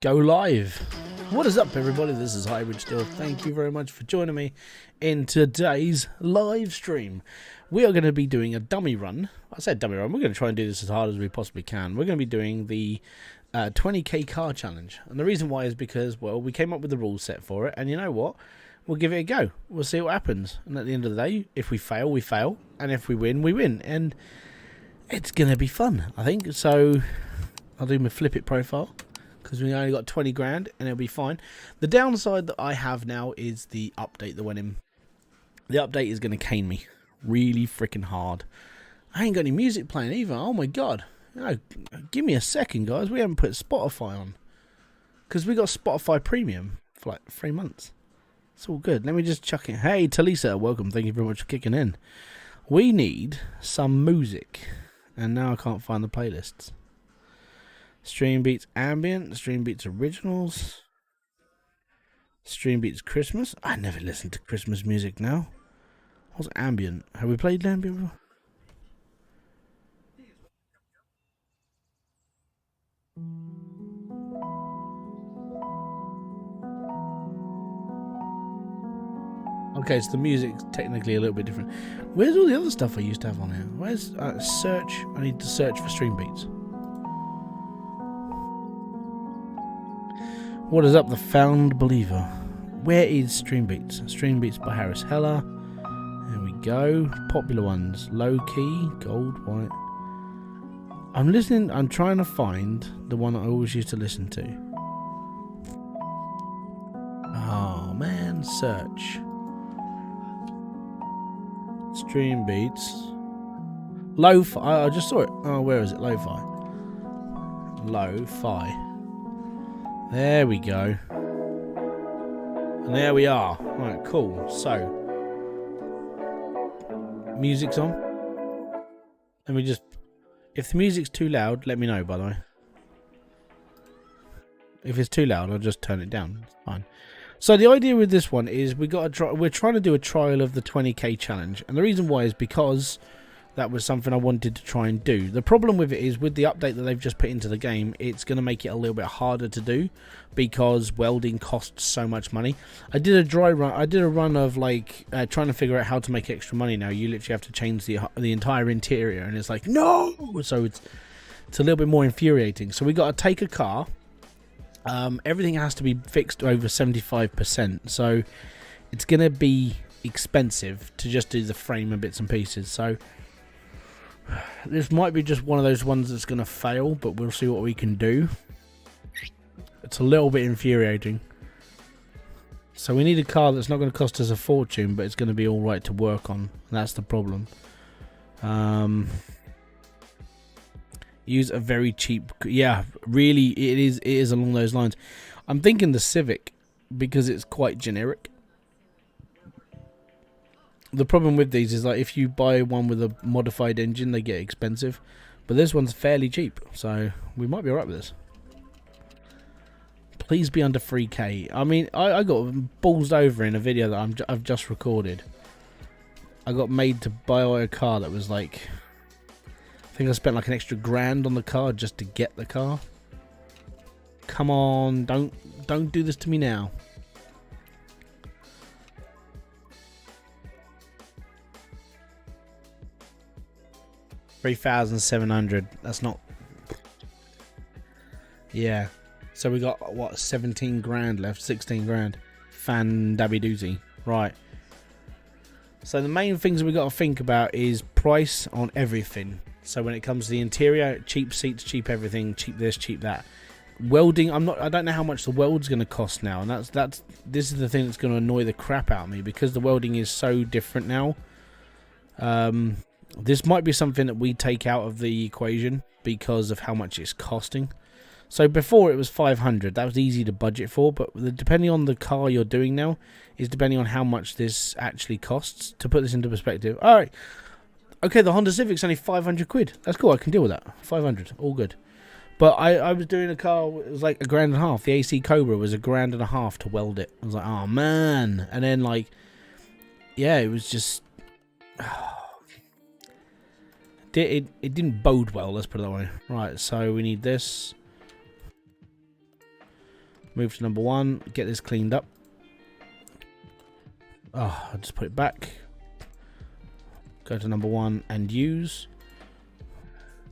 go live. What is up, everybody? This is Hybridsteel. Thank you very much for joining me in today's live stream. We are going to be doing a dummy run. I said dummy run. We're going to try and do this as hard as we possibly can. We're going to be doing the 20k car challenge. And the reason why is because, well, we came up with the rule set for it. And you know what? We'll give it a go. We'll see what happens. And at the end of the day, if we fail, we fail. And if we win, we win. And it's going to be fun, I think. So I'll do my flip it profile, because we only got 20 grand and it'll be fine. The downside that I have now is the update that went in. The update is going to cane me really freaking hard. I ain't got any music playing either. Oh my god. No, give me a second, guys. We haven't put Spotify on, because we got Spotify Premium for like 3 months. It's all good. Let me just chuck it. Hey, Talisa, welcome. Thank you very much for kicking in. We need some music. And now I can't find the playlists. Stream Beats Ambient, Stream Beats Originals, Stream Beats Christmas. I never listen to Christmas music now. What's Ambient? Have we played Ambient before? Okay, so the music's technically a little bit different. Where's all the other stuff I used to have on here? Where's search? I need to search for Stream Beats. What is up, the Found Believer? Where is Stream Beats? Stream Beats by Harris Heller. There we go. Popular ones. Low Key, Gold, White. I'm listening. I'm trying to find the one I always used to listen to. Oh man, search. Stream Beats. Lo-fi. I just saw it. Oh, where is it? Lo-fi. Lo-fi. There we go. And there we are. Right, cool. So, music's on. Let me just... If the music's too loud, let me know, by the way. If it's too loud, I'll just turn it down. It's fine. So the idea with this one is we're trying to do a trial of the 20k challenge. And the reason why is because that was something I wanted to try and do. The problem with it is, with the update that they've just put into the game, it's going to make it a little bit harder to do, because welding costs so much money. I did a dry run. I did a run of like trying to figure out how to make extra money. Now you literally have to change the entire interior, and it's like, no. So it's a little bit more infuriating. So we got to take a car. Everything has to be fixed over 75%. So it's going to be expensive to just do the frame and bits and pieces. So this might be just one of those ones that's going to fail, but we'll see what we can do. It's a little bit infuriating. So we need a car that's not going to cost us a fortune, but it's going to be alright to work on. That's the problem. Use a very cheap... Yeah, really, it is along those lines. I'm thinking the Civic, because it's quite generic. The problem with these is, like, if you buy one with a modified engine, they get expensive. But this one's fairly cheap, so we might be alright with this. Please be under 3k. I mean, I got ballsed over in a video that I've just recorded. I got made to buy a car that was like... I think I spent like an extra grand on the car just to get the car. Come on, don't do this to me now. $3,700. That's not. Yeah. So we got what, 17 grand left, 16 grand. Fan dabby doozy. Right. So the main things we got to think about is price on everything. So when it comes to the interior, cheap seats, cheap everything, cheap this, cheap that. Welding, I don't know how much the weld's going to cost now, and this is the thing that's going to annoy the crap out of me, because the welding is so different now. This might be something that we take out of the equation because of how much it's costing. So before it was 500, that was easy to budget for, but depending on the car you're doing now is depending on how much this actually costs. To put this into perspective, all right. Okay, the Honda Civic's only 500 quid. That's cool, I can deal with that. 500, all good. But I was doing a car, it was like $1.5 grand. The AC Cobra was $1.5 grand to weld it. I was like, oh man. And then like, yeah, it was just... it didn't bode well, let's put it that way. Right, so we need this. Move to number 1. Get this cleaned up. Oh, I'll just put it back. Go to number 1 and use.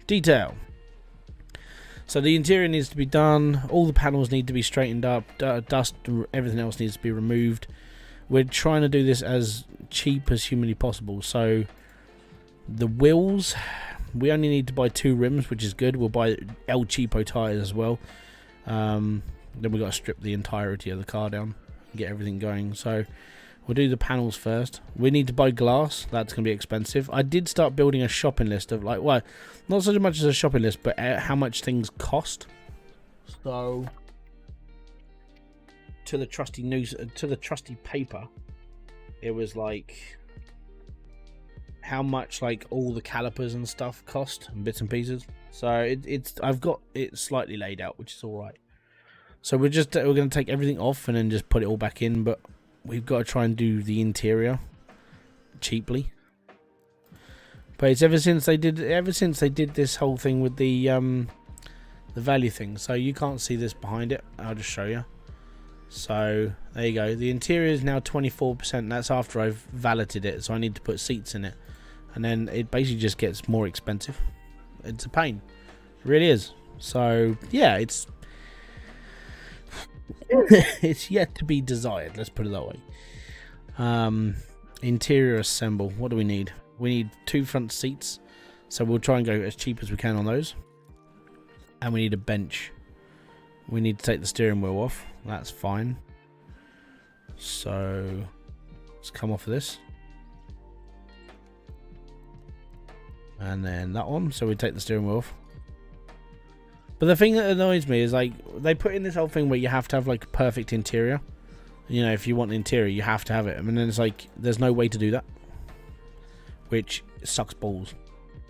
Detail. So the interior needs to be done. All the panels need to be straightened up. Dust, everything else needs to be removed. We're trying to do this as cheap as humanly possible. So the wheels, we only need to buy 2 rims, which is good. We'll buy El Cheapo tires as well. Then we've got to strip the entirety of the car down and get everything going. So we'll do the panels first. We need to buy glass. That's going to be expensive. I did start building a shopping list of like, well, not so much as a shopping list, but how much things cost. So to the trusty news, to the trusty paper, it was like how much like all the calipers and stuff cost and bits and pieces. So I've got it slightly laid out, which is all right. So we're going to take everything off and then just put it all back in, but we've got to try and do the interior cheaply. But it's ever since they did this whole thing with the value thing. So you can't see this behind it. I'll just show you. So there you go. The interior is now 24%. That's after I've valeted it. So I need to put seats in it, and then it basically just gets more expensive. It's a pain. It really is. So yeah, it's it's yet to be desired. Let's put it that way. Interior assemble. What do we need? We need 2 front seats, so we'll try and go as cheap as we can on those. And we need a bench. We need to take the steering wheel off. That's fine. So let's come off of this. And then that one. So we take the steering wheel off. But the thing that annoys me is like they put in this whole thing where you have to have like a perfect interior. You know, if you want an interior, you have to have it. I mean, then it's like there's no way to do that, which sucks balls.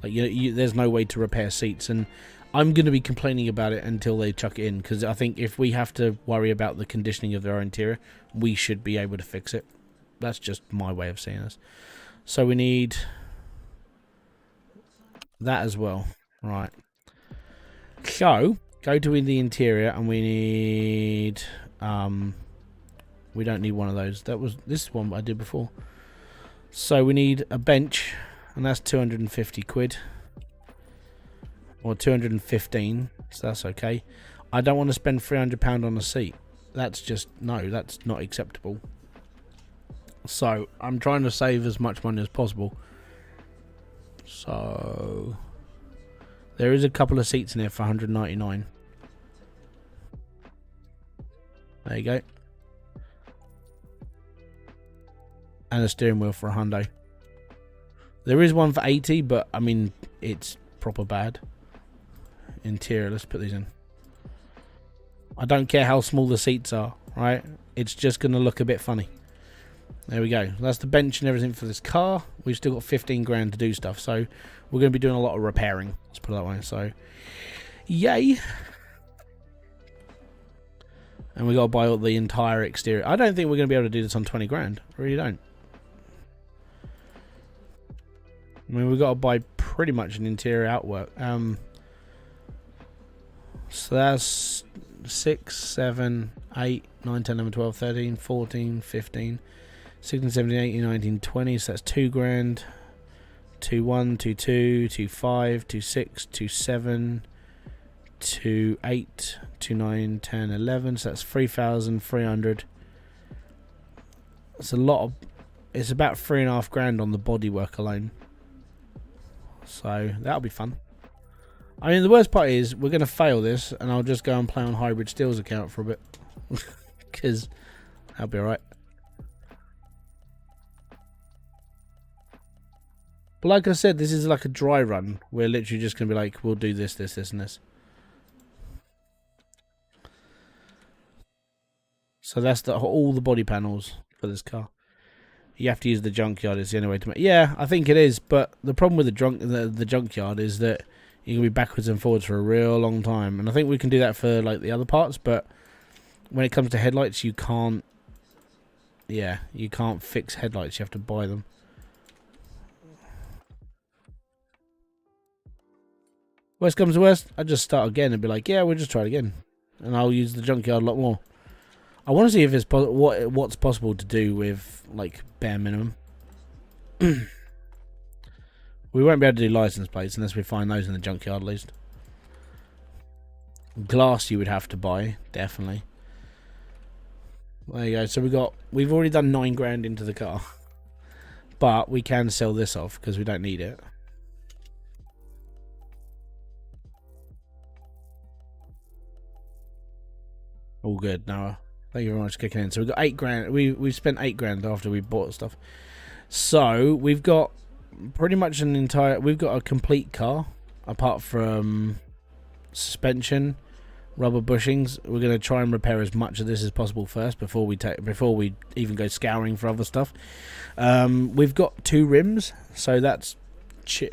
Like there's no way to repair seats, and I'm going to be complaining about it until they chuck it in, because I think if we have to worry about the conditioning of their interior, we should be able to fix it. That's just my way of seeing this. So we need that as well, right? So go to the interior, and we need we don't need one of those. This one I did before. So we need a bench, and that's 250 quid. Or 215, so that's okay. I don't want to spend £300 on a seat. That's just, no, that's not acceptable. So I'm trying to save as much money as possible. So there is a couple of seats in here for 199. There you go. And a steering wheel for £100. There is one for 80, but I mean it's proper bad. Interior, let's put these in. I don't care how small the seats are, right? It's just going to look a bit funny. There we go. That's the bench and everything for this car. We've still got 15 grand to do stuff, so we're going to be doing a lot of repairing. Let's put it that way. So, yay! And we got to buy all the entire exterior. I don't think we're going to be able to do this on 20 grand. I really don't. I mean, we've got to buy pretty much an interior outwork. So that's 6, 7, 8, 9, 10, 11, 12, 13, 14, 15, 16, 17, 18, 19, 20. So that's 2 grand. 2-1, 2-2, 2-5, 2-6, 2-7, 2-8, 2-9, 10, 11. So that's 3,300. That's a lot of. It's about 3.5 grand on the bodywork alone. So that'll be fun. I mean, the worst part is we're going to fail this, and I'll just go and play on Hybridsteel's account for a bit. Because that'll be alright. But like I said, this is like a dry run. We're literally just going to be like, we'll do this, this, this, and this. So that's all the body panels for this car. You have to use the Junkyard. It's the only way to make. Yeah, I think it is. But the problem with the Junkyard is that you can be backwards and forwards for a real long time. And I think we can do that for like the other parts. But when it comes to headlights, you can't. Yeah, you can't fix headlights. You have to buy them. Worst comes to worst, I just start again and be like, yeah, we'll just try it again. And I'll use the Junkyard a lot more. I want to see if it's what's possible to do with like bare minimum. We won't be able to do license plates unless we find those in the junkyard at least. Glass you would have to buy, definitely. There you go. So we've already done 9 grand into the car, but we can sell this off because we don't need it. All good. Noah, thank you very much for kicking in. So we've got 8 grand. We've spent 8 grand after we bought stuff. So we've got pretty much we've got a complete car apart from suspension, rubber bushings. We're going to try and repair as much of this as possible first before we even go scouring for other stuff. We've got 2 rims, so that's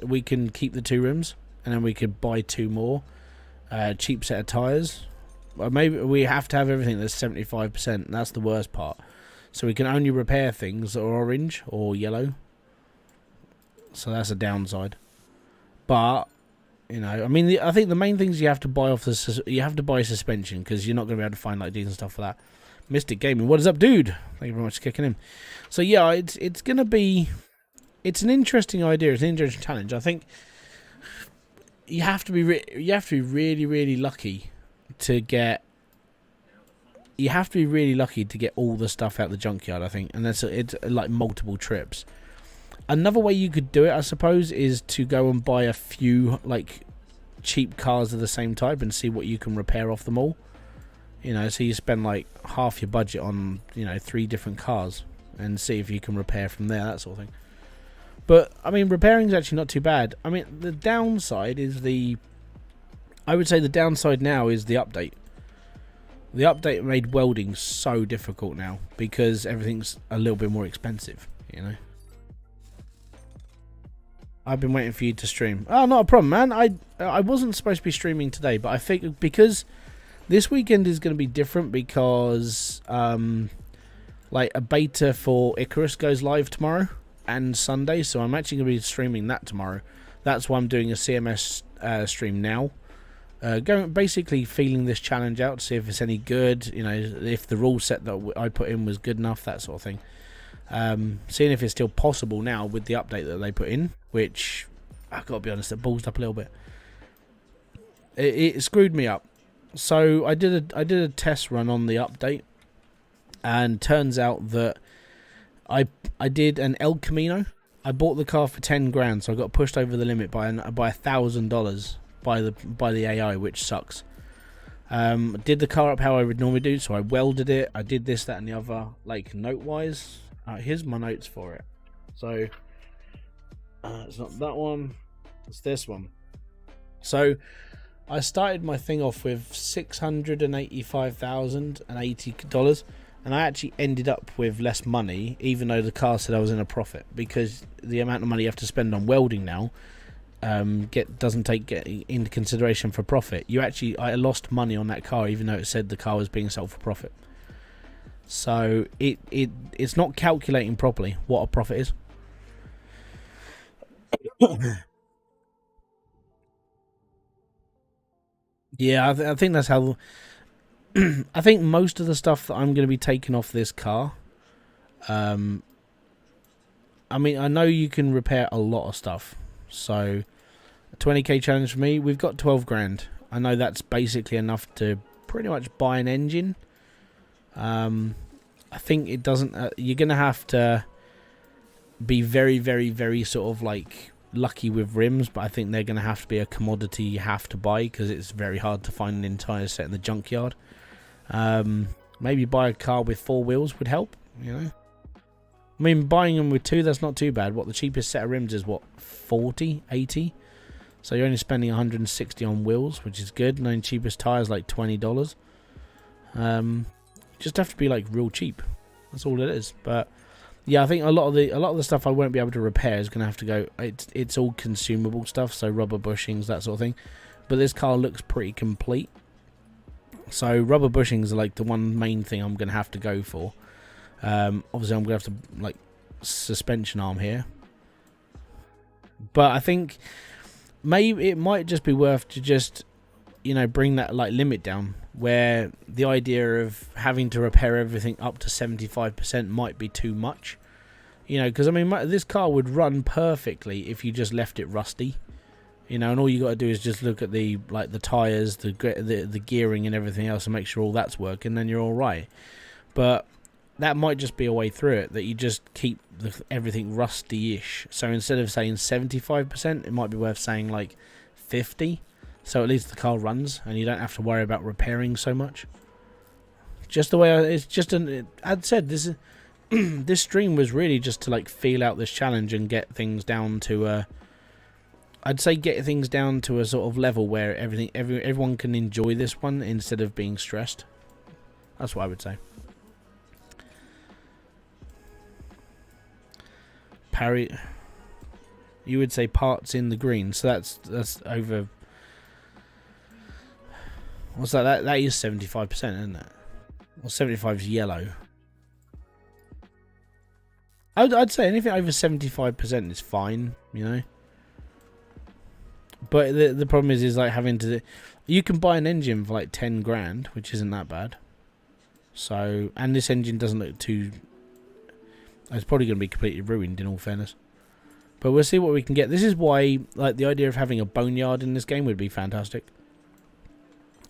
we can keep the 2 rims, and then we could buy 2 more. Cheap set of tires. Well, maybe we have to have everything that's 75%. That's the worst part. So we can only repair things that are orange or yellow. So that's a downside. But you know, I mean, I think the main things you have to buy you have to buy suspension, because you're not going to be able to find like decent stuff for that. Mystic Gaming, what is up, dude? Thank you very much for kicking in. So yeah, it's going to be, it's an interesting idea. It's an interesting challenge. I think you have to be really, really lucky to get. You have to be really lucky to get all the stuff out the junkyard, I think, and it's like multiple trips. Another way you could do it, I suppose, is to go and buy a few like cheap cars of the same type and see what you can repair off them all. You know, so you spend like half your budget on, you know, 3 different cars and see if you can repair from there, that sort of thing. But I mean, repairing is actually not too bad. I mean, the downside is I would say the downside now is the update. The update made welding so difficult now because everything's a little bit more expensive, you know. I've been waiting for you to stream. Oh, not a problem, man. I wasn't supposed to be streaming today, but I think because this weekend is going to be different because like a beta for Icarus goes live tomorrow and Sunday, so I'm actually going to be streaming that tomorrow. That's why I'm doing a CMS stream now. Basically feeling this challenge out to see if it's any good, you know, if the rule set that I put in was good enough, that sort of thing. Seeing if it's still possible now with the update that they put in, which I've got to be honest, it ballsed up a little bit. It screwed me up. So I did a test run on the update, and turns out that I did an El Camino. I bought the car for 10 grand, so I got pushed over the limit by $1,000 by the AI, which sucks. Did the car up how I would normally do, so I welded it, I did this, that and the other, like note wise. Here's my notes for it. So it's not that one, it's this one. So I started my thing off with $685,080, and I actually ended up with less money, even though the car said I was in a profit, because the amount of money you have to spend on welding now doesn't get into consideration for profit. I lost money on that car, even though it said the car was being sold for profit. So it's not calculating properly what a profit is. Yeah, I think that's how. I think most of the stuff that I'm going to be taking off this car. I mean, I know you can repair a lot of stuff. So, a 20k challenge for me. We've got 12 grand. I know that's basically enough to pretty much buy an engine. I think it doesn't. You're going to have to be very, very, very sort of like lucky with rims, but I think they're going to have to be a commodity you have to buy because it's very hard to find an entire set in the junkyard. Maybe buy a car with 4 wheels would help, you know. I mean, buying them with 2, that's not too bad. What, the cheapest set of rims is what, 40, 80? So you're only spending 160 on wheels, which is good. And then cheapest tires like $20. Just have to be like real cheap. That's all it is. But yeah, I think a lot of the stuff I won't be able to repair is gonna have to go. It's all consumable stuff, so rubber bushings, that sort of thing. But this car looks pretty complete. So rubber bushings are like the one main thing I'm gonna have to go for. Obviously I'm gonna have to like suspension arm here, but I think maybe it might just be worth to just, you know, bring that like limit down. where the idea of having to repair everything up to 75% might be too much. You know, because I mean, this car would run perfectly if you just left it rusty. You know, and all you got to do is just look at the tires, the gearing, and everything else, and make sure all that's working. Then you're all right. But that might just be a way through it, that you just keep everything rusty-ish. So instead of saying 75%, it might be worth saying like 50. So at least the car runs, and you don't have to worry about repairing so much. Just the way it's just I'd said this is. This stream was really just to like feel out this challenge and get things down to I'd say get things down to a sort of level where everyone can enjoy this one instead of being stressed. That's what I would say. Parry, you would say parts in the green, so that's over. What's that? That is 75%, isn't it? Well, 75 is yellow. I'd say anything over 75% is fine, you know. But the problem is like having to. You can buy an engine for like 10 grand, which isn't that bad. So, and this engine doesn't look too. It's probably going to be completely ruined, in all fairness. But we'll see what we can get. This is why, like, the idea of having a boneyard in this game would be fantastic.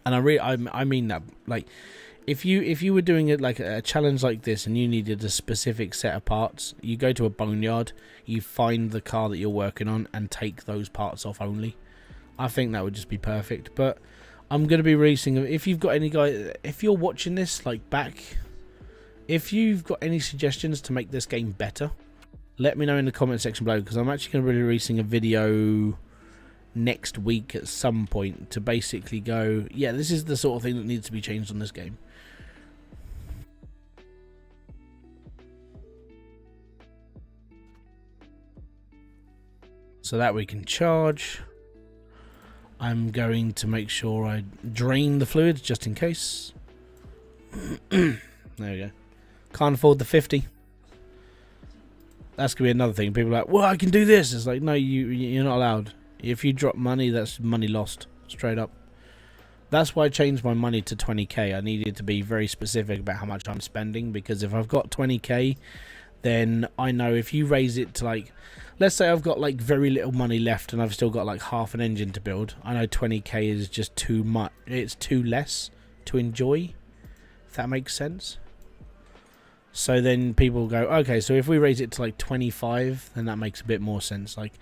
And I mean that, like. If you were doing it like a challenge like this and you needed a specific set of parts, you go to a boneyard, you find the car that you're working on and take those parts off only. I think that would just be perfect. But I'm going to be releasing, if you've got any guy, if you're watching this like back, if you've got any suggestions to make this game better, let me know in the comment section below, because I'm actually going to be releasing a video next week at some point to basically go, yeah, this is the sort of thing that needs to be changed on this game. So that we can charge. I'm going to make sure I drain the fluids just in case. There we go. Can't afford the 50. That's going to be another thing. People are like, well, I can do this. It's like, no, you're not allowed. If you drop money, that's money lost. Straight up. That's why I changed my money to 20k. I needed to be very specific about how much I'm spending, because if I've got 20k, then I know if you raise it to like, let's say I've got like very little money left and I've still got like half an engine to build, I know 20k is just too much. It's too less to enjoy, if that makes sense. So then people go, okay, so if we raise it to like 25, then that makes a bit more sense. Like,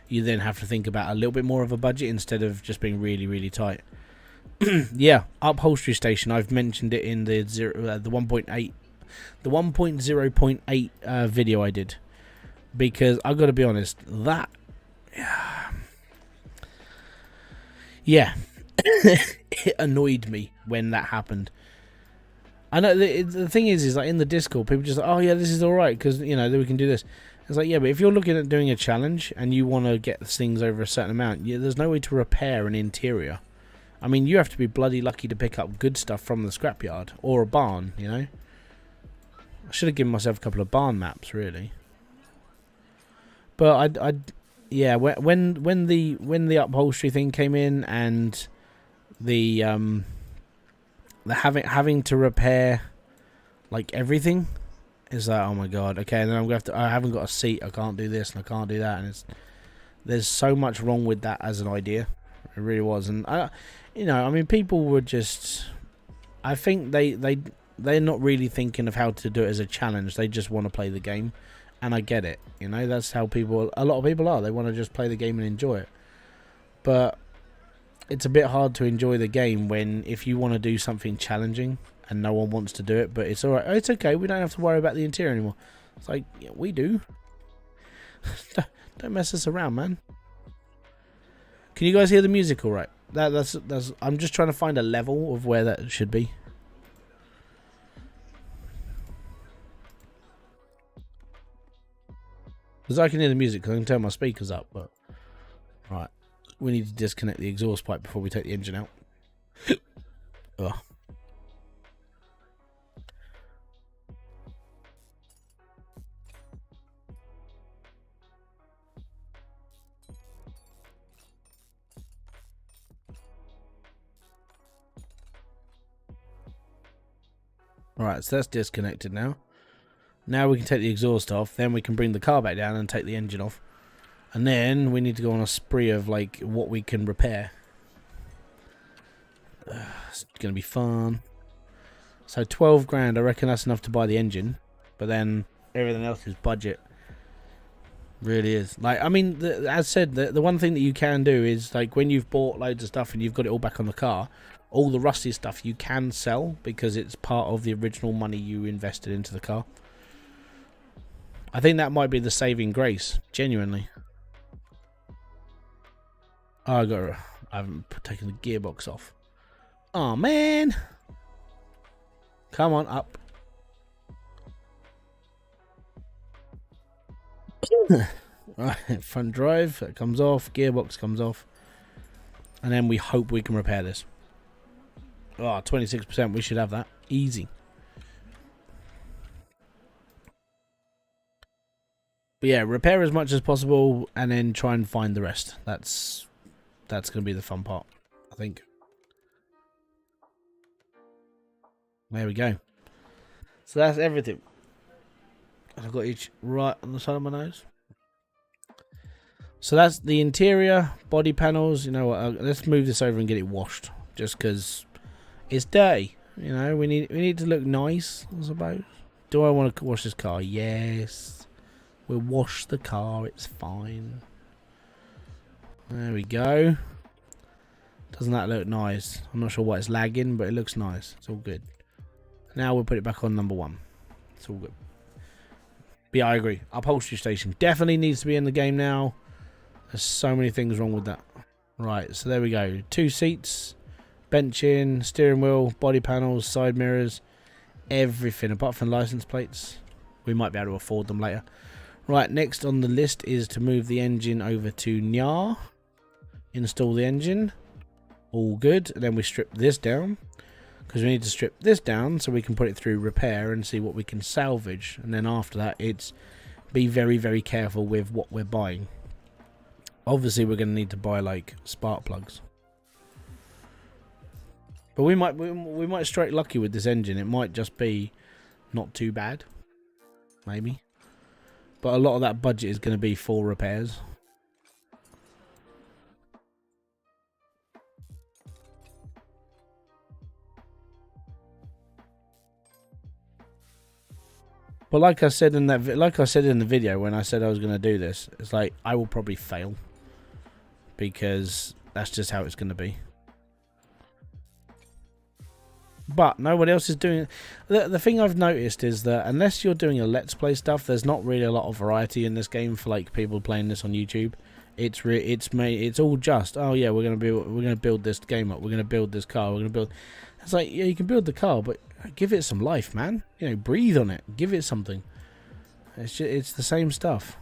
you then have to think about a little bit more of a budget instead of just being really, really tight. Yeah, upholstery station. I've mentioned it in the 1.8, the 1.0.8 video I did, because I've got to be honest, that, yeah, it annoyed me when that happened. I know the thing is like in the Discord, people just like, oh yeah, this is all right because you know we can do this. It's like, yeah, but if you're looking at doing a challenge and you want to get things over a certain amount, there's no way to repair an interior. I mean, you have to be bloody lucky to pick up good stuff from the scrapyard or a barn, you know. I should have given myself a couple of barn maps, really. But yeah, when the upholstery thing came in and the having to repair like everything is like, oh my god, okay, and then I'm gonna have to, I haven't got a seat, I can't do this and I can't do that, and there's so much wrong with that as an idea. It really was. And you know, I mean, people were just, I think they're not really thinking of how to do it as a challenge. They just want to play the game, and I get it, you know, that's how a lot of people are. They want to just play the game and enjoy it. But it's a bit hard to enjoy the game when, if you want to do something challenging and no one wants to do it, but it's alright, oh, it's okay, we don't have to worry about the interior anymore. It's like, yeah, we do. Don't mess us around, man. Can you guys hear the music all right? That's I'm just trying to find a level of where that should be. Because I can hear the music, because I can turn my speakers up, but right. We need to disconnect the exhaust pipe before we take the engine out. Ugh. Right, so that's disconnected now. Now we can take the exhaust off. Then we can bring the car back down and take the engine off. And then we need to go on a spree of like what we can repair. It's going to be fun. So 12 grand, I reckon that's enough to buy the engine. But then everything else is budget. Really is. Like, I mean, as said, the one thing that you can do is, like, when you've bought loads of stuff and you've got it all back on the car, all the rusty stuff you can sell because it's part of the original money you invested into the car. I think that might be the saving grace, genuinely. Oh, I haven't taken the gearbox off. Oh, man. Come on, up. Right, front drive, that comes off, gearbox comes off, and then we hope we can repair this. Oh, 26%, we should have that. Easy. But yeah, repair as much as possible, and then try and find the rest. That's going to be the fun part, I think. There we go. So that's everything. I've got each right on the side of my nose. So that's the interior, body panels. You know what? Let's move this over and get it washed, just because it's dirty. You know, we need to look nice, I suppose. Do I want to wash this car? Yes. We'll wash the car. It's fine. There we go. Doesn't that look nice? I'm not sure why it's lagging, but it looks nice. It's all good. Now we'll put it back on number 1. It's all good. But yeah, I agree. Upholstery station definitely needs to be in the game now. There's so many things wrong with that. Right, so there we go. 2 seats, benching, steering wheel, body panels, side mirrors, everything apart from license plates. We might be able to afford them later. Right, next on the list is to move the engine over to Nyar. Install the engine. All good. And then we strip this down, because we need to strip this down so we can put it through repair and see what we can salvage. And then after that, it's be very, very careful with what we're buying. Obviously, we're going to need to buy like spark plugs, but we might strike lucky with this engine. It might just be not too bad, maybe. But a lot of that budget is going to be for repairs. But like I said in the video when I said I was going to do this, it's like I will probably fail, because that's just how it's going to be. But no one else is doing it. The thing I've noticed is that unless you're doing a let's play stuff, there's not really a lot of variety in this game for like people playing this on YouTube. It's all just, oh yeah, we're gonna build this game up, we're gonna build this car, we're gonna build. It's like, yeah, you can build the car, but give it some life, man. You know, breathe on it, give it something. It's the same stuff.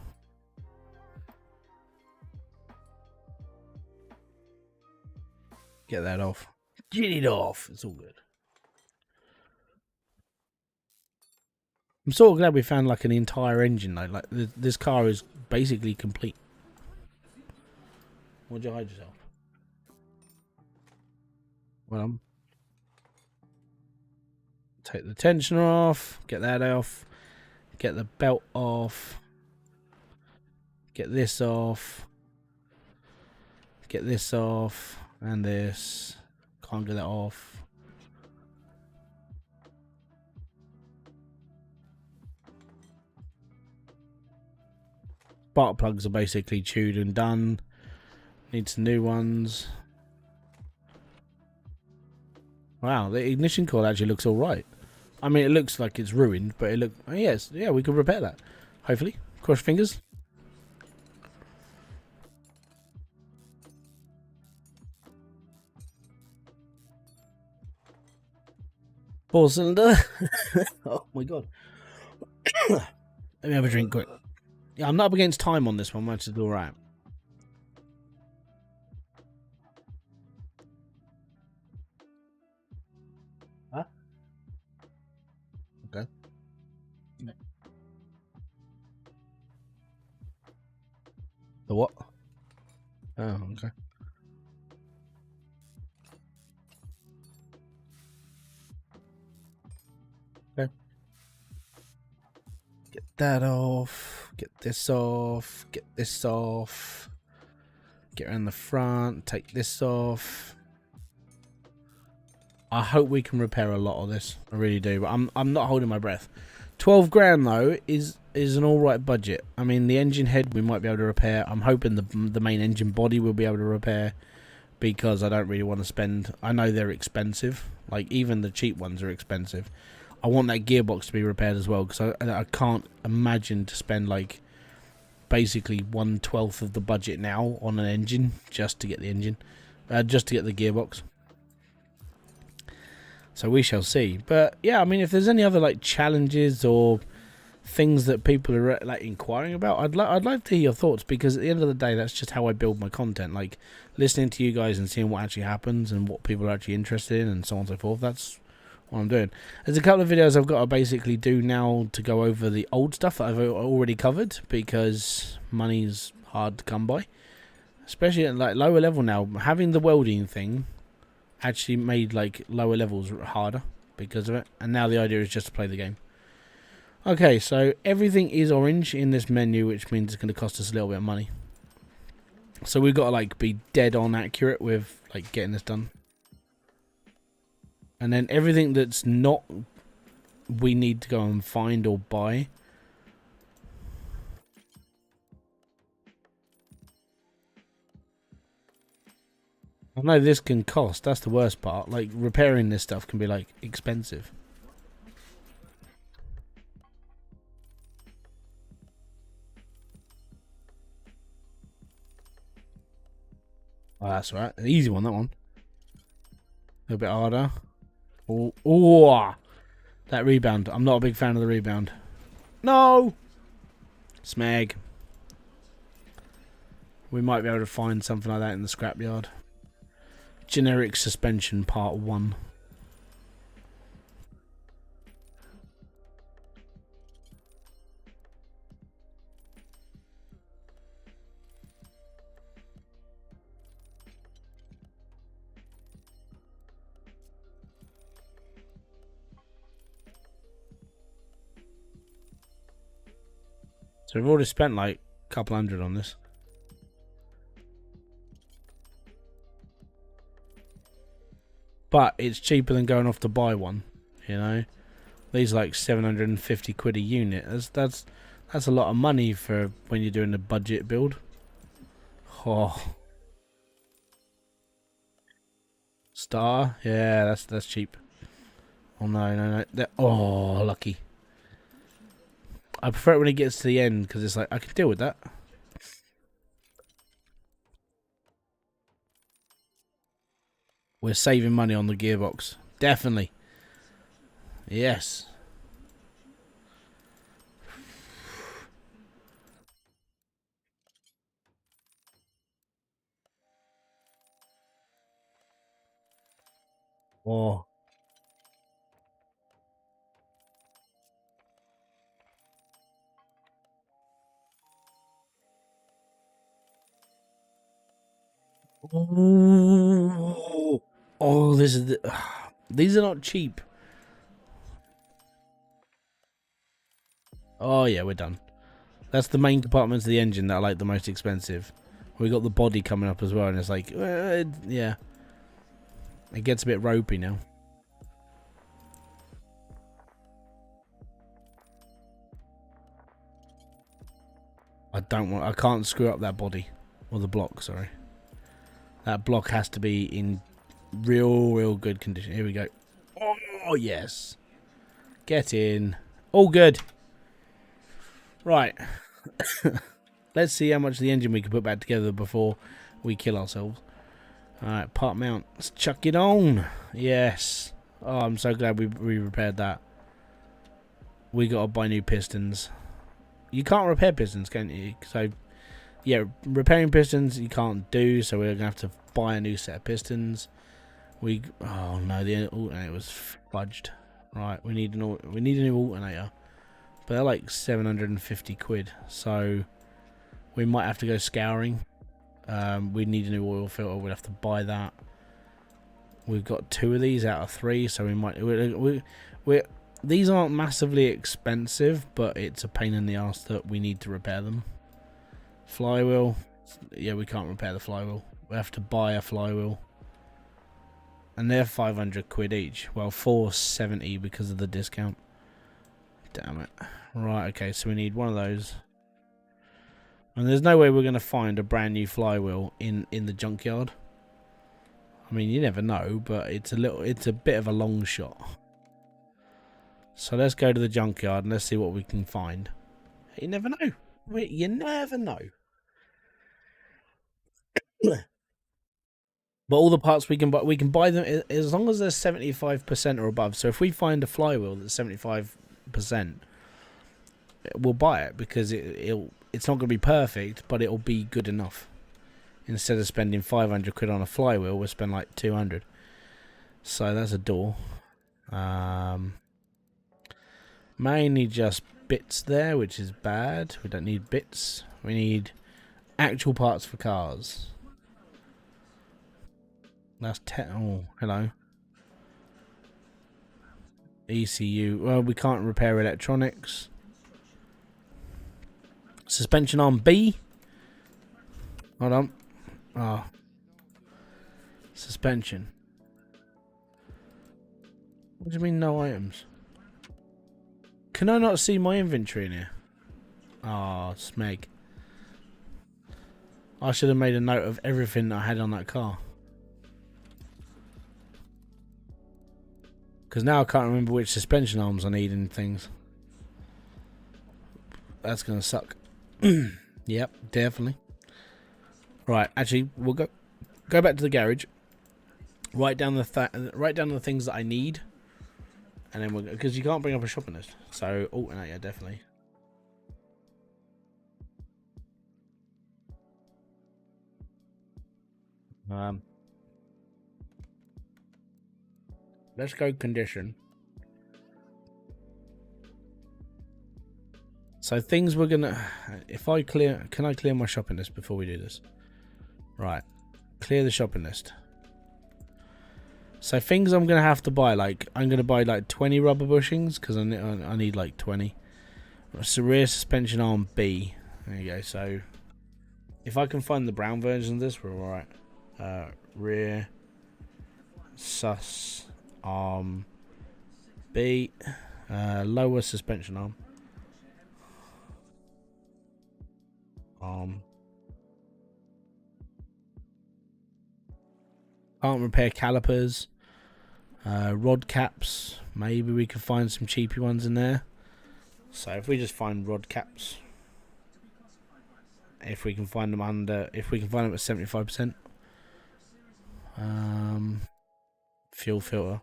Get that off. Get it off. It's all good. I'm sort of glad we found like an entire engine though. Like this car is basically complete. Why'd you hide yourself? Well, take the tensioner off. Get that off. Get the belt off. Get this off. Get this off. And this. Can't get that off. Spark plugs are basically chewed and done. Need some new ones. Wow, the ignition coil actually looks alright. I mean, it looks like it's ruined, but it looks... Oh, yes, yeah, we could repair that. Hopefully. Cross fingers. Four cylinder. Oh my god. Let me have a drink quick. Yeah, I'm not up against time on this one, which is alright. Huh? Okay. The what? Oh, okay. Okay. Get that off. Get this off. Get this off. Get around the front. Take this off. I hope we can repair a lot of this. I really do, but I'm not holding my breath. 12 grand though is an all right budget. I mean, the engine head we might be able to repair. I'm hoping the main engine body we'll be able to repair, because I don't really want to spend. I know they're expensive. Like, even the cheap ones are expensive. I want that gearbox to be repaired as well, because I can't imagine to spend like basically 1/12 of the budget now on an engine just to get the engine, just to get the gearbox. So we shall see. But yeah, I mean, if there's any other like challenges or things that people are like inquiring about, I'd like to hear your thoughts, because at the end of the day, that's just how I build my content. Like, listening to you guys and seeing what actually happens and what people are actually interested in and so on and so forth. That's what I'm doing. There's a couple of videos I've got to basically do now to go over the old stuff that I've already covered, because money's hard to come by, especially at like lower level now. Having the welding thing actually made like lower levels harder because of it, and now the idea is just to play the game. Okay, so everything is orange in this menu, which means it's going to cost us a little bit of money. So we've got to like be dead on accurate with like getting this done. And then everything that's not, we need to go and find or buy. I know this can cost, that's the worst part. Like, repairing this stuff can be like expensive. Oh, that's right. An easy one, that one. A little bit harder. Oh, oh, that rebound. I'm not a big fan of the rebound. No! Smeg. We might be able to find something like that in the scrapyard. Generic suspension part 1. So we've already spent like a couple hundred on this. But it's cheaper than going off to buy one, you know. These are like 750 quid a unit. That's a lot of money for when you're doing a budget build. Oh. Star? Yeah, that's cheap. Oh no. Oh, lucky. I prefer it when it gets to the end, because it's like, I can deal with that. We're saving money on the gearbox. Definitely. Yes. Oh. Oh, this is the, these are not cheap. Oh yeah, we're done. That's the main compartments of the engine that are like the most expensive. We got the body coming up as well, and it's like, yeah, it gets a bit ropey now. I can't screw up that body or the block. Sorry, that block has to be in real good condition. Here we go. Oh yes, get in. All good. Right. Let's see how much of the engine we can put back together before we kill ourselves. Alright, part mount. Let's chuck it on. Yes. Oh, I'm so glad we repaired that. We got to buy new pistons. You can't repair pistons, can you? So, yeah, repairing pistons you can't do, so we're going to have to buy a new set of pistons. Oh no, the alternator was fudged. Right, we need a new alternator. But they're like 750 quid, so we might have to go scouring. We need a new oil filter. We'll have to buy that. We've got 2 of these out of 3, so we might. These aren't massively expensive, but it's a pain in the ass that we need to repair them. Flywheel. Yeah, we can't repair the flywheel. We have to buy a flywheel. And they're 500 quid each. Well, 470 because of the discount. Damn it. Right, okay, so we need one of those. And there's no way we're going to find a brand new flywheel in the junkyard. I mean, you never know, but it's a bit of a long shot. So let's go to the junkyard and let's see what we can find. You never know. You never know. But all the parts we can buy them as long as they're 75% or above. So if we find a flywheel that's 75%, we'll buy it because it's not going to be perfect, but it'll be good enough. Instead of spending 500 quid on a flywheel, we'll spend like 200. So that's a door. Mainly just bits there, which is bad. We don't need bits. We need actual parts for cars. That's oh, hello. ECU. Well, we can't repair electronics. Suspension arm B. Hold on. Oh. Suspension. What do you mean no items? Can I not see my inventory in here? Ah, smeg. I should have made a note of everything that I had on that car. Because now I can't remember which suspension arms I need and things. That's going to suck. Yep, definitely. Right, actually, we'll go back to the garage. Write down the things that I need. And then because you can't bring up a shopping list. So, alternate, yeah, definitely. Let's go condition. So things we're gonna. If I clear, can I clear my shopping list before we do this? Right, clear the shopping list. So things I'm gonna have to buy, like I'm gonna buy like 20 rubber bushings because I need like 20. So rear suspension arm B. There you go. So if I can find the brown version of this, we're alright. Rear sus arm B. Lower suspension arm. Can't repair calipers. Rod caps. Maybe we could find some cheapy ones in there. So if we just find rod caps, if we can find them at 75%. Fuel filter.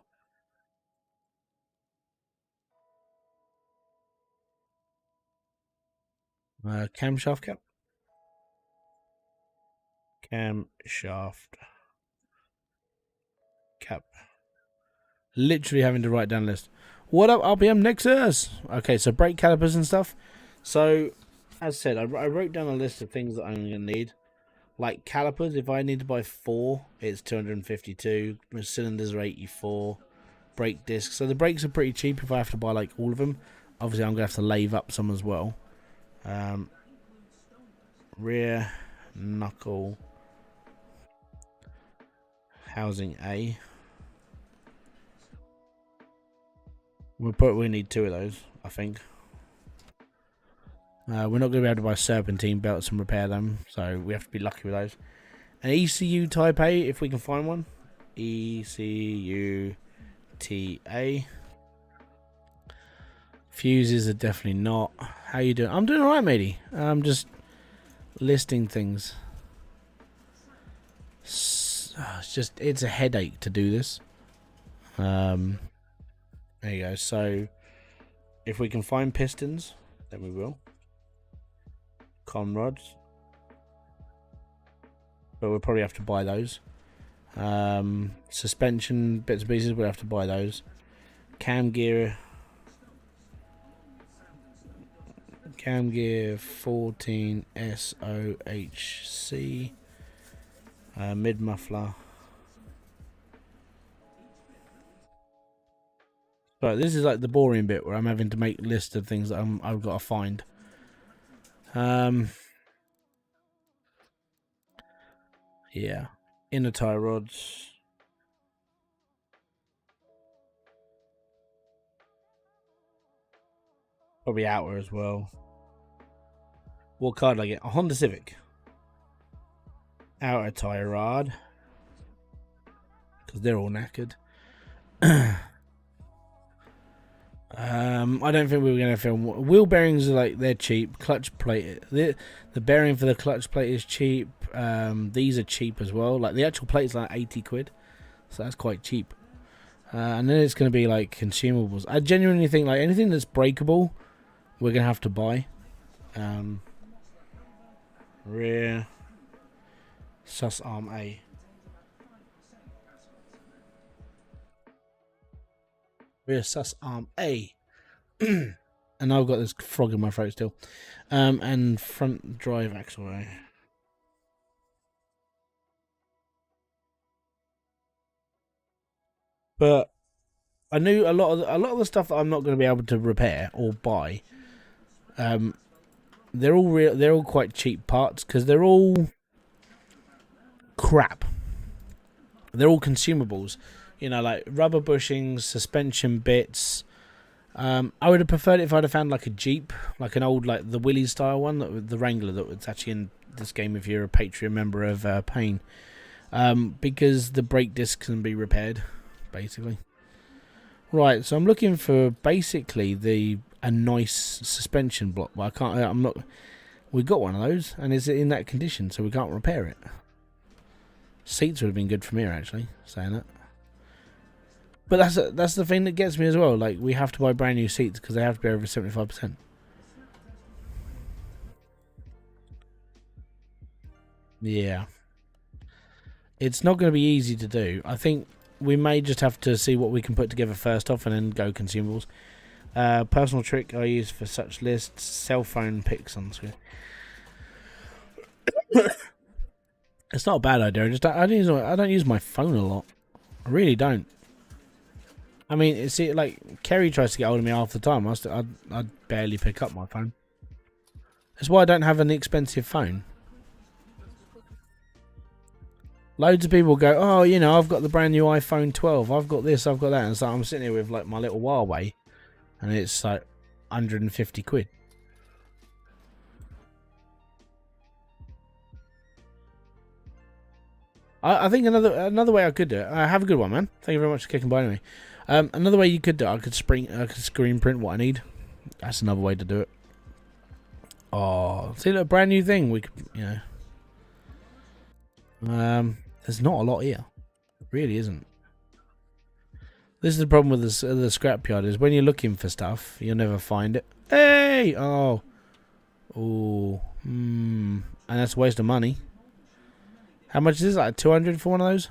Camshaft cap. Camshaft cap. Literally having to write down a list. What up, RPM Nexus? Okay, so brake calipers and stuff. So, as said, I wrote down a list of things that I'm going to need. Like calipers, if I need to buy 4, it's 252. My cylinders are 84. Brake discs. So the brakes are pretty cheap if I have to buy like all of them. Obviously, I'm going to have to lathe up some as well. Rear knuckle housing A. We need 2 of those, I think. We're not going to be able to buy serpentine belts and repair them, so we have to be lucky with those. An ECU Type A, if we can find one. ECU TA. Fuses are definitely not. How you doing? I'm doing alright, matey. I'm just listing things. It's a headache to do this. There you go. So, if we can find pistons, then we will. Con rods. But we'll probably have to buy those. Suspension bits and pieces, we'll have to buy those. Cam gear 14 SOHC. Mid muffler. Right, this is like the boring bit where I'm having to make a list of things that I've got to find. Yeah, inner tie rods. Probably outer as well. What car did I get? A Honda Civic. Outer tie rod. Because they're all knackered. I don't think we were going to film. Wheel bearings are like, they're cheap. Clutch plate, the bearing for the clutch plate is cheap. These are cheap as well. Like the actual plate is like 80 quid, so that's quite cheap. And then it's going to be like consumables. I genuinely think like anything that's breakable, we're going to have to buy. Rear sus arm A. Rear sus arm A. And I've got this frog in my throat still. And front drive axle A. But I knew a lot of the stuff that I'm not going to be able to repair or buy. They're all quite cheap parts because they're all crap. They're all consumables, you know, like rubber bushings, suspension bits. I would have preferred it if I'd have found like a Jeep, like an old like the Willys style one, the Wrangler that was actually in this game if you're a Patreon member of Pain, because the brake disc can be repaired, basically. Right, so I'm looking for basically a nice suspension block, but I can't. I'm not. We got one of those, and it's in that condition, so we can't repair it. Seats would have been good from here, actually. Saying that, but that's the thing that gets me as well. Like we have to buy brand new seats because they have to be over 75%. Yeah, it's not going to be easy to do. I think we may just have to see what we can put together first off, and then go consumables. Personal trick I use for such lists: cell phone pics on screen. It's not a bad idea. I don't use my phone a lot. I really don't. I mean, it's like Kerry tries to get hold of me half the time. I'd barely pick up my phone. That's why I don't have an expensive phone. Loads of people go, oh, you know, I've got the brand new iPhone 12. I've got this, I've got that. And so I'm sitting here with like my little Huawei, and it's like 150 quid. I think another way I could do it. Have a good one, man. Thank you very much for kicking by anyway. Another way you could do it, I could screen print what I need. That's another way to do it. Oh, see, look, brand new thing. We could, you know. There's not a lot here. It really isn't. This is the problem with the scrapyard is when you're looking for stuff, you'll never find it. Hey! Oh. Oh. And that's a waste of money. How much is this? Like 200 for one of those?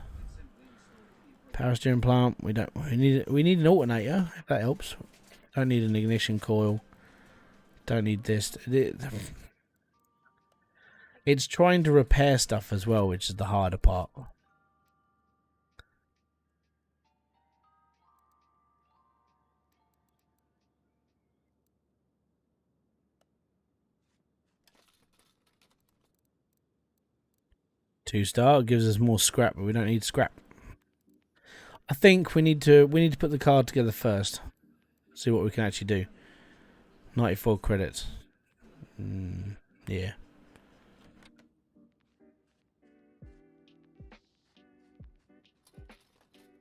Power steering plant. We need an alternator, if that helps. Don't need an ignition coil. Don't need this. It's trying to repair stuff as well, which is the harder part. Two-star gives us more scrap, but we don't need scrap. I think we need to put the card together first. See what we can actually do. 94 credits. Yeah.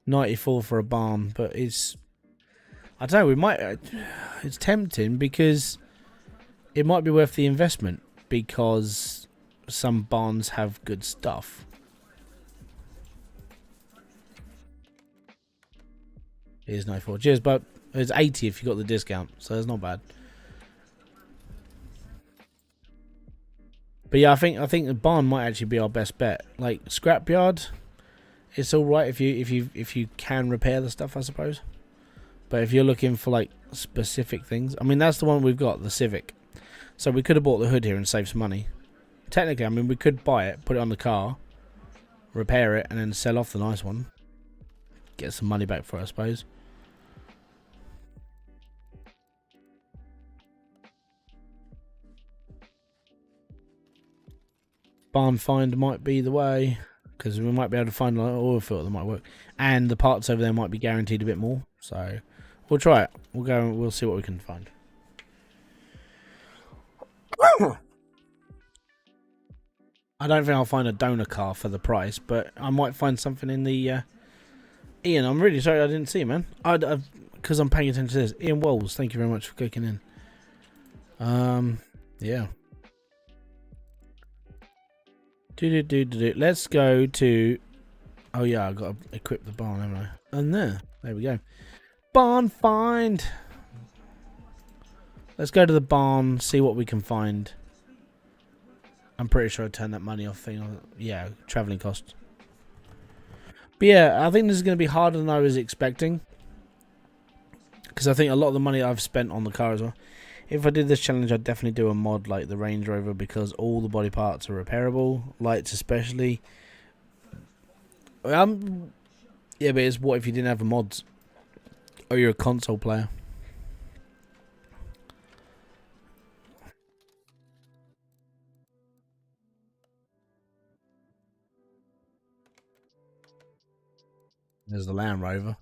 $94 for a barn, but it's, I don't know, we might, it's tempting because it might be worth the investment because some barns have good stuff. Here's 94. Cheers, but it's 80 if you got the discount, so it's not bad. But yeah, I think the barn might actually be our best bet. Like scrapyard, it's all right if you can repair the stuff, I suppose. But if you're looking for like specific things, I mean that's the one we've got, the Civic. So we could have bought the hood here and saved some money. Technically, I mean we could buy it, put it on the car, repair it, and then sell off the nice one. Get some money back for it, I suppose. Barn find might be the way, because we might be able to find an oil filter that might work, and the parts over there might be guaranteed a bit more. So we'll try it. We'll go. We'll see what we can find. I don't think I'll find a donor car for the price, but I might find something in the. Ian, I'm really sorry I didn't see you, man. Because I'm paying attention to this. Ian Walls, thank you very much for clicking in. Yeah. Let's go to. Oh yeah, I got to equip the barn, haven't I? And there we go. Barn find. Let's go to the barn, see what we can find. I'm pretty sure I turned that money off thing. Yeah, travelling costs. But yeah, I think this is going to be harder than I was expecting. Because I think a lot of the money I've spent on the car as well. If I did this challenge, I'd definitely do a mod like the Range Rover, because all the body parts are repairable, lights especially. Yeah, but it's what if you didn't have the mods, or you're a console player. There's the Land Rover.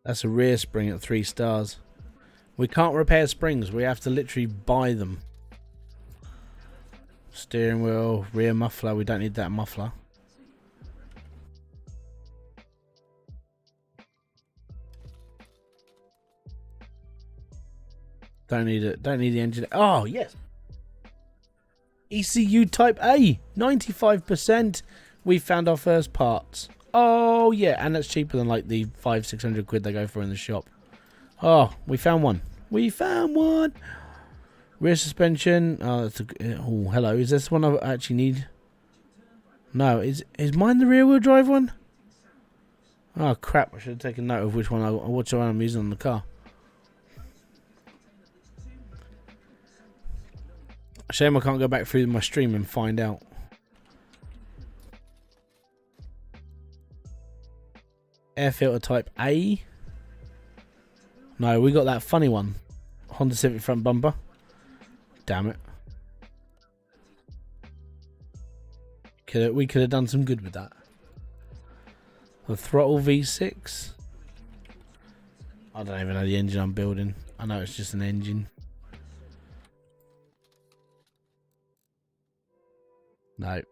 That's a rear spring at 3 stars. We can't repair springs. We have to literally buy them. Steering wheel, rear muffler. We don't need that muffler. Don't need it. Don't need the engine. Oh, yes. ECU Type A. 95%. We found our first parts. Oh, yeah. And that's cheaper than like the 500-600 quid they go for in the shop. Oh, we found one. We found one. Rear suspension. Oh, that's a. Oh, hello. Is this one I actually need? No. Is mine the rear wheel drive one? Oh crap! I should have taken note of which one I'm using on the car. Shame I can't go back through my stream and find out. Air filter type A. No, we got that funny one. Honda Civic front bumper. Damn it. We could have done some good with that. The throttle V6. I don't even know the engine I'm building. I know it's just an engine. No.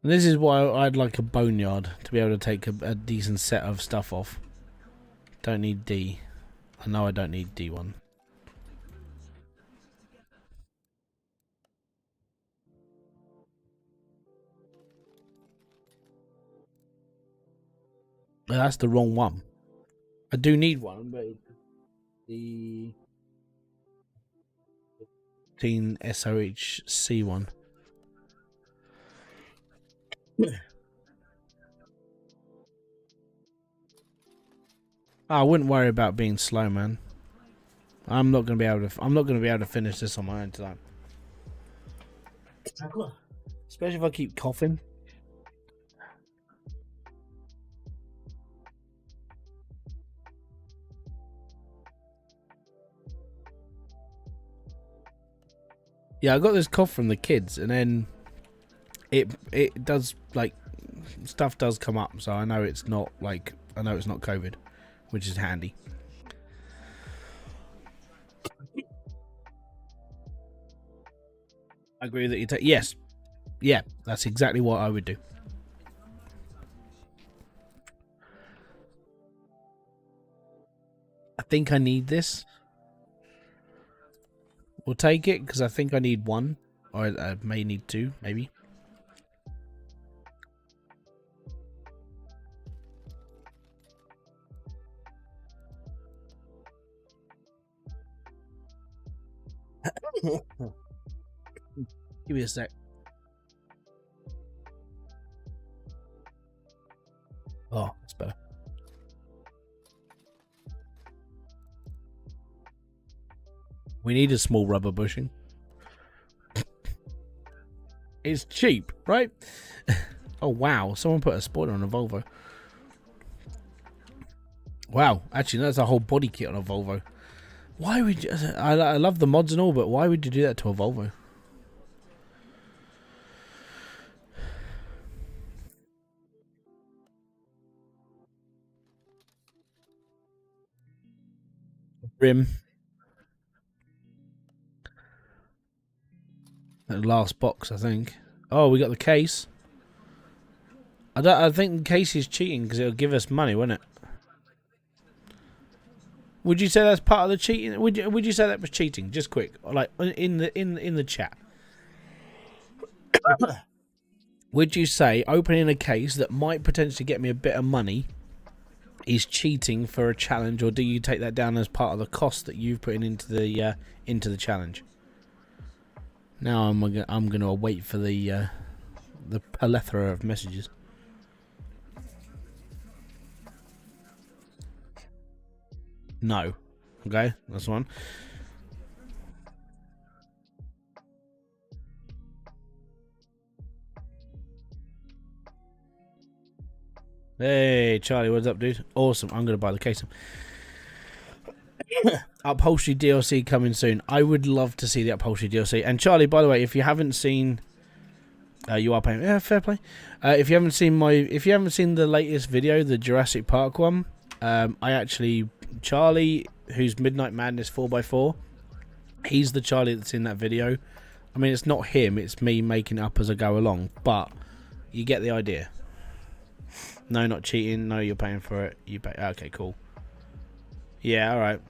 And this is why I'd like a boneyard, to be able to take a decent set of stuff off. Don't need D. I know I don't need D1. That's the wrong one. I do need one, but the 15 SOHC one. I wouldn't worry about being slow, man. I'm not gonna be able to finish this on my own tonight. Especially if I keep coughing. Yeah, I got this cough from the kids, and then it does, like, stuff does come up, so I know it's not COVID, which is handy. I agree that you take. Yes, yeah, that's exactly what I would do. I think I need this. We'll take it because I think I need one, or I may need two, maybe. Give me a sec. Oh, that's better. We need a small rubber bushing. It's cheap, right? Oh, wow. Someone put a spoiler on a Volvo. Wow. Actually, that's a whole body kit on a Volvo. Why would you... I love the mods and all, but why would you do that to a Volvo? Rim. That last box, I think. Oh, we got the case. I think the case is cheating because it'll give us money, won't it? Would you say that's part of the cheating? Would you say that was cheating? Just quick, like in the chat. Would you say opening a case that might potentially get me a bit of money is cheating for a challenge, or do you take that down as part of the cost that you've put into the challenge? Now I'm gonna wait for the plethora of messages. No. Okay, that's one. Hey, Charlie, what's up, dude? Awesome. I'm going to buy the case. Upholstery DLC coming soon. I would love to see the upholstery DLC. And Charlie, by the way, if you haven't seen... you are paying... Yeah, fair play. If you haven't seen the latest video, the Jurassic Park one, I actually... Charlie, who's Midnight Madness 4x4, he's the Charlie that's in that video. I mean, it's not him, it's me making it up as I go along, but you get the idea. No, not cheating. No, you're paying for it. You pay. Okay, cool. Yeah, alright.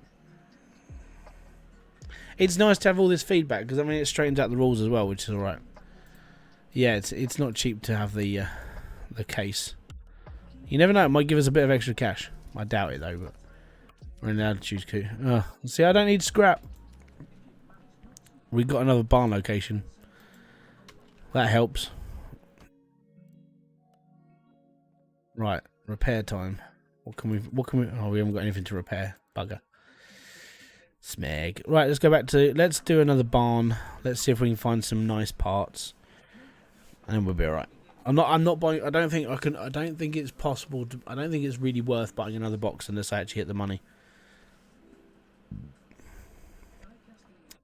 It's nice to have all this feedback, because I mean, it straightens out the rules as well, which is alright. Yeah, it's not cheap to have the case. You never know, it might give us a bit of extra cash. I doubt it though, but we're allowed to choose coup. See, I don't need scrap. We got another barn location. That helps. Right, repair time. What can we oh, we haven't got anything to repair. Bugger. Smeg. Right, let's do another barn. Let's see if we can find some nice parts. And then we'll be alright. I'm not buying. I don't think it's possible to, I don't think it's really worth buying another box unless I actually get the money.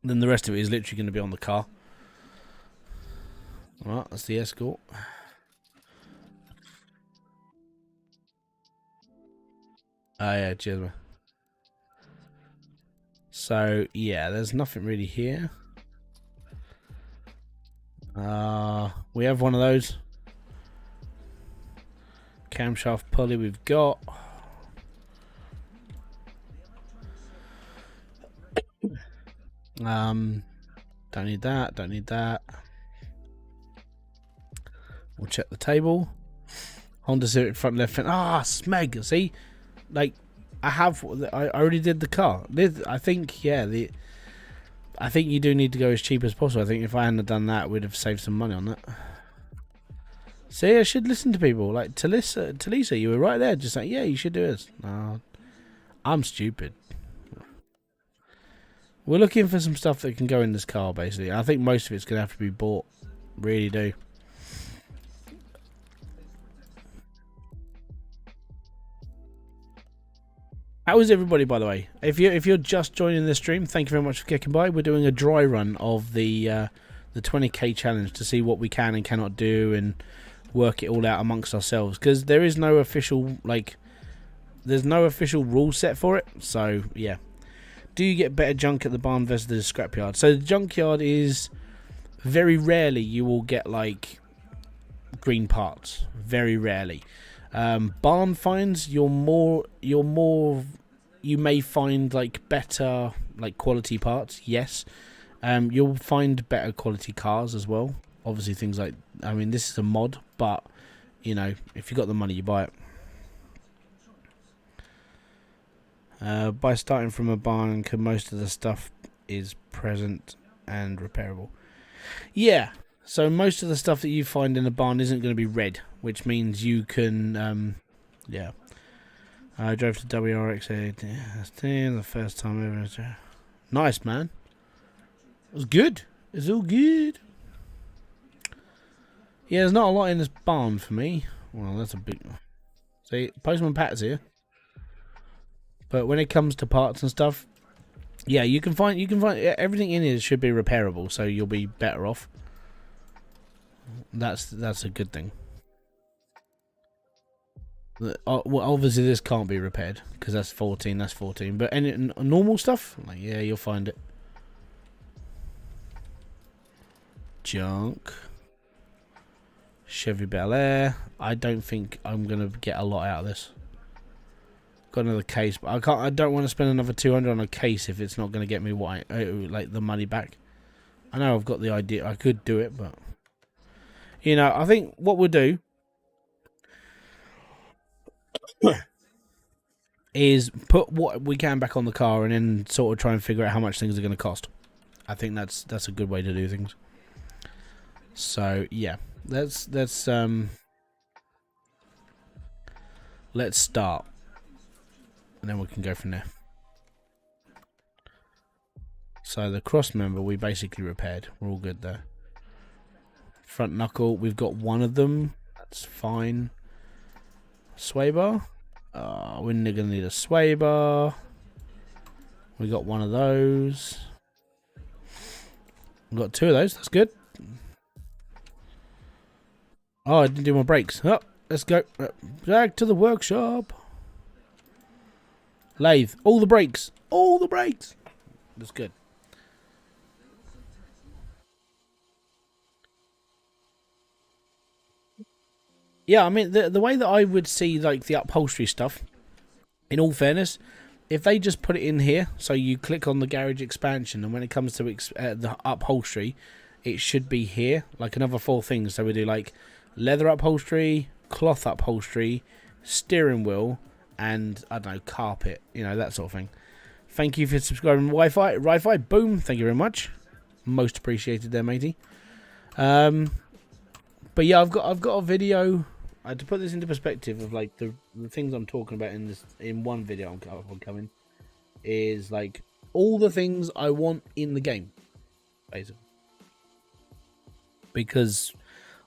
Then the rest of it is literally going to be on the car. Alright, that's the Escort. Oh yeah, cheers man. So yeah, there's nothing really here. We have one of those. Camshaft pulley we've got. Don't need that, don't need that. We'll check the table. Honda Civic front left fender. Ah, smeg. See, like I already did the car. I think, yeah, I think you do need to go as cheap as possible. I think if I hadn't done that, we'd have saved some money on that. See, I should listen to people. Like Talisa, you were right there, just like, yeah, you should do this. No, I'm stupid. We're looking for some stuff that can go in this car, basically. I think most of it's going to have to be bought. Really do. How is everybody, by the way? If you're just joining the stream, thank you very much for kicking by. We're doing a dry run of the 20k challenge to see what we can and cannot do and work it all out amongst ourselves, because there is no official there's no official rule set for it. So yeah. Do you get better junk at the barn versus the scrapyard? So the junkyard is very rarely you will get like green parts. Very rarely. Barn finds you may find like better like quality parts. Yes. You'll find better quality cars as well. Obviously things like, I mean, this is a mod, but you know, if you got the money, you buy it. By starting from a barn, most of the stuff is present and repairable. Yeah, so most of the stuff that you find in a barn isn't going to be red, which means you can, yeah. I drove to WRX the first time ever. Nice, man. It was good. It's all good. Yeah, there's not a lot in this barn for me. Well, that's a big... See, Postman Pat's here. But when it comes to parts and stuff, yeah, you can find everything in here should be repairable, so you'll be better off. That's a good thing. Well, obviously this can't be repaired because that's 14. That's 14. But any normal stuff, like, yeah, you'll find it. Junk. Chevy Bel Air. I don't think I'm gonna get a lot out of this. Got another case, but I can't. I don't want to spend another 200 on a case if it's not going to get me what like the money back. I know I've got the idea. I could do it, but you know, I think what we'll do is put what we can back on the car and then sort of try and figure out how much things are going to cost. I think that's a good way to do things. So yeah, let's start. And then we can go from there. So the cross member we basically repaired. We're all good there. Front knuckle, we've got one of them. That's fine. Sway bar. We're going to need a sway bar. We got one of those. We've got two of those. That's good. Oh, I didn't do my brakes. Oh, let's go. Back to the workshop. Lathe. All the brakes. All the brakes. That's good. Yeah, I mean, the way that I would see, like, the upholstery stuff, in all fairness, if they just put it in here, so you click on the garage expansion, and when it comes to the upholstery, it should be here, like another 4 things. So we do, like, leather upholstery, cloth upholstery, steering wheel, and I don't know, carpet, you know, that sort of thing. Thank you for subscribing. Wi-Fi, boom, thank you very much, most appreciated there, matey. But yeah, I've got a video. To put this into perspective of like the things I'm talking about in one video I'm coming is like all the things I want in the game, basically, because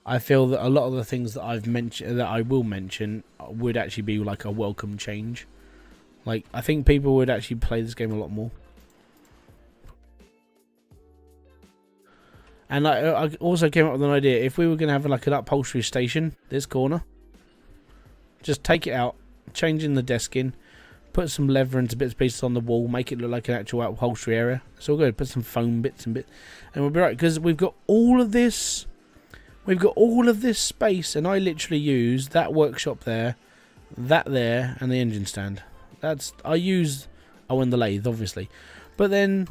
I feel that a lot of the things that I will mention would actually be like a welcome change. Like, I think people would actually play this game a lot more. And I also came up with an idea. If we were going to have like an upholstery station, this corner, just take it out, change in the desk in, put some leather and bits and pieces on the wall, make it look like an actual upholstery area. It's all good. Put some foam bits and we'll be right, because we've got all of this. We've got all of this space, and I literally use that workshop there, that there, and the engine stand. I use, and the lathe, obviously. But then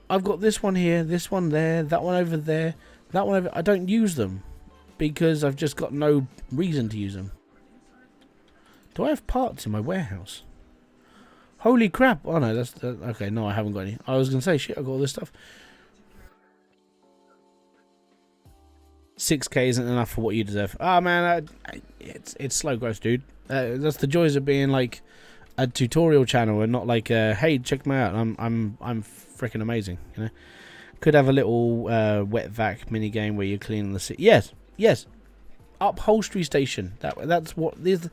I've got this one here, this one there, that one over there, that one over. I don't use them because I've just got no reason to use them. Do I have parts in my warehouse? Holy crap! Oh no, that's okay. No, I haven't got any. I was gonna say, shit, I got all this stuff. 6k isn't enough for what you deserve. Ah, man, it's slow growth, dude. That's the joys of being like a tutorial channel and not like hey, check me out. I'm freaking amazing. You know, could have a little wet vac mini game where you're cleaning the seat. Yes, upholstery station. That's what this.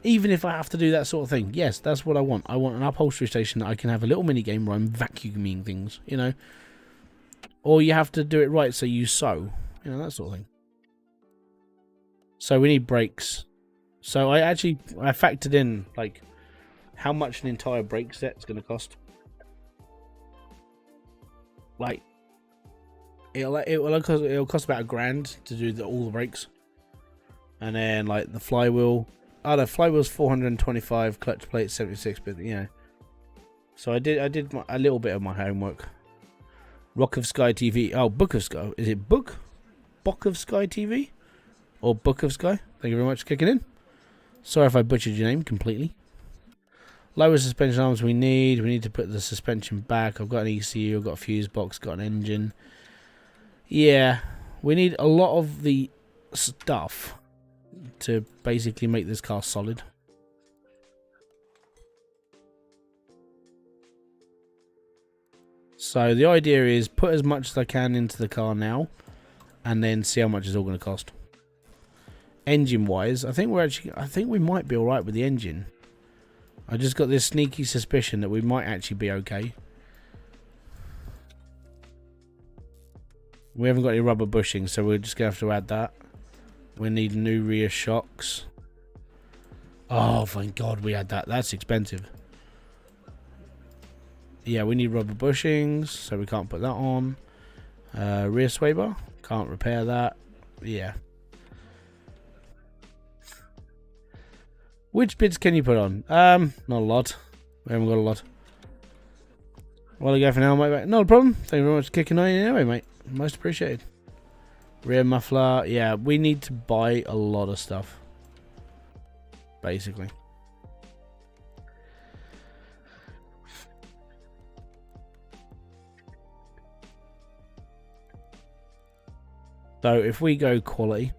Even if I have to do that sort of thing, yes, that's what I want. I want an upholstery station that I can have a little mini game where I'm vacuuming things. You know, or you have to do it right, so you sew. You know, that sort of thing. So we need brakes. So I factored in like how much an entire brake set is going to cost. Like it'll cost about $1,000 to do all the brakes, and then like the flywheel. Oh, the flywheel's 425, clutch plate 76, but you know. So I did a little bit of my homework. Rock of Sky TV. Oh, Book of Sky. Is it Book of Sky TV? Or Book of Sky? Thank you very much for kicking in. Sorry if I butchered your name completely. Lower suspension arms we need. We need to put the suspension back. I've got an ECU, I've got a fuse box, got an engine. Yeah, we need a lot of the stuff to basically make this car solid. So the idea is put as much as I can into the car now, and then see how much it's all going to cost. Engine wise, I think we might be all right with the engine. I just got this sneaky suspicion that we might actually be okay. We haven't got any rubber bushings, so we're just going to have to add that. We need new rear shocks. Oh, thank God we had that. That's expensive. Yeah, we need rubber bushings, so we can't put that on. Rear sway bar, can't repair that. Yeah. Which bits can you put on? Not a lot. We haven't got a lot. Well, I go for now, mate. Not a problem. Thank you very much for kicking on anyway, mate. Most appreciated. Rear muffler. Yeah, we need to buy a lot of stuff. Basically. So if we go quality,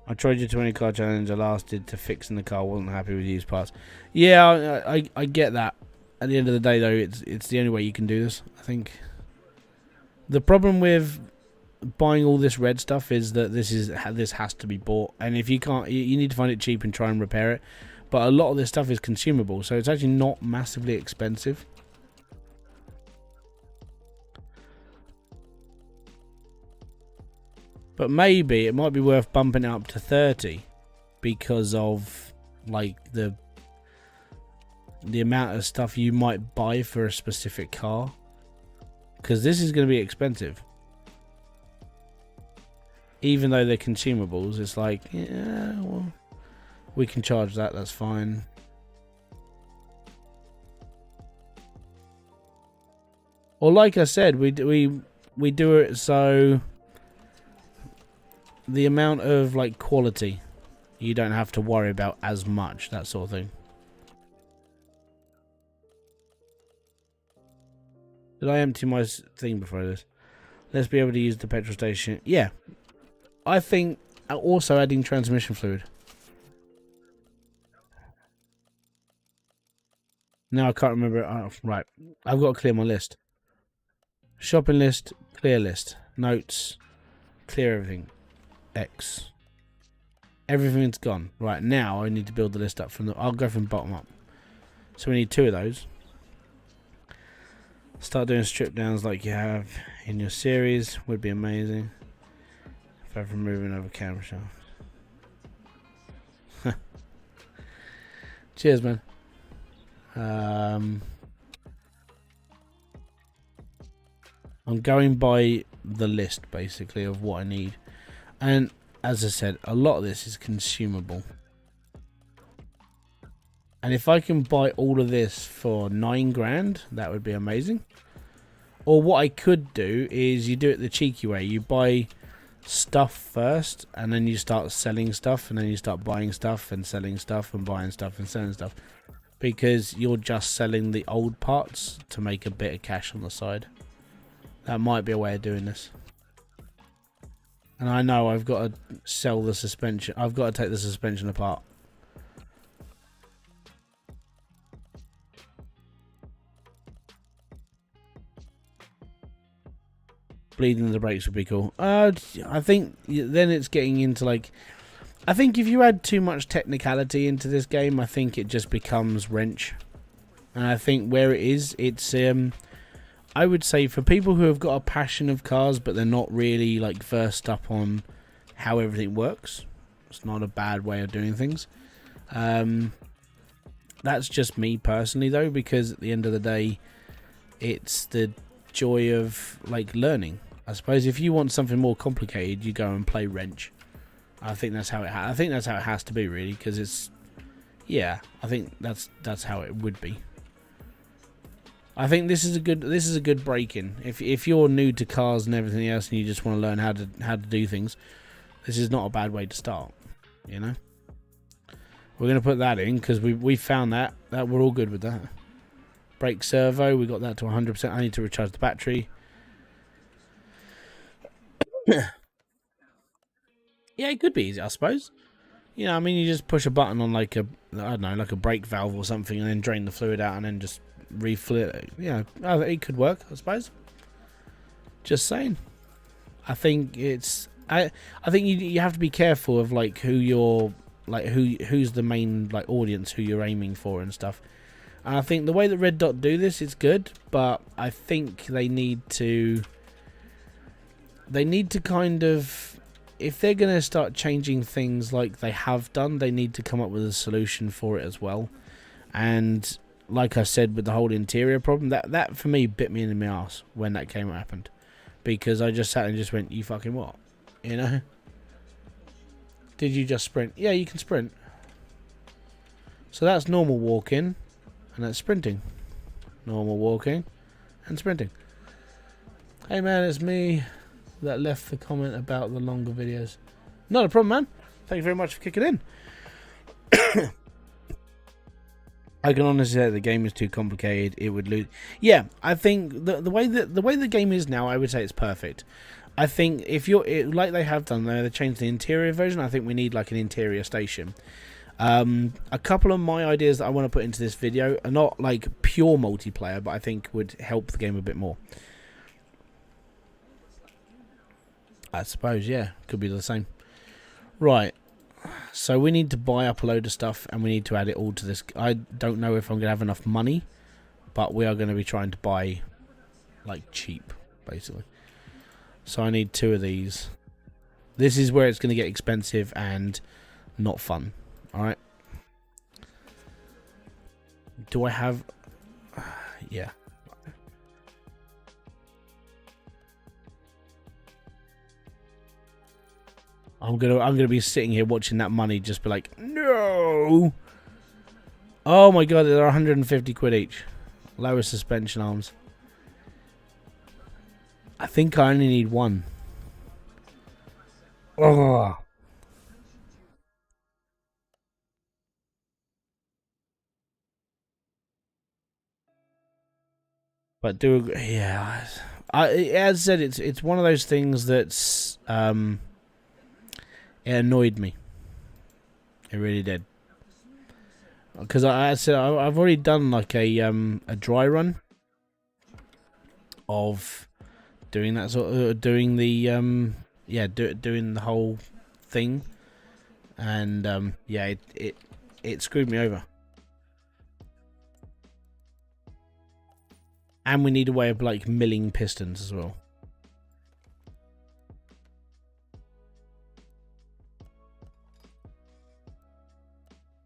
I tried your 20 car challenge. I lasted to fixing the car. Wasn't happy with used parts. Yeah, I get that. At the end of the day, though, it's the only way you can do this. I think the problem with buying all this red stuff is that this has to be bought, and if you can't, you need to find it cheap and try and repair it. But a lot of this stuff is consumable, so it's actually not massively expensive. But maybe it might be worth bumping it up to 30 because of like the amount of stuff you might buy for a specific car. Because this is going to be expensive. Even though they're consumables, it's like, yeah, well, we can charge that, that's fine. Or like I said, we do it so the amount of like quality you don't have to worry about as much, that sort of thing. Did I empty my thing before this? Let's be able to use the petrol station. Yeah, I think also adding transmission fluid. Now I can't remember. Oh, right, I've got to clear my list. Shopping list, clear list, notes, clear everything. X. Everything's gone. Right, now I need to build the list up from the... I'll go from bottom up. So we need 2 of those. Start doing strip downs like you have in your series. Would be amazing. If I'm removing over camera shaft. Cheers, man. I'm going by the list, basically, of what I need. And as I said, a lot of this is consumable. And if I can buy all of this for 9 grand, that would be amazing. Or what I could do is you do it the cheeky way. You buy stuff first, and then you start selling stuff, and then you start buying stuff and selling stuff and buying stuff and selling stuff. Because you're just selling the old parts to make a bit of cash on the side. That might be a way of doing this. And I know I've got to sell the suspension. I've got to take the suspension apart. Bleeding the brakes would be cool. I think then it's getting into like... I think if you add too much technicality into this game, I think it just becomes wrench. And I think where it is, it's... I would say for people who have got a passion of cars, but they're not really like versed up on how everything works. It's not a bad way of doing things. That's just me personally, though, because at the end of the day, it's the joy of like learning. I suppose if you want something more complicated, you go and play wrench. I think that's how it. I think that's how it has to be, really, because it's. Yeah, I think that's how it would be. I think this is a good break-in. If you're new to cars and everything else, and you just want to learn how to do things, this is not a bad way to start. You know, we're gonna put that in because we found that we're all good with that. Brake servo, we got that to 100%. I need to recharge the battery. Yeah, it could be easy, I suppose. You know, I mean, you just push a button on like a, I don't know, like a brake valve or something, and then drain the fluid out, and then just refill it. You know, it could work, I suppose. Just saying. I think it's I think you have to be careful of like who you're like who's the main like audience, who you're aiming for and stuff. And I think the way that Red Dot do this is good, but I think they need to kind of, if they're going to start changing things like they have done, they need to come up with a solution for it as well. And like I said, with the whole interior problem, that for me bit me in the ass when that happened, because I just sat and just went, you fucking what, you know? Did you just sprint? Yeah, you can sprint. So that's normal walking, and that's sprinting. Normal walking and sprinting. Hey man, it's me that left the comment about the longer videos. Not a problem, man. Thank you very much for kicking in. I can honestly say the game is too complicated. It would lose. Yeah, I think the way the game is now, I would say it's perfect. I think if you're like they have done though, they changed the interior version. I think we need like an interior station. A couple of my ideas that I want to put into this video are not like pure multiplayer, but I think would help the game a bit more. I suppose, yeah, could be the same. Right, so we need to buy up a load of stuff, and we need to add it all to this. I don't know if I'm going to have enough money, but we are going to be trying to buy like cheap, basically. So I need 2 of these. This is where it's going to get expensive and not fun. Alright. Do I have... yeah. I'm gonna be sitting here watching that money just be like, no! Oh my god, they're 150 quid each. Lower suspension arms. I think I only need 1. Oh. But yeah. As I said, it's one of those things that's it annoyed me. It really did. Because I said I've already done like a dry run of doing that sort of doing the doing the whole thing, and yeah, it screwed me over. And we need a way of like milling pistons as well.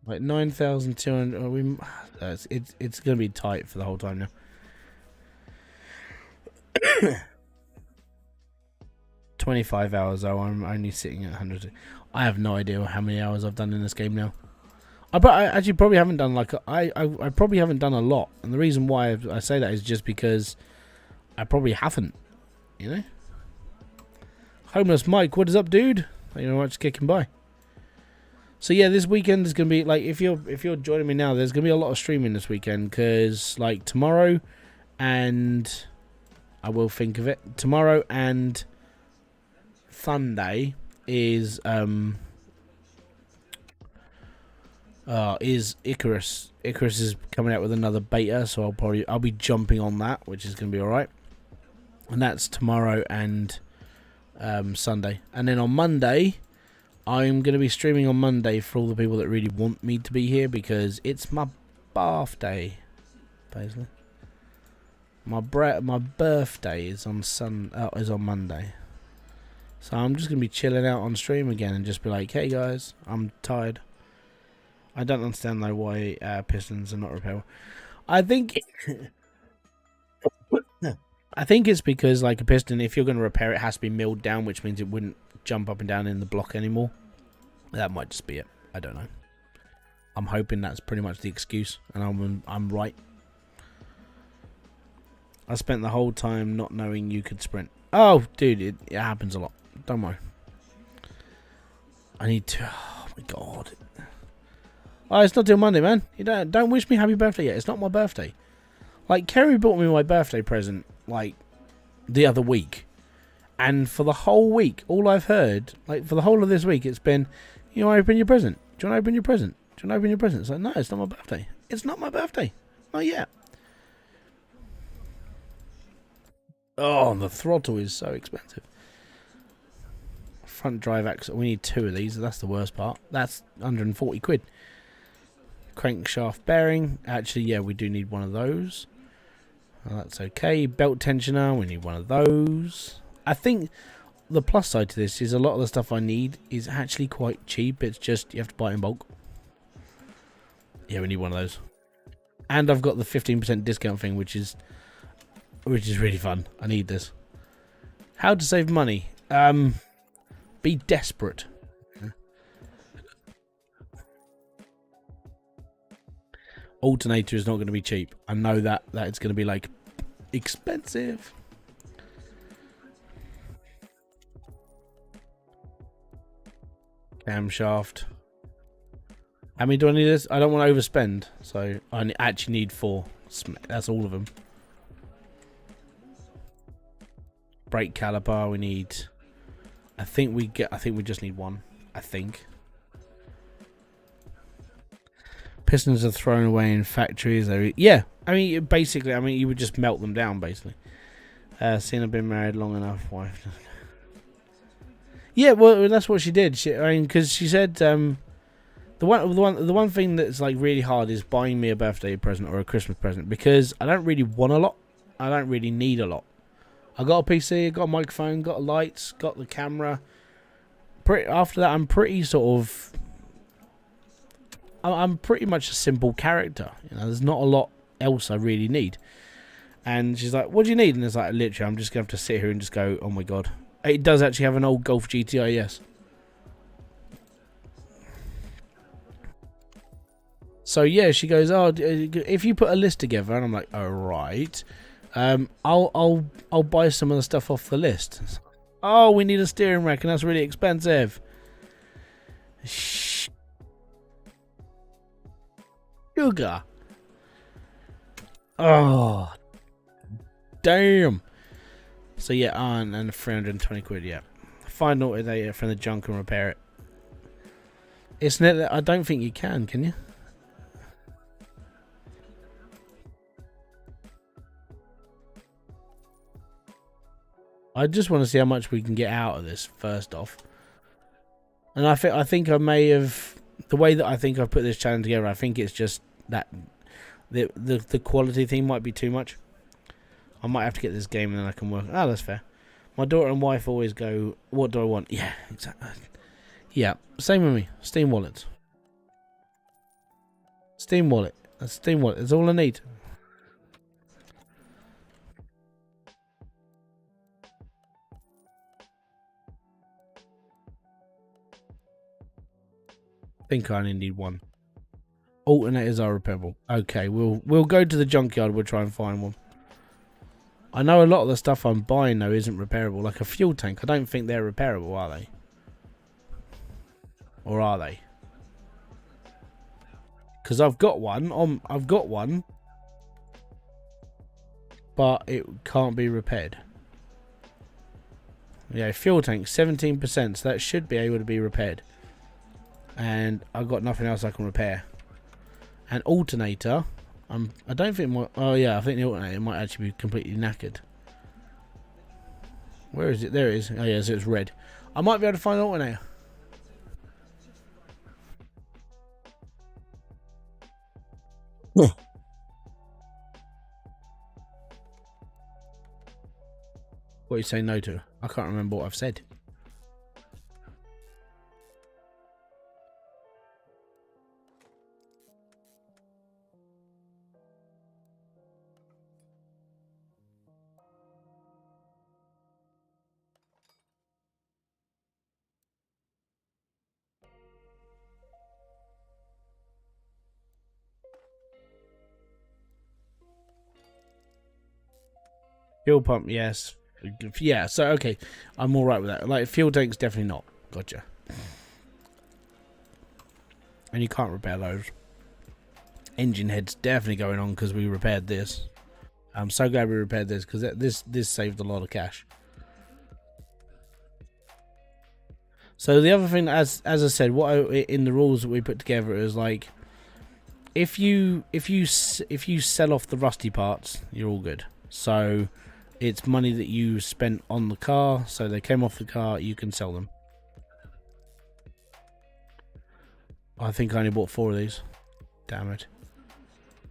Like 9,200. It's gonna be tight for the whole time now. 25 hours though. I'm only sitting at 100. I have no idea how many hours I've done in this game now. I actually probably haven't done like I probably haven't done a lot, and the reason why I say that is just because I probably haven't. You know. Homeless Mike, what is up, dude? Thank you very much for kicking by. So yeah, this weekend is gonna be like, if you're joining me now, there's gonna be a lot of streaming this weekend, because like tomorrow, and I will think of it, tomorrow and Sunday is Icarus. Icarus is coming out with another beta, so I'll be jumping on that, which is gonna be all right. And that's tomorrow and Sunday, and then on Monday. I'm going to be streaming on Monday for all the people that really want me to be here, because it's my birthday, basically. My birthday is on Monday. So I'm just going to be chilling out on stream again and just be like, hey guys, I'm tired. I don't understand though why pistons are not repairable. I think it's because like a piston, if you're going to repair it, has to be milled down, which means it wouldn't jump up and down in the block anymore. That might just be it. I don't know. I'm hoping that's pretty much the excuse, and I'm right. I spent the whole time not knowing you could sprint. Oh, dude, it happens a lot. Don't worry. I need to. Oh my god. Oh, it's not till Monday, man. You don't wish me happy birthday yet. It's not my birthday. Like, Kerry bought me my birthday present like the other week. And for the whole week, all I've heard, like for the whole of this week, it's been, you want to open your present? Do you want to open your present? Do you want to open your present? It's like, no, it's not my birthday. It's not my birthday. Not yet. Oh, the throttle is so expensive. Front drive axle. We need 2 of these. That's the worst part. That's 140 quid. Crankshaft bearing. Actually, yeah, we do need one of those. That's okay. Belt tensioner. We need one of those. I think the plus side to this is a lot of the stuff I need is actually quite cheap. It's just you have to buy it in bulk. Yeah, we need one of those. And I've got the 15% discount thing, which is really fun. I need this. How to save money? Be desperate. Alternator is not going to be cheap. I know that it's going to be like expensive. Camshaft. How many do I need this? I don't want to overspend, so I actually need 4. That's all of them. Brake caliper. We need. I think we just need 1. I think. Pistons are thrown away in factories. Yeah, I mean, basically, you would just melt them down, basically. Seen I've been married long enough. Wife. Yeah, well, that's what she did. Because she said the one thing that's like really hard is buying me a birthday present or a Christmas present, because I don't really want a lot. I don't really need a lot. I got a PC, I got a microphone, got lights, got the camera. After that, I'm pretty sort of. I'm pretty much a simple character. There's not a lot else I really need. And she's like, "What do you need?" And it's like, literally, I'm just gonna have to sit here and just go, "Oh my god!" It does actually have an old Golf GTI, yes. So yeah, she goes, "Oh, if you put a list together," and I'm like, "All right, I'll buy some of the stuff off the list." Oh, we need a steering rack, and that's really expensive. Sugar. Oh, damn. So yeah, and 320 quid. Yeah, find an alternator from the junk and repair it. It's not. I don't think you can you? I just want to see how much we can get out of this first off. And I think I may have, the way that I think I've put this challenge together, I think it's just that the quality thing might be too much. I might have to get this game and then I can work. Oh, that's fair. My daughter and wife always go, "What do I want?" Yeah, exactly. Yeah, same with me. Steam wallet. Steam wallet. That's Steam wallet. That's all I need. I think I only need 1. Alternators are repairable. Okay, we'll go to the junkyard. We'll try and find one. I know a lot of the stuff I'm buying though isn't repairable. Like a fuel tank, I don't think they're repairable, are they? Or are they? Because I've got one. I've got one, but it can't be repaired. Yeah, fuel tank 17%. So that should be able to be repaired. And I've got nothing else I can repair. And alternator, I don't think my. Oh yeah, I think the alternator might actually be completely knackered. Where is it? There it is. Oh yeah, so it's red. I might be able to find an alternator. What are you saying no to? I can't remember what I've said. Fuel pump, yes. Yeah, so okay. I'm alright with that. Like, fuel tank's definitely not. Gotcha. And you can't repair those. Engine head's definitely going on because we repaired this. I'm so glad we repaired this because this saved a lot of cash. So the other thing, as I said, in the rules that we put together is like, if you sell off the rusty parts, you're all good. So it's money that you spent on the car, so they came off the car, you can sell them. I think I only bought 4 of these. Damn it.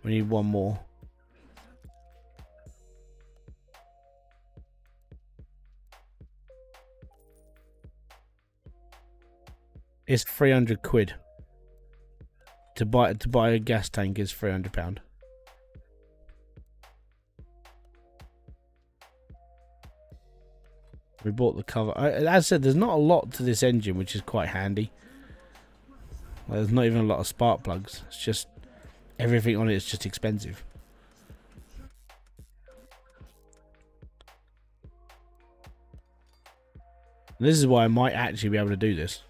We need 1 more. It's 300 quid. To buy a gas tank is £300. We bought the cover. As I said, there's not a lot to this engine, which is quite handy. There's not even a lot of spark plugs. It's just everything on it is just expensive. And this is why I might actually be able to do this.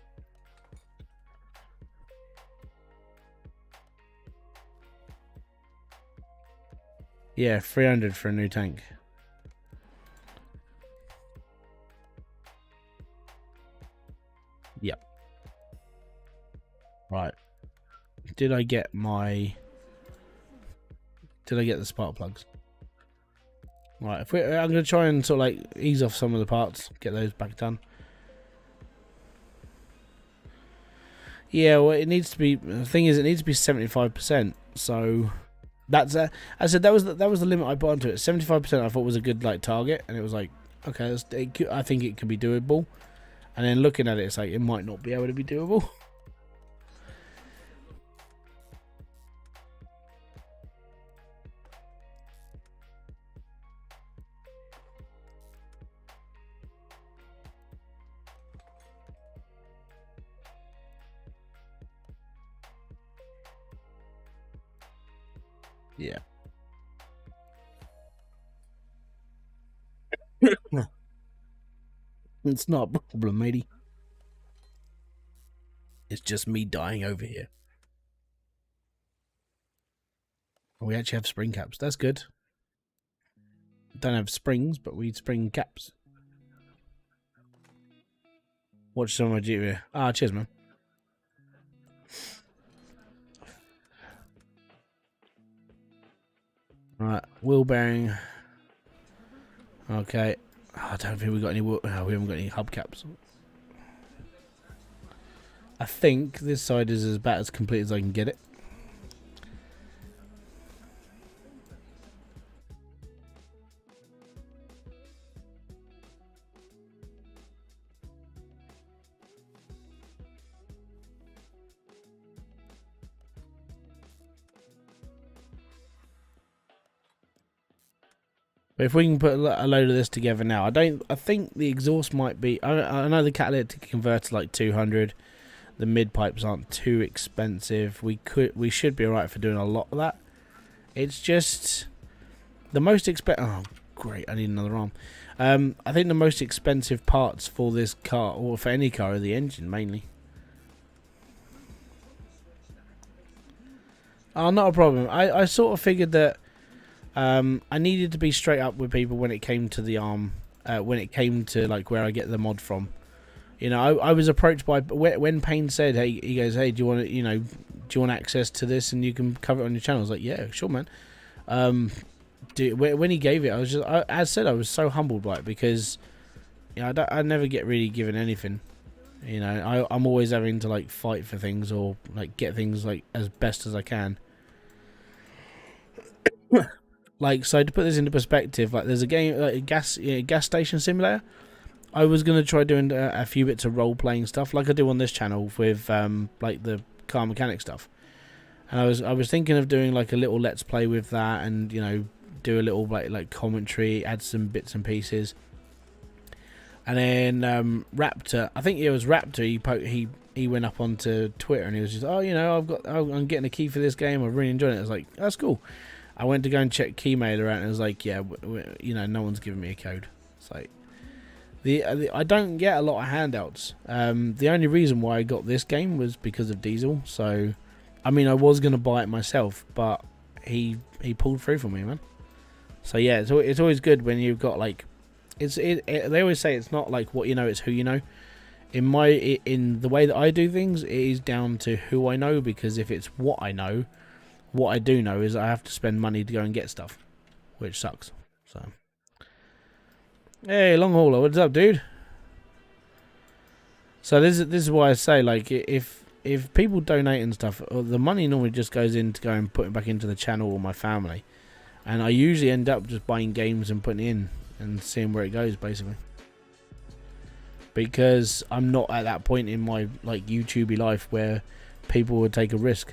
Yeah, 300 for a new tank. Yep. Right. Did I get the spark plugs? Right. I'm going to try and sort of like ease off some of the parts, get those back done. Yeah, well, it needs to be. The thing is, it needs to be 75%. So that's I said that was the limit I put onto it. 75% I thought was a good like target, and it was like, okay, I think it could be doable. And then looking at it, it's like it might not be able to be doable. Yeah. It's not a problem, matey. It's just me dying over here. We actually have spring caps. That's good. Don't have springs, but we spring caps. Watch some of my GV. Ah, cheers, man. Right, wheel bearing. Okay. I don't think we got any. No, we haven't got any hubcaps. I think this side is about as complete as I can get it. But if we can put a load of this together now, I think the exhaust might be. I know the catalytic converter like 200. The mid pipes aren't too expensive. We should be alright for doing a lot of that. It's just the most expensive. Oh, great! I need another arm. I think the most expensive parts for this car, or for any car, are the engine mainly. Oh, not a problem. I sort of figured that. I needed to be straight up with people when it came to the arm, when it came to like where I get the mod from. You know, I was approached by when Payne said, "Hey," he goes, "Hey, do you want do you want access to this and you can cover it on your channel?" I was like, "Yeah, sure, man." When he gave it, I was just, as I said, I was so humbled by it because, you know, I never get really given anything. You know, I'm always having to like fight for things or like get things like as best as I can. Like, so to put this into perspective, like there's a game, like gas station simulator. I was gonna try doing a few bits of role playing stuff, like I do on this channel with like the car mechanic stuff. And I was thinking of doing like a little let's play with that, and you know, do a little like commentary, add some bits and pieces. And then Raptor, I think it was Raptor. He went up onto Twitter and he was just, oh, you know, I'm getting a key for this game. I'm really enjoying it. I was like, that's cool. I went to go and check Keymailer out, and it was like, yeah, you know, no one's giving me a code. It's like I don't get a lot of handouts. The only reason why I got this game was because of Diesel. So, I mean, I was gonna buy it myself, but he pulled through for me, man. So yeah, it's always good when you've got like, they always say it's not like what you know, it's who you know. In the way that I do things, it is down to who I know, because if it's what I know. What I do know is I have to spend money to go and get stuff, which sucks. So, hey, long hauler, what's up, dude? So this is why I say, like, if if people donate and stuff, the money normally just goes in to go and put it back into the channel or my family, and I usually end up just buying games and putting it in and seeing where it goes, basically. Because I'm not at that point in my like YouTubey life where people would take a risk.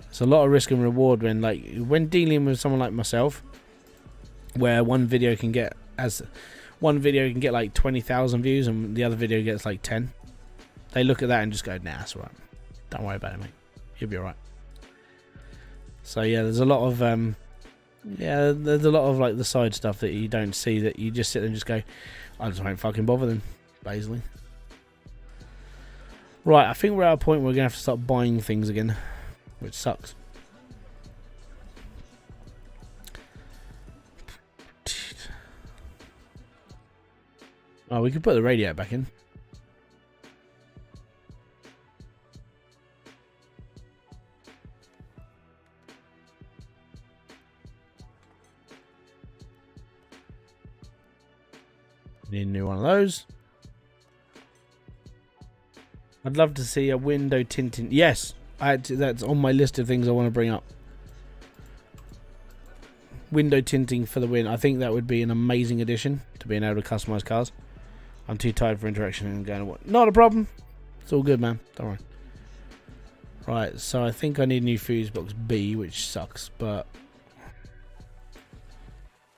It's a lot of risk and reward when dealing with someone like myself, where one video can get like 20,000 views and the other video gets like 10. They look at that and just go, nah, that's alright. Don't worry about it, mate. You'll be alright. So yeah, there's a lot of like the side stuff that you don't see, that you just sit there and just go, I just won't fucking bother them, basically. Right, I think we're at a point where we're gonna have to start buying things again, which sucks. Oh, we could put the radiator back in. Need a new one of those. I'd love to see a window tinting. Yes, that's on my list of things I want to bring up. Window tinting for the win. I think that would be an amazing addition to being able to customize cars. I'm too tired for interaction and going to what? Not a problem. It's all good, man. Don't worry. Right, so I think I need a new fuse box B, which sucks, but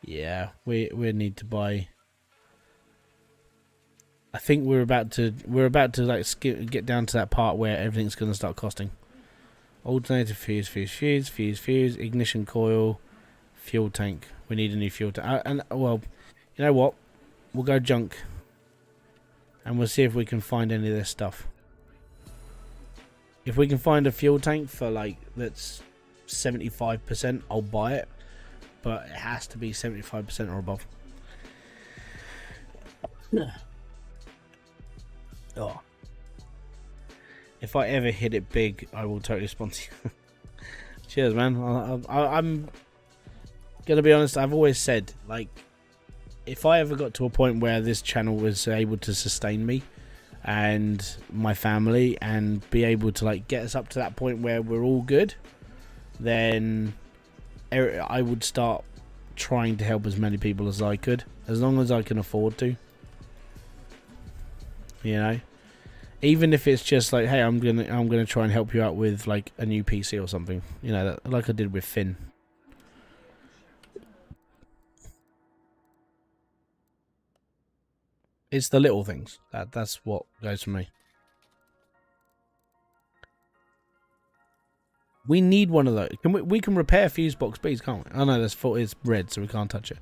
yeah, we need to buy. I think we're about to like get down to that part where everything's going to start costing. Alternator fuse, ignition coil, fuel tank. We need a new fuel tank. And well, you know what? We'll go junk, and we'll see if we can find any of this stuff. If we can find a fuel tank for like that's 75%, I'll buy it, but it has to be 75% or above. Oh. If I ever hit it big, I will totally sponsor you. Cheers, man. I'm gonna be honest. I've always said, like, if I ever got to a point where this channel was able to sustain me and my family and be able to like get us up to that point where we're all good, then I would start trying to help as many people as I could, as long as I can afford to. You know, even if it's just like, hey, I'm gonna try and help you out with like a new PC or something. You know, like I did with Finn. It's the little things that's what goes for me. We need one of those. We can repair fuse box B's, can't we? Oh no, it's red, so we can't touch it.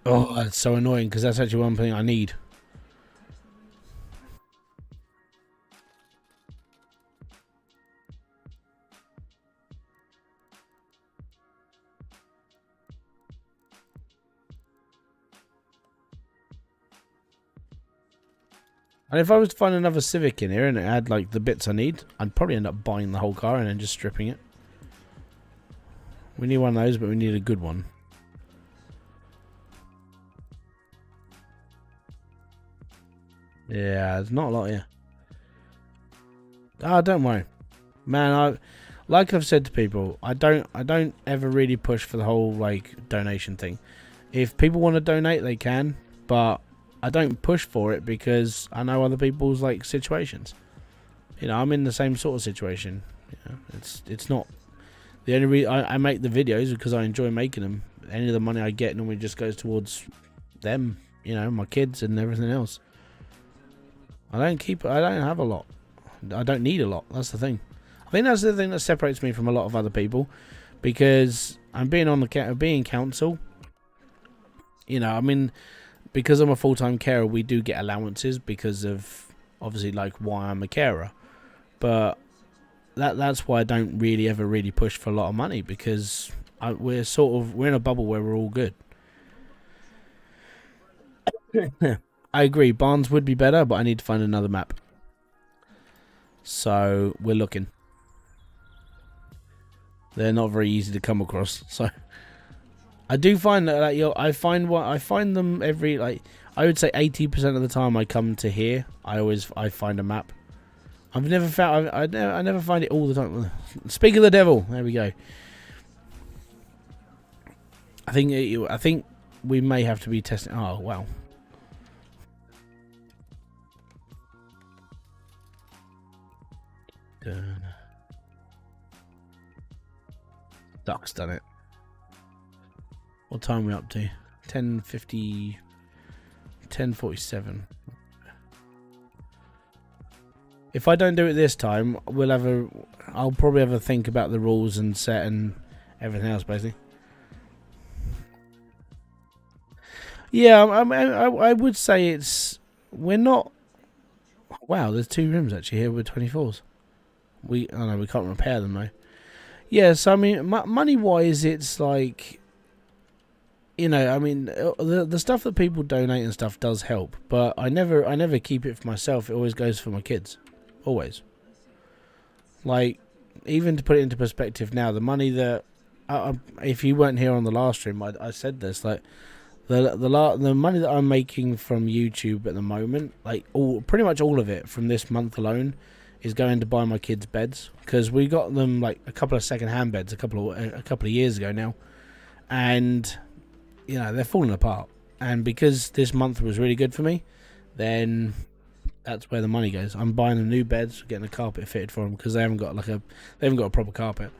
Oh, that's so annoying because that's actually one thing I need. And if I was to find another Civic in here and it had like the bits I need, I'd probably end up buying the whole car and then just stripping it. We need one of those, but we need a good one. Yeah, there's not a lot here. Ah, don't worry, man. Like I've said to people, I don't ever really push for the whole like donation thing. If people want to donate, they can, but I don't push for it because I know other people's like situations. You know, I'm in the same sort of situation. You know, it's not the only reason I make the videos because I enjoy making them. Any of the money I get normally just goes towards them. You know, my kids and everything else. I don't have a lot. I don't need a lot. That's the thing. I think that's the thing that separates me from a lot of other people, because I'm being council. You know, I mean, because I'm a full-time carer, we do get allowances because of obviously like why I'm a carer. But that's why I don't really ever really push for a lot of money, because we're in a bubble where we're all good. I agree, Barnes would be better, but I need to find another map. So we're looking. They're not very easy to come across. So I do find that I find them every, like, I would say 80% of the time I come to here, I find a map. I've never found. I never find it all the time. Speak of the devil. There we go. I think we may have to be testing. Oh wow. Duck's done it. What time are we up to? 10:50. 10:47. If I don't do it this time, I'll probably have a think about the rules and set and everything else, basically. Yeah, I would say we're not. Wow, there's 2 rims actually here with 24s. I know we can't repair them though. Yeah, so I mean, money wise, it's like, you know, I mean, the stuff that people donate and stuff does help, but I never keep it for myself. It always goes for my kids, always. Like, even to put it into perspective now, the money that if you weren't here on the last stream, I said this, like the money that I'm making from YouTube at the moment, like pretty much all of it from this month alone, is going to buy my kids beds, because we got them like a couple of second-hand beds a couple of years ago now, and you know they're falling apart. And because this month was really good for me, then that's where the money goes. I'm buying them new beds, getting a carpet fitted for them, because they haven't got a proper carpet.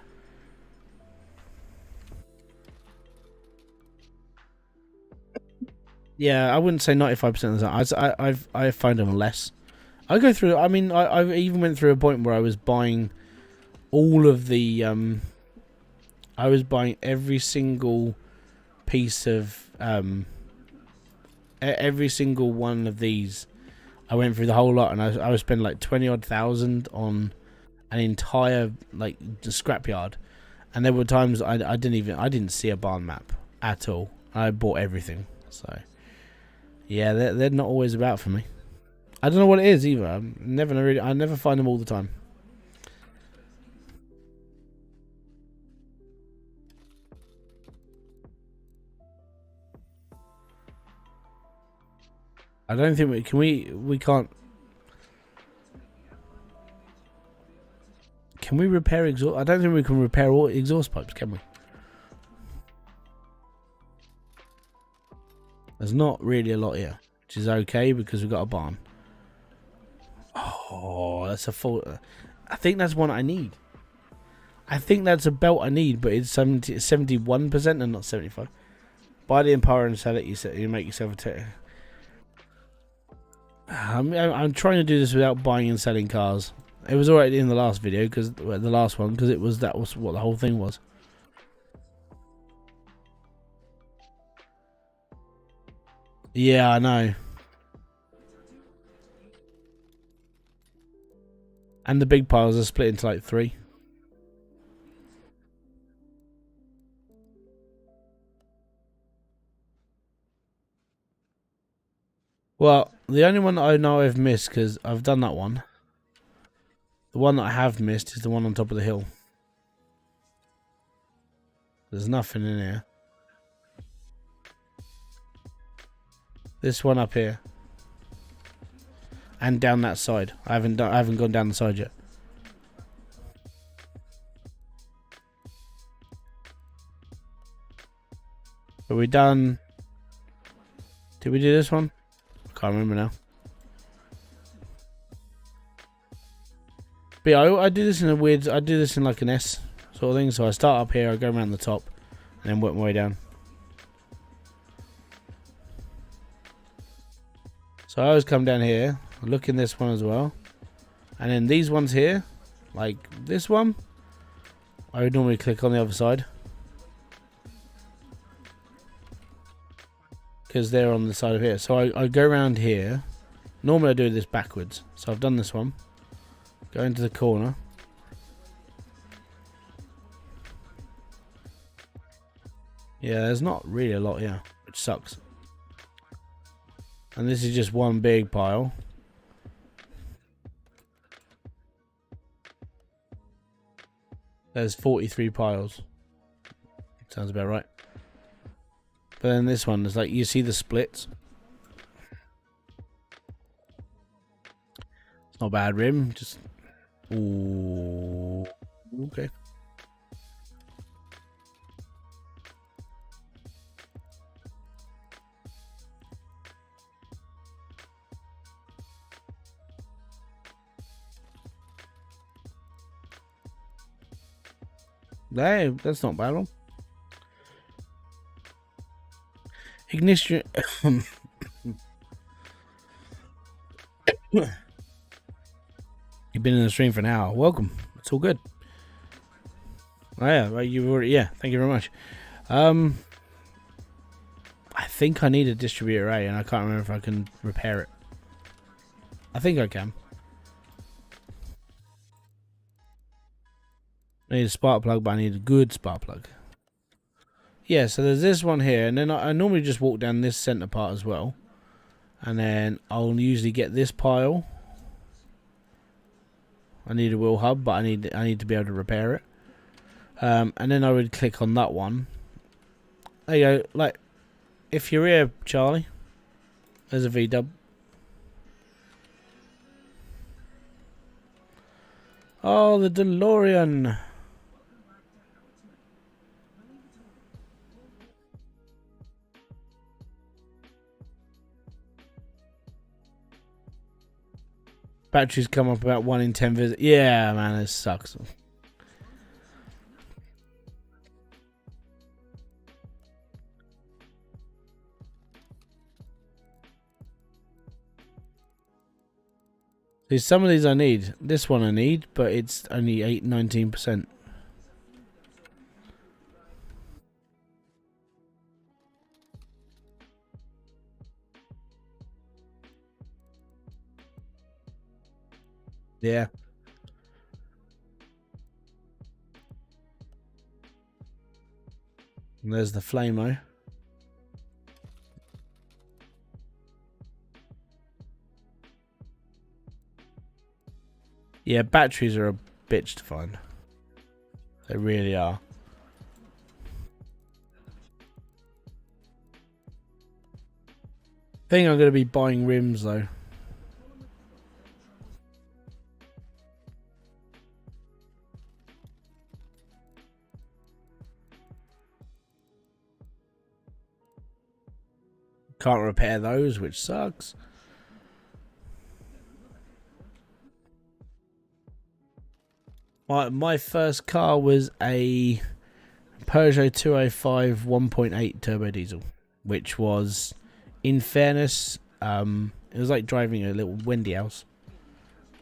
Yeah, I wouldn't say 95% of the time. I find them less. I go through. I mean, I even went through a point where I was buying all of the. I was buying every single piece of every single one of these. I went through the whole lot, and I was spending like 20-odd thousand on an entire like scrapyard. And there were times I didn't see a barn map at all. I bought everything. So yeah, they're not always about for me. I don't know what it is either. I never find them all the time. I don't think we can't. Can we repair exhaust? I don't think we can repair all exhaust pipes, can we? There's not really a lot here, which is okay because we've got a barn. Oh, that's a fault. I think that's one I need. I think that's a belt I need, but it's 71% and not 75%. Buy the Empire and sell it. You make yourself a ticket. I'm trying to do this without buying and selling cars. It was alright in the last video, because that was what the whole thing was. Yeah, I know. And the big piles are split into like 3. Well, the only one that I know I've missed, because I've done that one. The one that I have missed is the one on top of the hill. There's nothing in here. This one up here. And down that side. I haven't gone down the side yet. Are we done? Did we do this one? I can't remember now. But yeah, I do this in a weird. I do this in like an S sort of thing. So I start up here, I go around the top, and then work my way down. So I always come down here, look in this one as well, and then these ones here, like this one, I would normally click on the other side because they're on the side of here. So I go around here. Normally I do this backwards. So I've done this one. Go into the corner. Yeah, there's not really a lot here, which sucks. And this is just one big pile. There's 43 piles. Sounds about right. But then this one is like, you see the splits. It's not a bad rim, just Ooh. Okay. Hey, that's not bad one. Ignition. You've been in the stream for an hour. Welcome. It's all good. Oh yeah, well, you've already. Yeah, thank you very much. I think I need a distributor A, and I can't remember if I can repair it. I think I can. I need a spark plug, but I need a good spark plug. Yeah, so there's this one here, and then I normally just walk down this center part as well, and then I'll usually get this pile. I need a wheel hub, but I need to be able to repair it. And then I would click on that one. There you go. Like, if you're here, Charlie, there's a V-dub. Oh, the DeLorean. Batteries come up about 1 in 10 visits. Yeah, man, this sucks. See, some of these I need. This one I need, but it's only 19%. Yeah. And there's the Flamo. Yeah, batteries are a bitch to find. They really are. I think I'm going to be buying rims though. Can't repair those, which sucks. My first car was a Peugeot 205 1.8 turbo diesel, which was, in fairness, it was like driving a little Wendy house.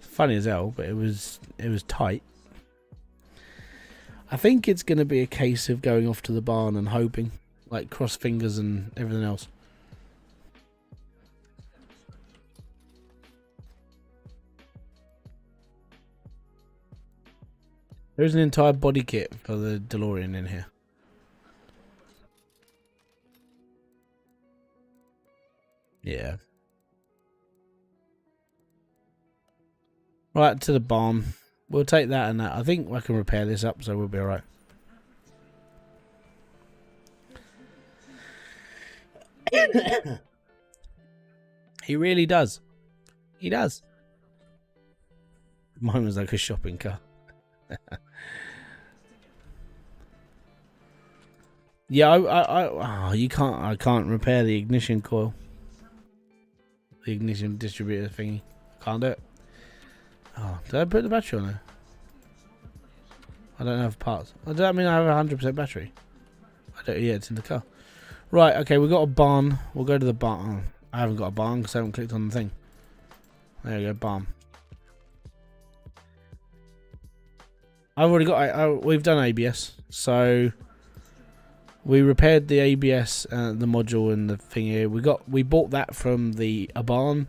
Funny as hell, but it was tight. I think it's going to be a case of going off to the barn and hoping, like cross fingers and everything else. There's an entire body kit for the DeLorean in here. Yeah. Right, to the barn. We'll take that and that. I think I can repair this up, so we'll be alright. He really does. He does. Mine was like a shopping car. Yeah, oh, you can't. I can't repair the ignition coil, the ignition distributor thingy. Can't do it. Oh, did I put the battery on there? I don't have parts. Does that mean I have 100% battery? I don't. Yeah, it's in the car. Right. Okay, we got a barn. We'll go to the barn. Oh, I haven't got a barn because I haven't clicked on the thing. There you go, barn. I've already got. We've done ABS, so we repaired the ABS, the module, and the thing here. We bought that from a barn.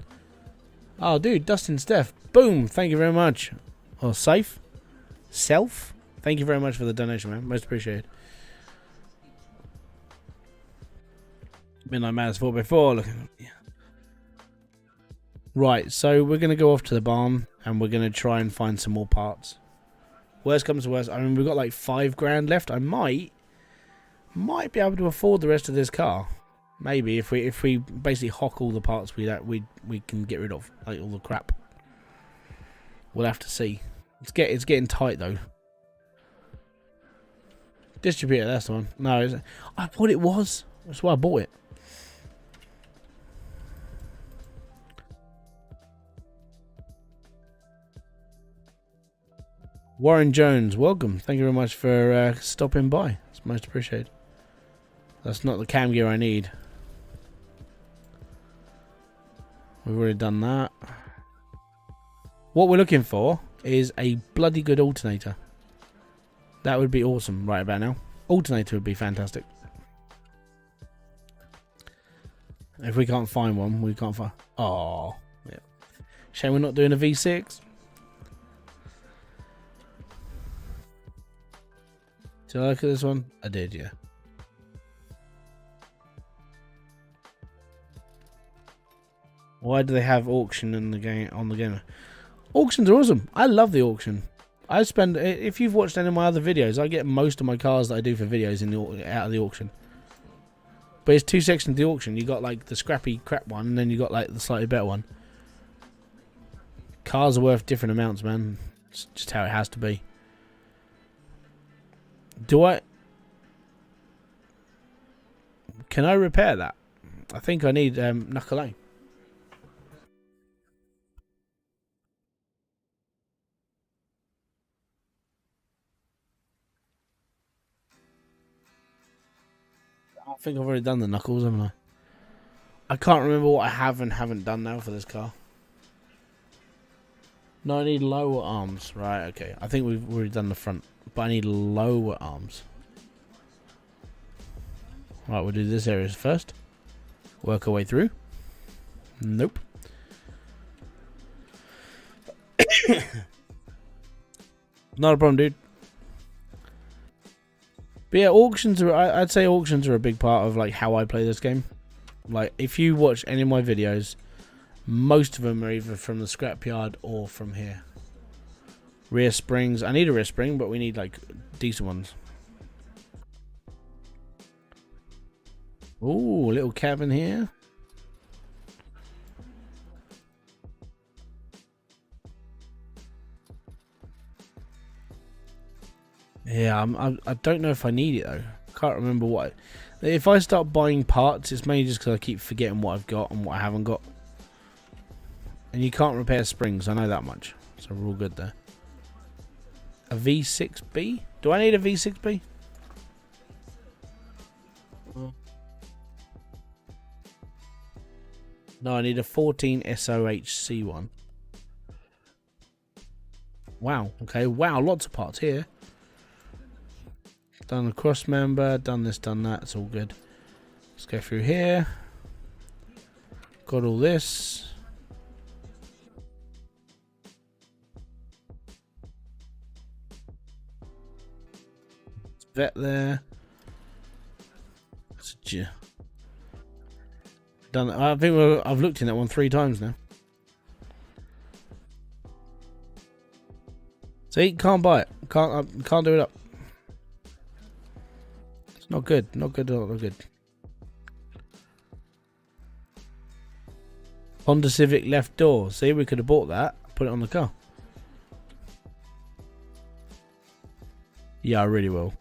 Oh, dude, Dustin Steph, boom! Thank you very much. Or self. Thank you very much for the donation, man. Most appreciated. Midnight Madness 4x4. Look. Yeah. Right, so we're gonna go off to the barn and we're gonna try and find some more parts. Worst comes to worst, I mean, we've got like $5 grand left. I might be able to afford the rest of this car. Maybe if we basically hock all the parts we can get rid of, like all the crap. We'll have to see. It's getting tight though. Distributor, that's the one. No, I thought it was. That's why I bought it. Warren Jones, welcome. Thank you very much for stopping by. It's most appreciated. That's not the cam gear I need. We've already done that. What we're looking for is a bloody good alternator. That would be awesome right about now. Alternator would be fantastic. If we can't find one, we can't find... Oh, yeah. Shame we're not doing a V6. Did I look at this one? I did, yeah. Why do they have auction in the game on the game? Auctions are awesome. I love the auction. I spend, if you've watched any of my other videos, I get most of my cars that I do for videos in the out of the auction. But it's two sections of the auction. You got like the scrappy crap one, and then you got like the slightly better one. Cars are worth different amounts, man. It's just how it has to be. Can I repair that? I think I need knuckle A. I think I've already done the knuckles, haven't I? I can't remember what I have and haven't done now for this car. No, I need lower arms. Right, okay. I think we've already done the front, but I need lower arms. Right, we'll do this area first. Work our way through. Nope. Not a problem, dude. But yeah, auctions are, I'd say auctions are a big part of like how I play this game. Like, if you watch any of my videos, most of them are either from the scrapyard or from here. Rear springs. I need a rear spring, but we need like decent ones. Ooh, a little cabin here. Yeah, I don't know if I need it though. Can't remember what. If I start buying parts, it's mainly just because I keep forgetting what I've got and what I haven't got. And you can't repair springs, I know that much. So we're all good there. A V6B? Do I need a V6B? No, I need a 14 SOHC one. Wow, okay, wow, lots of parts here. Done the cross member, done this, done that, it's all good. Let's go through here. Got all this. Vet there. Done. I think I've looked in that one 3 times now. See, can't buy it. Can't do it up. It's not good. Not good. Not good. Honda Civic left door. See, we could have bought that. Put it on the car. Yeah, I really will.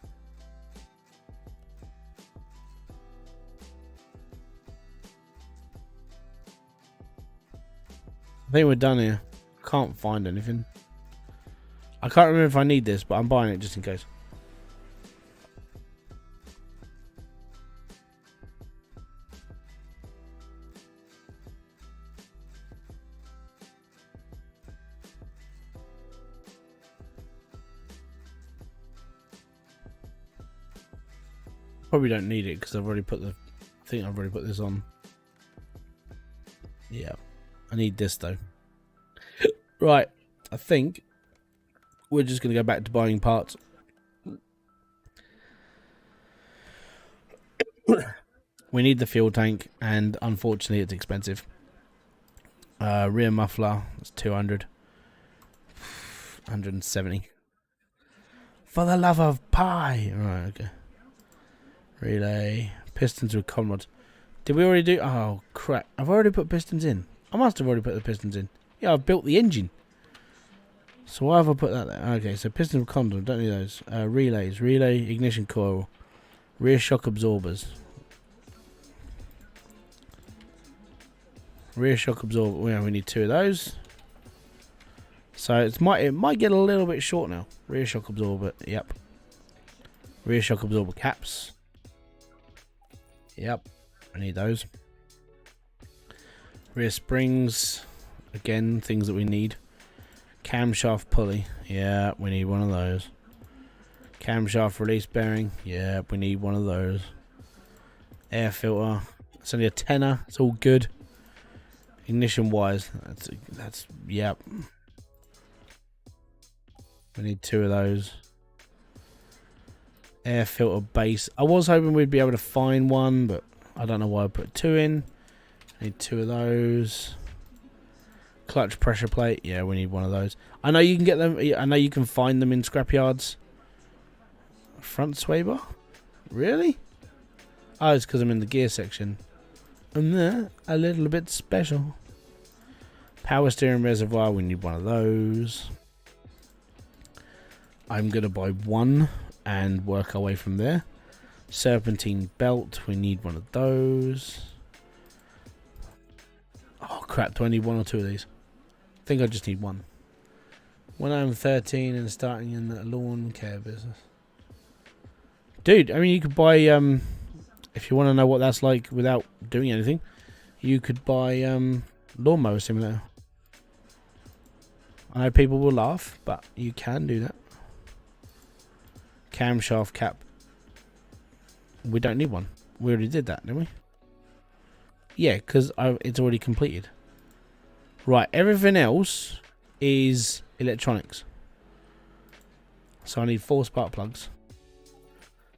I think we're done here. Can't find anything. I can't remember if I need this, but I'm buying it just in case. Probably don't need it because I've already put the. I think I've already put this on. Yeah, I need this though. Right, I think we're just going to go back to buying parts. We need the fuel tank, and unfortunately, it's expensive. Rear muffler, it's 200, 170. For the love of pie! Right, okay. Relay, pistons with con rods. Did we already do? Oh crap! I've already put pistons in. I must have already put the pistons in. Yeah, I've built the engine. So why have I put that there? Okay, so piston condom, don't need those. Relays, relay, ignition coil, rear shock absorbers. Rear shock absorber, we need 2 of those. So it might get a little bit short now. Rear shock absorber, yep. Rear shock absorber caps. Yep, I need those. Rear springs, again, things that we need. Camshaft pulley, yeah, we need one of those. Camshaft release bearing, yeah, we need one of those. Air filter, it's only a tenner, it's all good. Ignition wires, that's yep. We need 2 of those. Air filter base, I was hoping we'd be able to find one, but I don't know why I put 2 in. Need 2 of those. Clutch pressure plate. Yeah, we need one of those. I know you can get them. I know you can find them in scrapyards. Front sway bar? Really? Oh, it's because I'm in the gear section. And they're a little bit special. Power steering reservoir. We need one of those. I'm going to buy 1 and work our way from there. Serpentine belt. We need one of those. Oh crap, do I need 1 or 2 of these? I think I just need 1. When I'm 13 and starting in the lawn care business. Dude, I mean, you could buy, if you want to know what that's like without doing anything, you could buy lawnmower simulator. I know people will laugh, but you can do that. Camshaft cap. We don't need one. We already did that, didn't we? Yeah, because it's already completed. Right, everything else is electronics. So I need 4 spark plugs.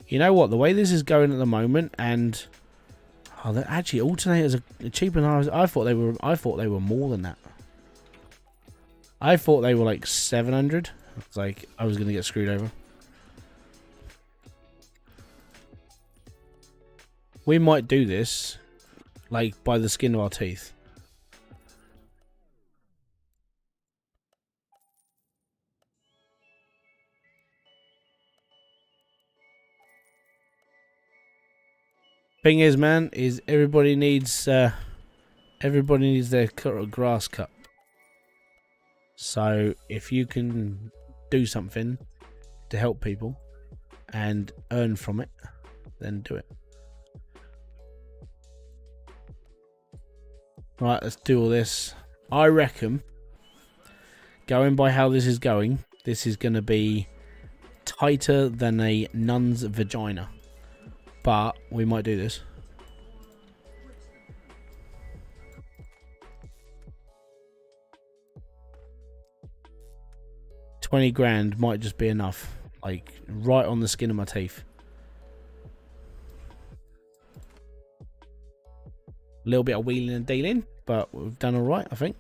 You know what? The way this is going at the moment, and they're actually alternators are cheaper than I thought they were. I thought they were more than that. I thought they were like 700. It's like I was gonna get screwed over. We might do this like by the skin of our teeth. Thing is, man, is everybody needs their grass cut. So if you can do something to help people and earn from it, then do it. Right, let's do all this. I reckon, going by how this is going, this is going to be tighter than a nun's vagina. But we might do this. $20 might just be enough. Like, right on the skin of my teeth. A little bit of wheeling and dealing, but we've done alright, I think.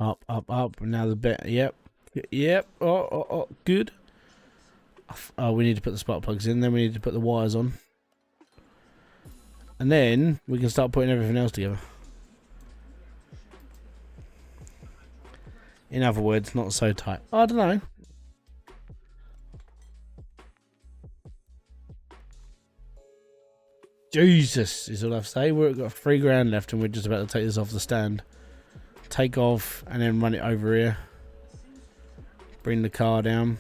Up, up, up. Now the bit. Yep. Yep. Oh, good. Oh, we need to put the spark plugs in. Then we need to put the wires on. And then we can start putting everything else together. In other words, not so tight. I don't know. Jesus is all I have to say. We've got $3 left and we're just about to take this off the stand. Take off and then run it over here. Bring the car down.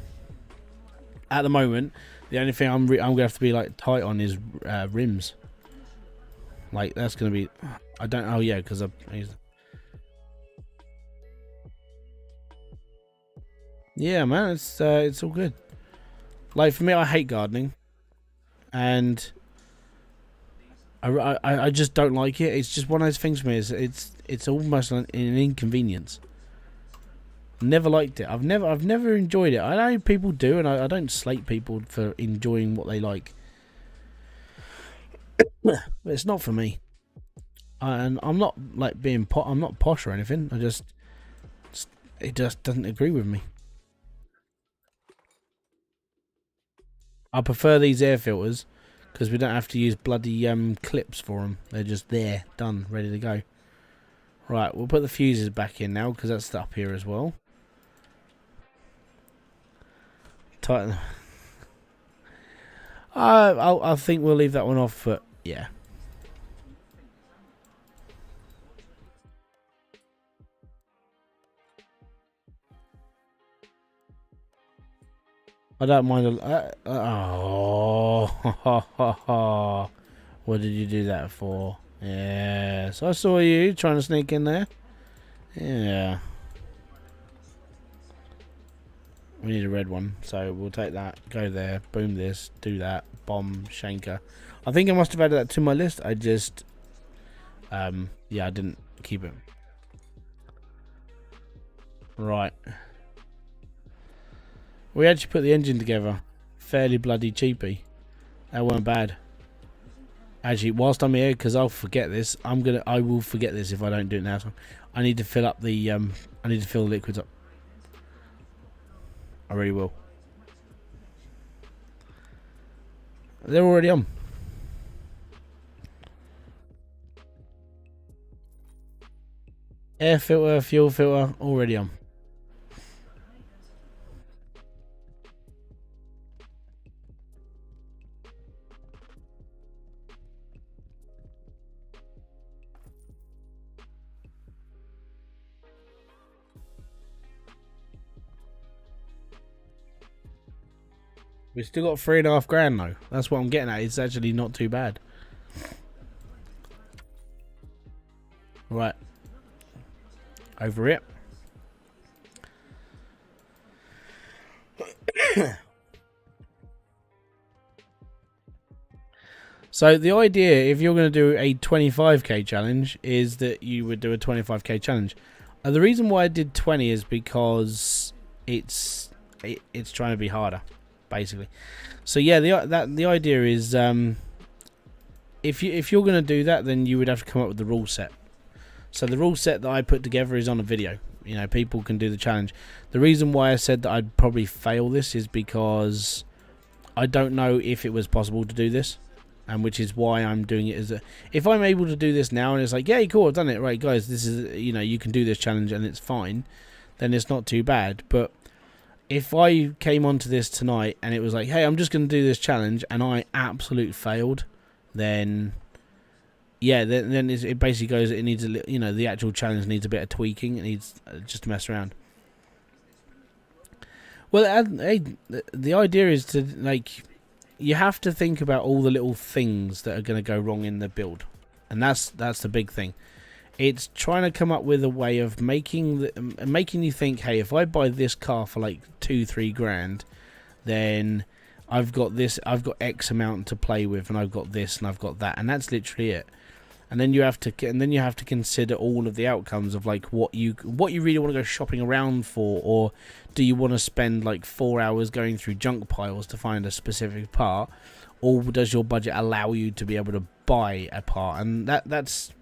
At the moment, the only thing I'm gonna have to be like tight on is rims. Like that's gonna be. I don't. Oh yeah, because yeah, man, it's all good. Like for me, I hate gardening, and I just don't like it. It's just one of those things for me. It's almost an inconvenience. Never liked it. I've never enjoyed it. I know people do, and I don't slate people for enjoying what they like. But it's not for me. And I'm not like I'm not posh or anything. It just doesn't agree with me. I prefer these air filters because we don't have to use bloody clips for them. They're just there, done, ready to go. Right, we'll put the fuses back in now because that's up here as well. Tighten. I think we'll leave that one off, but yeah. I don't mind. Oh, what did you do that for? Yes, I saw you trying to sneak in there. Yeah. We need a red one, so we'll take that, go there, boom this, do that, bomb, shanker. I think I must have added that to my list. I just, yeah, I didn't keep it. Right. We actually put the engine together. Fairly bloody cheapy. That weren't bad. Actually, whilst I'm here, because I'll forget this, I will forget this if I don't do it now. So I need to fill up the, I need to fill the liquids up. I really will. They're already on. Air filter, fuel filter, already on. We've still got $3.5 grand though. That's what I'm getting at. It's actually not too bad. Right. Over it. So the idea, if you're going to do a 25k challenge, is that you would do a 25k challenge. The reason why I did 20 is because it's trying to be harder, basically. So yeah, the idea is if you're going to do that, then you would have to come up with the rule set. So the rule set that I put together is on a video. You know, people can do the challenge. The reason why I said that I'd probably fail this is because I don't know if it was possible to do this. And which is why I'm doing it. If I'm able to do this now and it's like, yeah, cool, I've done it, right, guys, this is, you know, you can do this challenge and it's fine, then it's not too bad. But if I came onto this tonight and it was like, hey, I'm just going to do this challenge and I absolutely failed, then yeah, then it basically goes, it needs a, you know, the actual challenge needs a bit of tweaking. It needs just to mess around. Well, the idea is to, like, you have to think about all the little things that are going to go wrong in the build, and that's the big thing. It's trying to come up with a way of making you think, hey, if I buy this car for like 2-3 grand, then I've got X amount to play with, and I've got this and I've got that, and that's literally it. And then you have to consider all of the outcomes of like what you really want to go shopping around for, or do you want to spend like 4 hours going through junk piles to find a specific part, or does your budget allow you to be able to buy a part? And that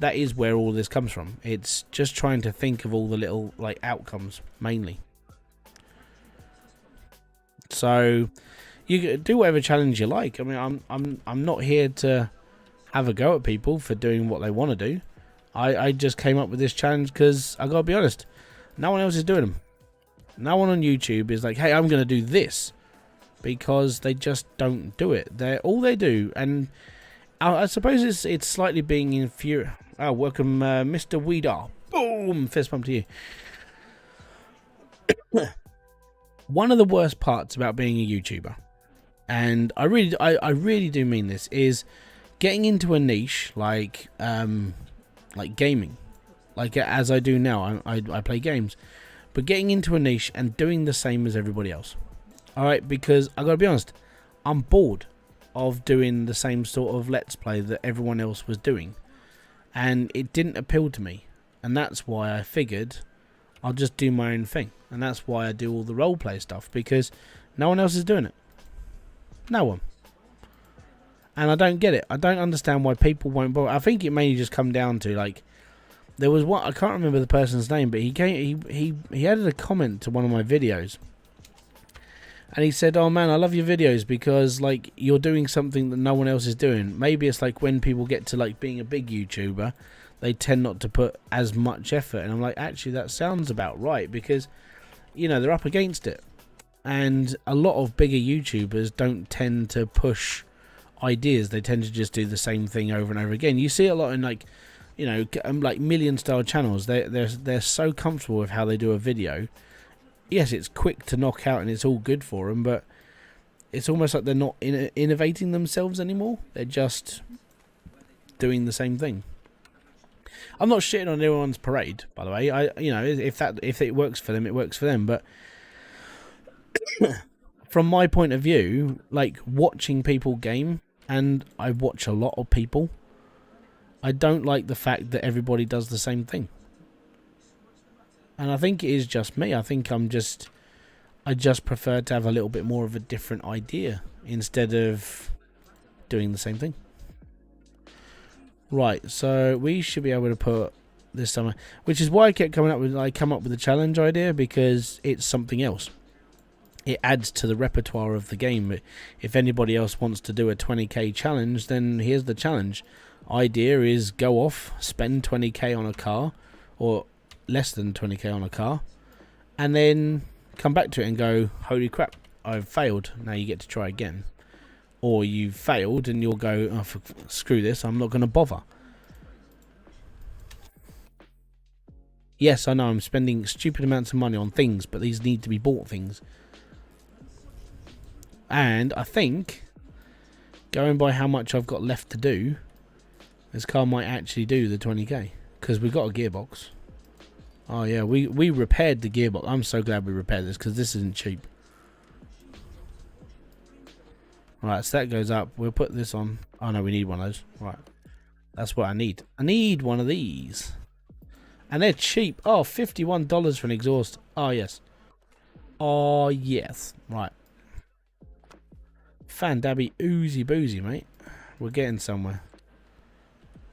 is where all this comes from. It's just trying to think of all the little like outcomes mainly. So you do whatever challenge you like. I mean, I'm not here to have a go at people for doing what they want to do. I just came up with this challenge because I gotta be honest, no one else is doing them. No one on YouTube is like, hey, I'm gonna do this, because they just don't do it. They're all they do, and I suppose it's slightly being infuriating. Oh, welcome, Mr. Weedar. Boom, fist bump to you. One of the worst parts about being a YouTuber, and I really do mean this, is getting into a niche like gaming, like as I do now. I play games, but getting into a niche and doing the same as everybody else. All right, because I gotta be honest, I'm bored of doing the same sort of let's play that everyone else was doing, and it didn't appeal to me, and that's why I figured I'll just do my own thing, and that's why I do all the roleplay stuff, because no one else is doing it. No one. And I don't get it. I don't understand why people won't bother. I think it mainly just come down to, like, there was one, I can't remember the person's name, but he added a comment to one of my videos, And he said, "Oh man, I love your videos because like you're doing something that no one else is doing. Maybe it's like when people get to like being a big YouTuber, they tend not to put as much effort." And I'm like, actually, that sounds about right, because you know they're up against it, and a lot of bigger YouTubers don't tend to push ideas. They tend to just do the same thing over and over again. You see a lot in like, you know, like million style channels. They're so comfortable with how they do a video. Yes, it's quick to knock out and it's all good for them, but it's almost like they're not innovating themselves anymore. They're just doing the same thing. I'm not shitting on anyone's parade, by the way. You know, if it works for them, it works for them. But from my point of view, like watching people game, and I watch a lot of people, I don't like the fact that everybody does the same thing. And I think it is just me. I think I just prefer to have a little bit more of a different idea instead of doing the same thing. Right, so we should be able to put this somewhere, which is why I kept coming up with, I come up with a challenge idea, because it's something else. It adds to the repertoire of the game. If anybody else wants to do a 20k challenge, then here's the challenge. Idea is go off, spend 20k on a car, or less than 20k on a car, and then come back to it and go, holy crap, I've failed. Now you get to try again. Or you've failed and you'll go, oh, screw this, I'm not going to bother. Yes, I know I'm spending stupid amounts of money on things, but these need to be bought things. And I think, going by how much I've got left to do, this car might actually do the 20k, because we've got a gearbox. Oh yeah, we repaired the gearbox. I'm so glad we repaired this, because this isn't cheap. Right, so that goes up. We'll put this on. Oh no, we need one of those. Right, that's what I need. I need one of these. And they're cheap. Oh, $51 for an exhaust. Oh yes. Oh yes. Right. Fan-dabby oozy boozy, mate. We're getting somewhere.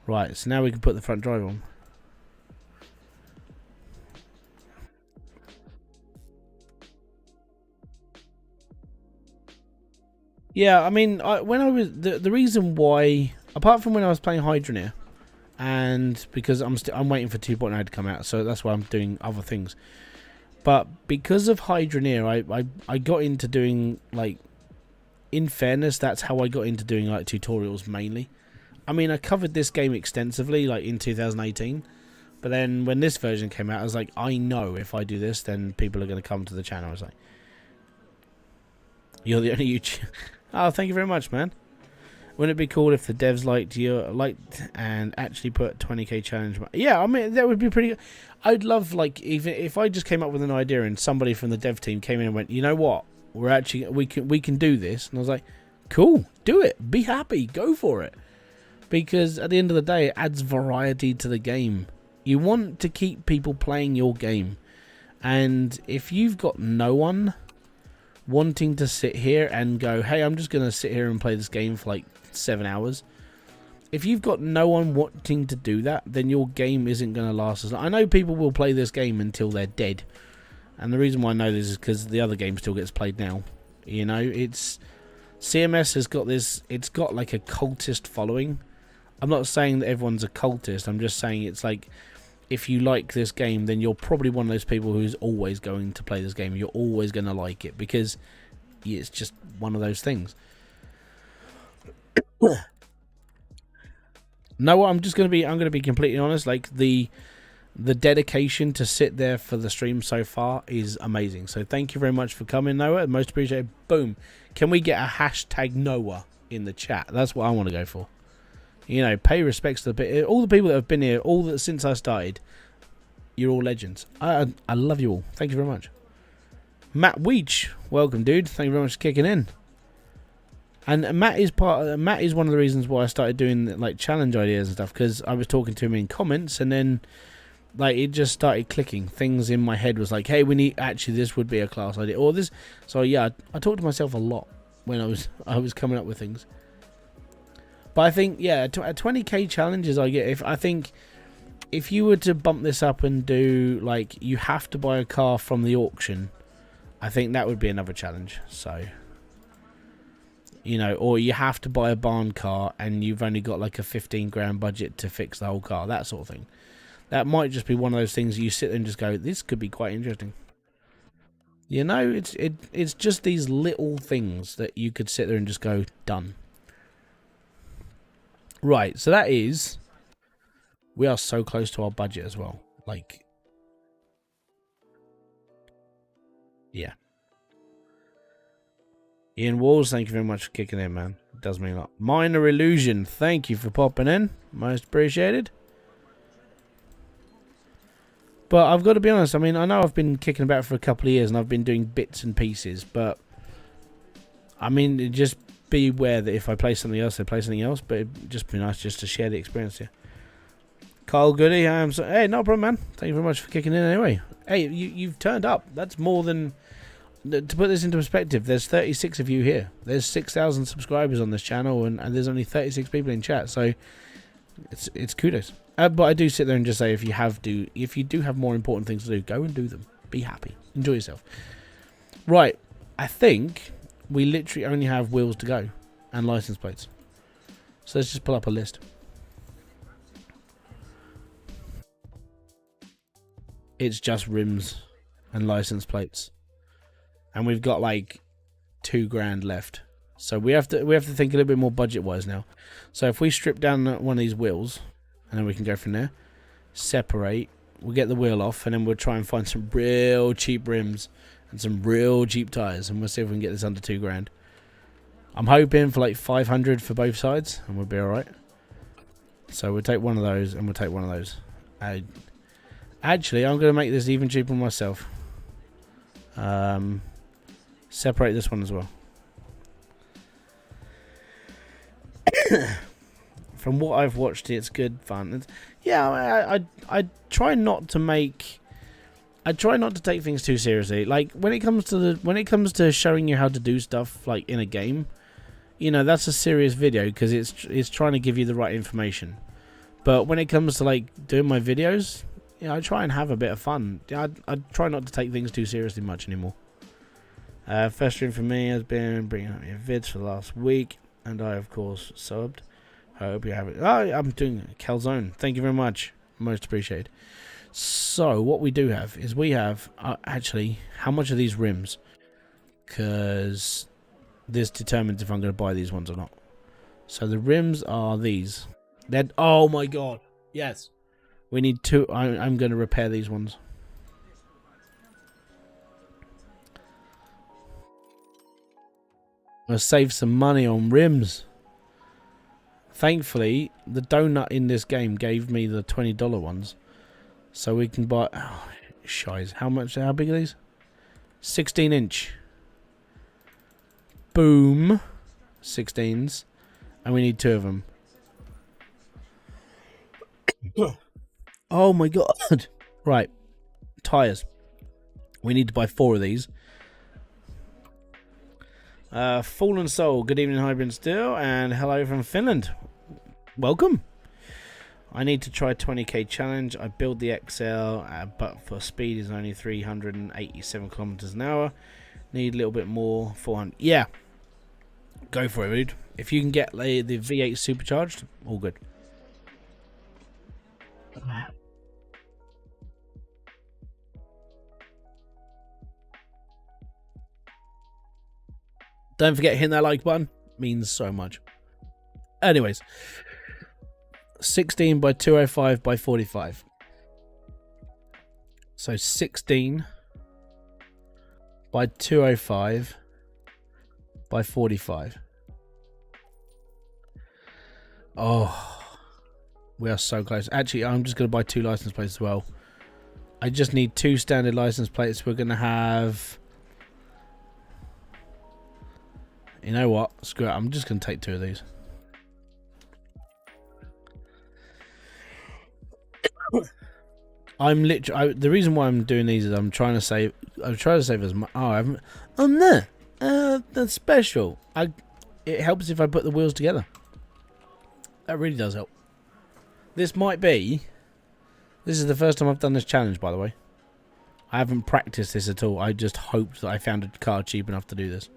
Right, so now we can put the front drive on. Yeah, I mean, when I was the reason why, apart from when I was playing Hybridsteel, and because I'm waiting for 2.0 to come out, so that's why I'm doing other things. But because of Hybridsteel, I got into doing, like, in fairness, that's how I got into doing like tutorials mainly. I mean, I covered this game extensively, like in 2018. But then when this version came out, I was like, I know if I do this, then people are going to come to the channel. I was like, you're the only YouTuber. Oh, thank you very much, man. Wouldn't it be cool if the devs liked and actually put 20k challenge? Yeah, I mean, that would be pretty. I'd love, like, even if I just came up with an idea and somebody from the dev team came in and went, you know what, we can do this, and I was like, cool, do it, be happy, go for it, because at the end of the day, it adds variety to the game. You want to keep people playing your game, and if you've got no one wanting to sit here and go, hey, I'm just going to sit here and play this game for like 7 hours. If you've got no one wanting to do that, then your game isn't going to last as long. I know people will play this game until they're dead. And the reason why I know this is because the other game still gets played now. You know, it's... CMS has got this... It's got like a cultist following. I'm not saying that everyone's a cultist. I'm just saying it's like... If you like this game, then you're probably one of those people who's always going to play this game. You're always going to like it because it's just one of those things. No, I'm going to be completely honest. Like the dedication to sit there for the stream so far is amazing. So thank you very much for coming, Noah. Most appreciated. Boom. Can we get a hashtag Noah in the chat? That's what I want to go for. You know, pay respects to all the people that have been here since I started. You're all legends. I love you all. Thank you very much. Matt Weech, welcome, dude. Thank you very much for kicking in. And Matt is one of the reasons why I started doing like challenge ideas and stuff, because I was talking to him in comments, and then like it just started clicking. Things in my head was like, hey, this would be a class idea, or this. So yeah, I talked to myself a lot when I was coming up with things. But I think, yeah, a 20k challenge is I think if you were to bump this up and do, like, you have to buy a car from the auction, I think that would be another challenge. So, you know, or you have to buy a barn car and you've only got like a 15 grand budget to fix the whole car, that sort of thing. That might just be one of those things you sit there and just go, this could be quite interesting. You know, it's just these little things that you could sit there and just go, done. Right, so that is... We are so close to our budget as well. Like... Yeah. Ian Walls, thank you very much for kicking in, man. It does mean a lot. Minor Illusion, thank you for popping in. Most appreciated. But I've got to be honest, I mean, I know I've been kicking about for a couple of years and I've been doing bits and pieces, but I mean, just beware that if I play something else, I play something else, but it'd just be nice just to share the experience here. Carl Goody, hey, no problem, man. Thank you very much for kicking in anyway. Hey, you've turned up. That's more than... To put this into perspective, there's 36 of you here. There's 6,000 subscribers on this channel, and there's only 36 people in chat, so it's kudos. But I do sit there and just say, if you do have more important things to do, go and do them. Be happy. Enjoy yourself. Right. I think we literally only have wheels to go and license plates. So let's just pull up a list. It's just rims and license plates. And we've got like 2 grand left. So we have to think a little bit more budget wise now. So if we strip down one of these wheels, and then we can go from there, separate, we'll get the wheel off, and then we'll try and find some real cheap rims and some real cheap tyres, and we'll see if we can get this under 2 grand. I'm hoping for like 500 for both sides, and we'll be alright. So we'll take one of those, and we'll take one of those. Actually, I'm going to make this even cheaper myself. Separate this one as well. From what I've watched, it's good fun. I try not to make... I try not to take things too seriously. Like when it comes to showing you how to do stuff like in a game, you know, that's a serious video because it's trying to give you the right information. But when it comes to like doing my videos, you know, I try and have a bit of fun. I try not to take things too seriously much anymore. First stream for me has been bringing up your vids for the last week, and I of course subbed. I hope you have it. Oh, I'm doing Calzone. Thank you very much. Most appreciated. So, what we do have is we have... actually, how much are these rims? Because this determines if I'm going to buy these ones or not. So, the rims are these. Oh, my God. Yes. We need 2. I'm going to repair these ones. I'm going to save some money on rims. Thankfully, the donut in this game gave me the $20 ones. So we can buy... Oh, shiz. How big are these? 16 inch. Boom. 16s. And we need 2 of them. Oh my God. Right. Tyres. We need to buy 4 of these. Fallen Soul. Good evening, Hybridsteel. And hello from Finland. Welcome. I need to try 20k challenge. I build the XL, but for speed is only 387 kilometers an hour. Need a little bit more. 400. Yeah. Go for it, dude. If you can get the V8 supercharged, all good. Don't forget hitting that like button. Means so much. Anyways. 16 by 205 by 45. So 16 by 205 by 45. Oh, we are so close. Actually, I'm just going to buy 2 license plates as well. I just need 2 standard license plates. We're going to have... You know what? Screw it. I'm just going to take 2 of these. I'm literally... the reason why I'm doing these is I'm trying to save as much... Oh, I haven't... Oh, no. That's special. It helps if I put the wheels together. That really does help. This might be... This is the first time I've done this challenge, by the way. I haven't practiced this at all. I just hoped that I found a car cheap enough to do this.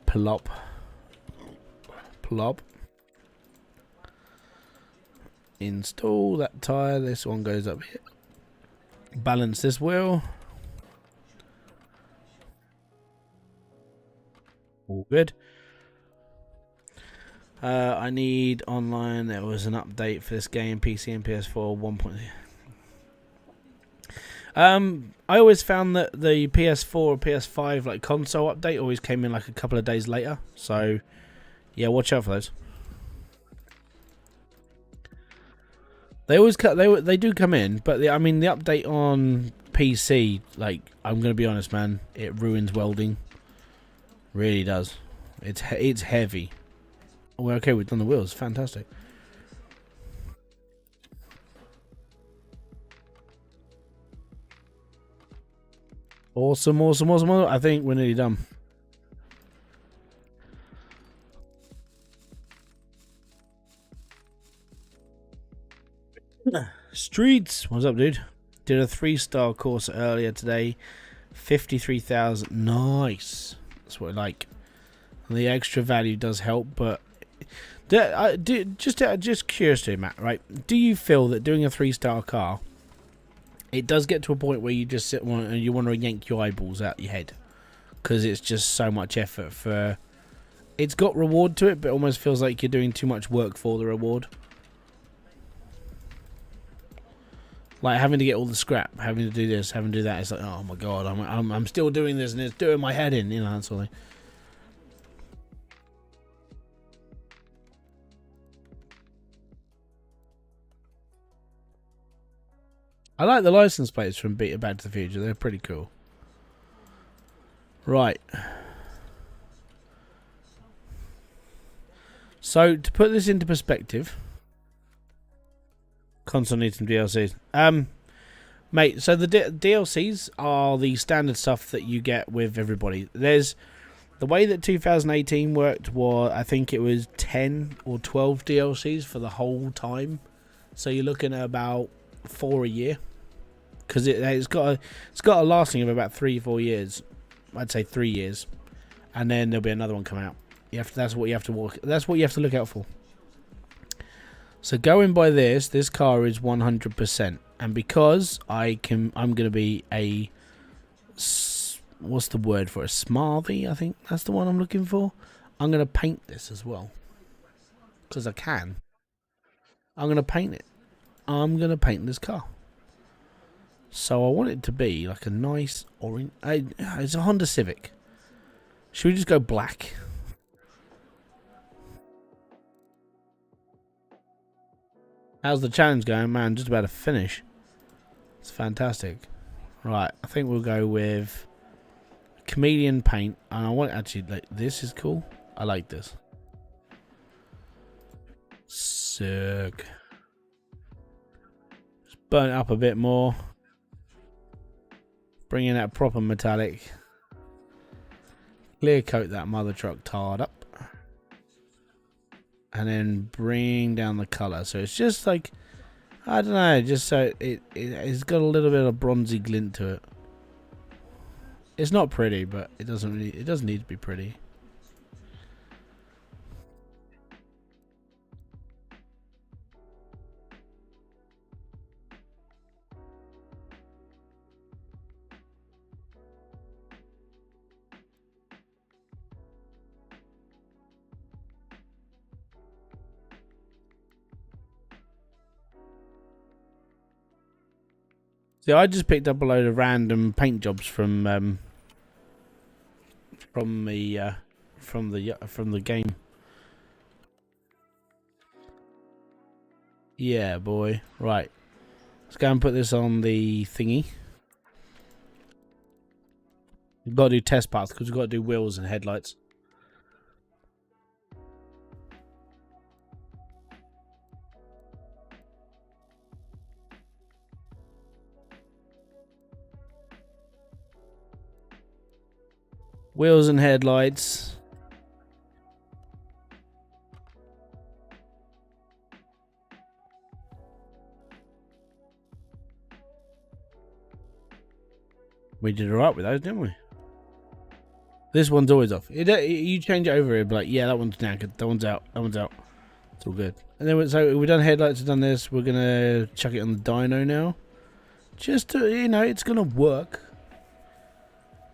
Plop. Plop. Install that tyre. This one goes up here. Balance this wheel. All good. I need online. There was an update for this game, PC and PS4 1. I always found that the PS4 or PS5 like console update always came in like a couple of days later. So yeah, watch out for those. They always they do come in, but I mean the update on PC, like I'm gonna be honest, man, it ruins welding. Really does. It's heavy. Oh, we're okay. We've done the wheels. Fantastic. Awesome, awesome, awesome. I think we're nearly done. Streets. What's up, dude? Did a 3-star course earlier today. 53,000. Nice. That's what I like. And the extra value does help, but just curious to you, Matt, right? Do you feel that doing a 3-star car, it does get to a point where you just sit and you want to yank your eyeballs out your head because it's just so much effort for? It's got reward to it, but it almost feels like you're doing too much work for the reward. Like having to get all the scrap, having to do this, having to do that. It's like, oh my god, I'm still doing this and it's doing my head in, you know, that sort of thing. I like the license plates from Back to the Future. They're pretty cool. Right. So, to put this into perspective, console needs some DLCs. Mate, so the DLCs are the standard stuff that you get with everybody. There's the way that 2018 worked was, I think it was 10 or 12 DLCs for the whole time. So you're looking at about 4 a year, because it's got a lasting of about 3-4 years. I'd say 3 years, and then there'll be another one coming out. That's what you have to look out for. So going by this car is 100%, and because I'm going to be a, what's the word for it? A smarthy, I think that's the one I'm looking for. I'm going to paint this as well, because I can. I'm going to paint it. I'm going to paint this car. So I want it to be like a nice orange. It's a Honda Civic. Should we just go black? How's the challenge going, man? Just about to finish. It's fantastic. Right, I think we'll go with chameleon paint. And I want actually, like, this is cool. I like this. Sick. Just burn it up a bit more. Bring in that proper metallic. Clear coat that mother truck tarred up. And then bring down the colour. So it's just like, I don't know, just so it's got a little bit of bronzy glint to it. It's not pretty, but it doesn't need to be pretty. See, I just picked up a load of random paint jobs from the game. Yeah, boy. Right. Let's go and put this on the thingy. We've got to do test parts because we've got to do wheels and headlights. Wheels and headlights. We did alright with those, didn't we? This one's always off. You change it over here, like, yeah, that one's knackered. That one's out. That one's out. It's all good. And then, so we've done headlights, we've done this. We're going to chuck it on the dyno now. Just to, you know, it's going to work.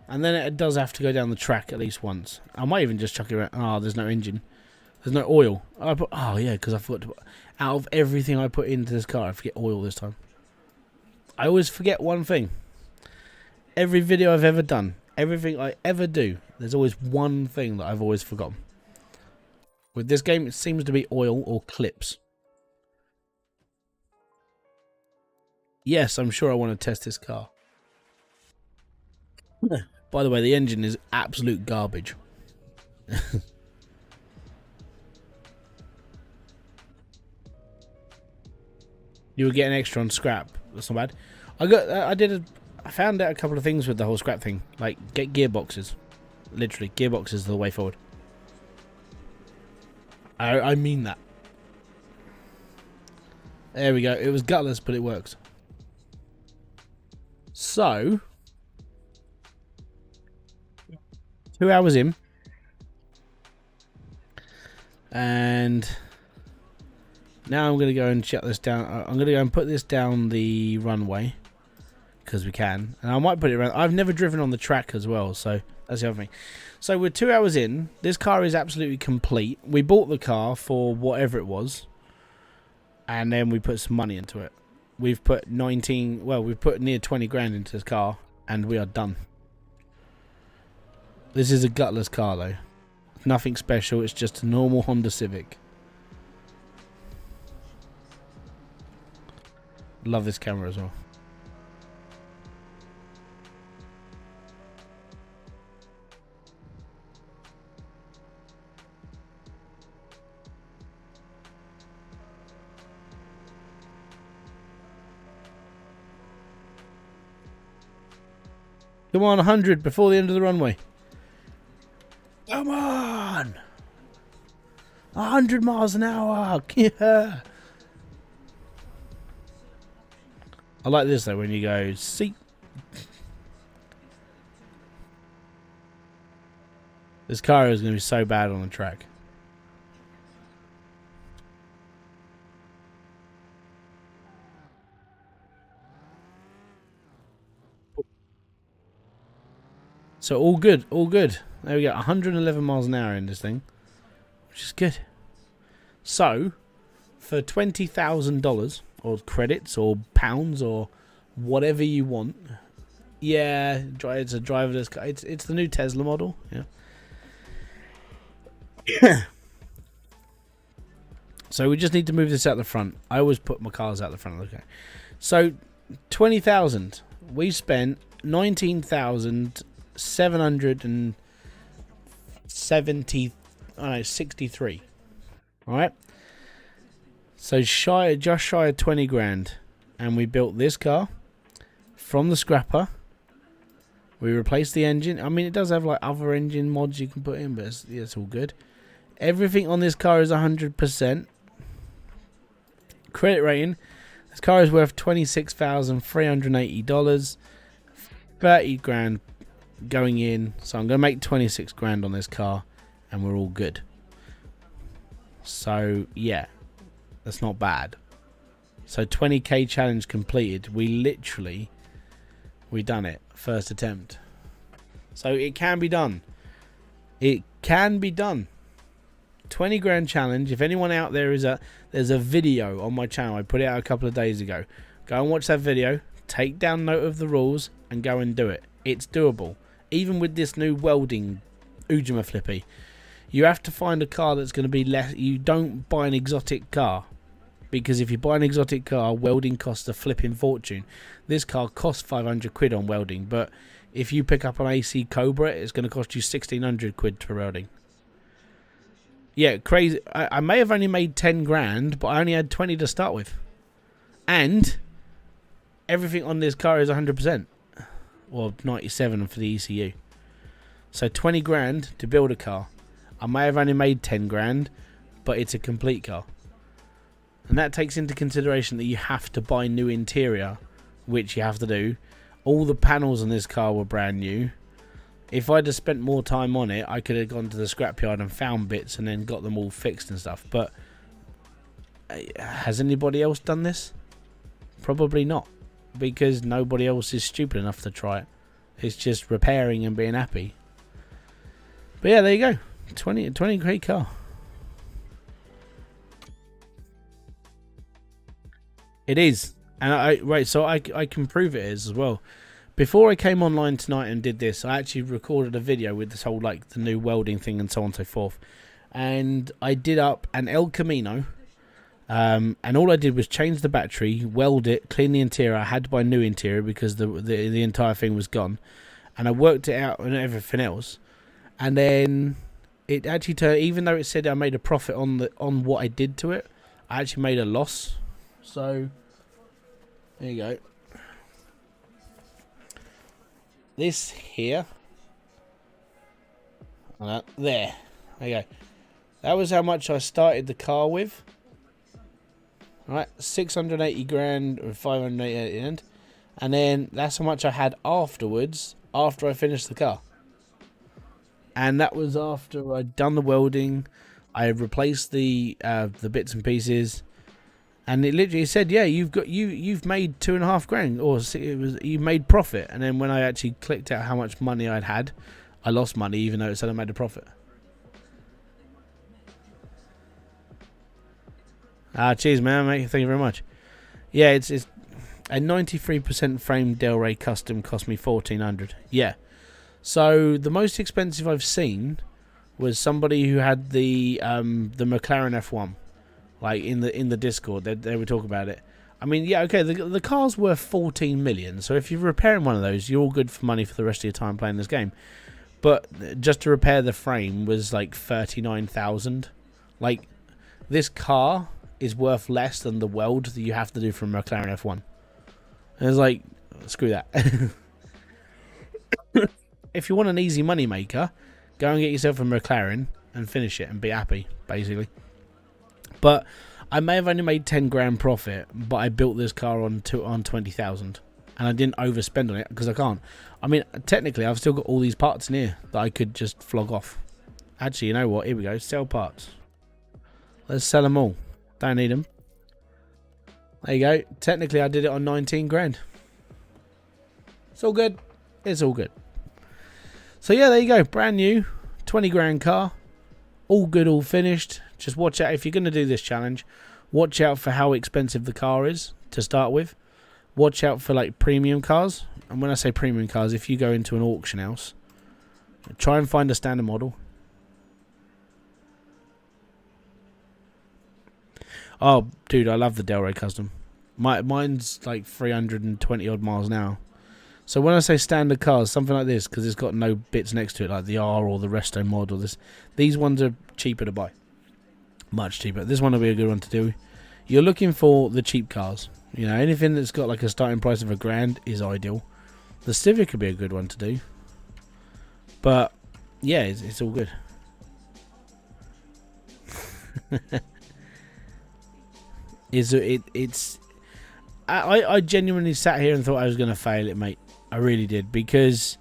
And then it does have to go down the track at least once. I might even just chuck it around. Oh, there's no engine. There's no oil. Oh, yeah, because I forgot to, out of everything I put into this car, I forget oil this time. I always forget one thing. Every video I've ever done, everything I ever do, there's always one thing that I've always forgotten. With this game, it seems to be oil or clips. Yes, I'm sure I want to test this car. By the way, the engine is absolute garbage. You were getting extra on scrap. That's not bad. I found out a couple of things with the whole scrap thing. Like, get gearboxes. Literally, gearboxes are the way forward. I mean that. There we go. It was gutless, but it works. So, 2 hours in. And now I'm going to go and shut this down. I'm going to go and put this down the runway. Because we can. And I might put it around. I've never driven on the track as well, so that's the other thing. So we're 2 hours in. This car is absolutely complete. We bought the car for whatever it was. And then we put some money into it. We've put we've put near 20 grand into this car. And we are done. This is a gutless car though. Nothing special. It's just a normal Honda Civic. Love this camera as well. Come on, 100 before the end of the runway. Come on! 100 miles an hour! Yeah! I like this though, when you go, see? This car is going to be so bad on the track. So all good, all good. There we go, 111 miles an hour in this thing, which is good. So, for $20,000, or credits, or pounds, or whatever you want, yeah, it's a driverless car. It's the new Tesla model, yeah. So we just need to move this out the front. I always put my cars out the front. Okay. So 20,000. We spent 63. All right. So just shy of 20 grand, and we built this car from the scrapper. We replaced the engine. I mean, it does have like other engine mods you can put in, but it's all good. Everything on this car is 100%. Credit rating. This car is worth $26,380. 30 grand going in. So I'm going to make 26 grand on this car, and we're all good. So, yeah. That's not bad. So 20k challenge completed. We done it. First attempt. So it can be done. It can be done. 20 grand challenge. If anyone out there there's a video on my channel. I put it out a couple of days ago. Go and watch that video. Take down note of the rules and go and do it. It's doable. Even with this new welding Ujima Flippy. You have to find a car that's going to be less. You don't buy an exotic car. Because if you buy an exotic car, welding costs a flipping fortune. This car costs 500 quid on welding. But if you pick up an AC Cobra, it's going to cost you 1,600 quid for welding. Yeah, crazy. I may have only made 10 grand, but I only had 20 to start with. And everything on this car is 100%. Well, 97 for the ECU. So 20 grand to build a car. I may have only made 10 grand, but it's a complete car. And that takes into consideration that you have to buy new interior, which you have to do. All the panels on this car were brand new. If I'd have spent more time on it, I could have gone to the scrapyard and found bits and then got them all fixed and stuff. But has anybody else done this? Probably not, because nobody else is stupid enough to try it. It's just repairing and being happy. But yeah, there you go. 20 great car. It is. And I can prove it is as well. Before I came online tonight and did this, I actually recorded a video with this whole, like, the new welding thing and so on and so forth. And I did up an El Camino. And all I did was change the battery, weld it, clean the interior. I had to buy a new interior because the entire thing was gone. And I worked it out and everything else. And then it actually turned, even though it said I made a profit on what I did to it, I actually made a loss. So there you go. This here, there you go. That was how much I started the car with. Right, 680 grand or 580 at the end, and then that's how much I had afterwards after I finished the car. And that was after I'd done the welding, I had replaced the bits and pieces, and it literally said, yeah, you've made 2.5 grand, or you made profit. And then when I actually clicked out how much money I'd had, I lost money, even though it said I made a profit. Cheers, man, mate. Thank you very much. Yeah, it's a 93% frame Del Rey custom cost me 1,400. Yeah. So the most expensive I've seen was somebody who had the McLaren F1, like in the Discord. They would talk about it. I mean, yeah, okay. The car's worth 14 million. So if you're repairing one of those, you're all good for money for the rest of your time playing this game. But just to repair the frame was like 39,000. Like, this car is worth less than the weld that you have to do from McLaren F1. And it's like, screw that. If you want an easy money maker, go and get yourself a McLaren and finish it and be happy, basically. But I may have only made 10 grand profit, but I built this car on 20,000, and I didn't overspend on it because I can't. I mean, technically, I've still got all these parts in here that I could just flog off. Actually, you know what? Here we go. Sell parts. Let's sell them all. Don't need them. There you go. Technically, I did it on 19 grand. It's all good. It's all good. So yeah, there you go. Brand new 20 grand car. All good, all finished. Just watch out if you're going to do this challenge. Watch out for how expensive the car is to start with. Watch out for like premium cars. And when I say premium cars, if you go into an auction house, try and find a standard model. Oh, dude, I love the Del Rey Custom. Mine's like 320 odd miles now. So when I say standard cars, something like this, because it's got no bits next to it, like the R or the Resto mod or this, these ones are cheaper to buy. Much cheaper. This one will be a good one to do. You're looking for the cheap cars. You know, anything that's got like a starting price of £1,000 is ideal. The Civic would be a good one to do. But yeah, it's all good. I genuinely sat here and thought I was going to fail it, mate. I really did, because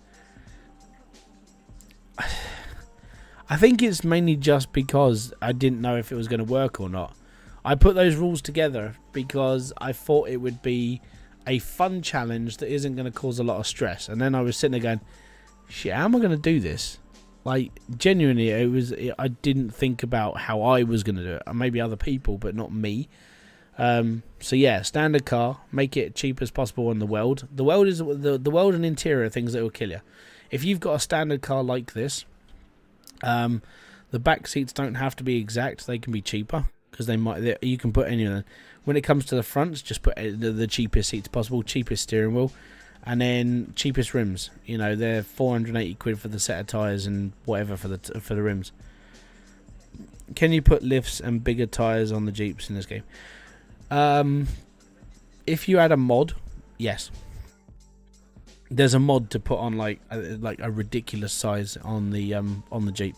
I think it's mainly just because I didn't know if it was going to work or not. I put those rules together because I thought it would be a fun challenge that isn't going to cause a lot of stress. And then I was sitting there going, shit, how am I going to do this? Like, genuinely, I didn't think about how I was going to do it. Maybe other people, but not me. So yeah, standard car, make it cheap as possible on the weld. The weld is the weld and interior things that will kill you. If you've got a standard car like this, the back seats don't have to be exact; they can be cheaper because you can put any of them. When it comes to the fronts, just put the cheapest seats possible, cheapest steering wheel, and then cheapest rims. You know, they're 480 quid for the set of tires and whatever for the rims. Can you put lifts and bigger tires on the Jeeps in this game? If you add a mod, yes. There's a mod to put on like a ridiculous size on the Jeep.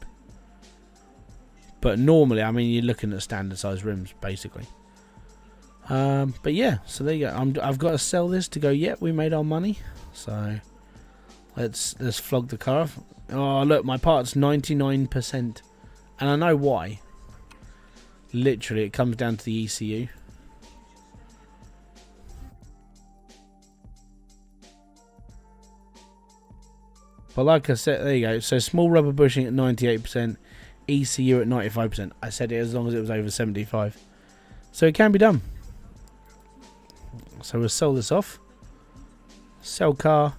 But normally, I mean, you're looking at standard size rims basically. But yeah, so there you go. I've got to sell this to go. Yep, we made our money. So let's flog the car off. Oh look, my part's 99%, and I know why. Literally, it comes down to the ECU. But like I said, there you go. So small rubber bushing at 98%, ECU at 95%. I said it as long as it was over 75. So it can be done. So we'll sell this off. Sell car.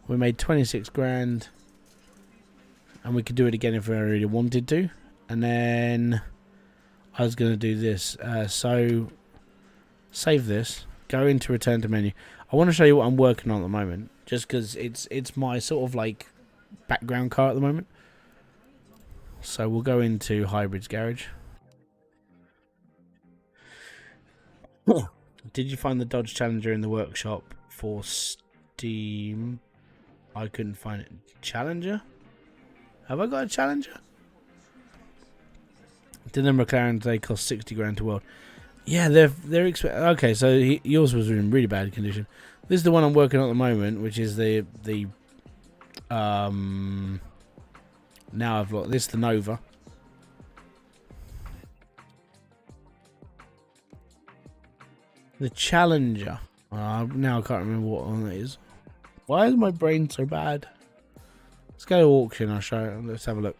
We made 26 grand. And we could do it again if we really wanted to. And then I was going to do this. So save this. Go into return to menu. I want to show you what I'm working on at the moment. Just because it's my sort of like background car at the moment. So we'll go into Hybrid's garage. Did you find the Dodge Challenger in the workshop for Steam? I couldn't find it. Challenger? Have I got a Challenger? Did the McLaren they cost 60 grand to weld? Yeah, they're expensive. Okay, so yours was in really bad condition. This is the one I'm working on at the moment, which is the now I've got this, the Nova. The Challenger. Now I can't remember what one it is. Why is my brain so bad? Let's go to auction. I'll show you. Let's have a look.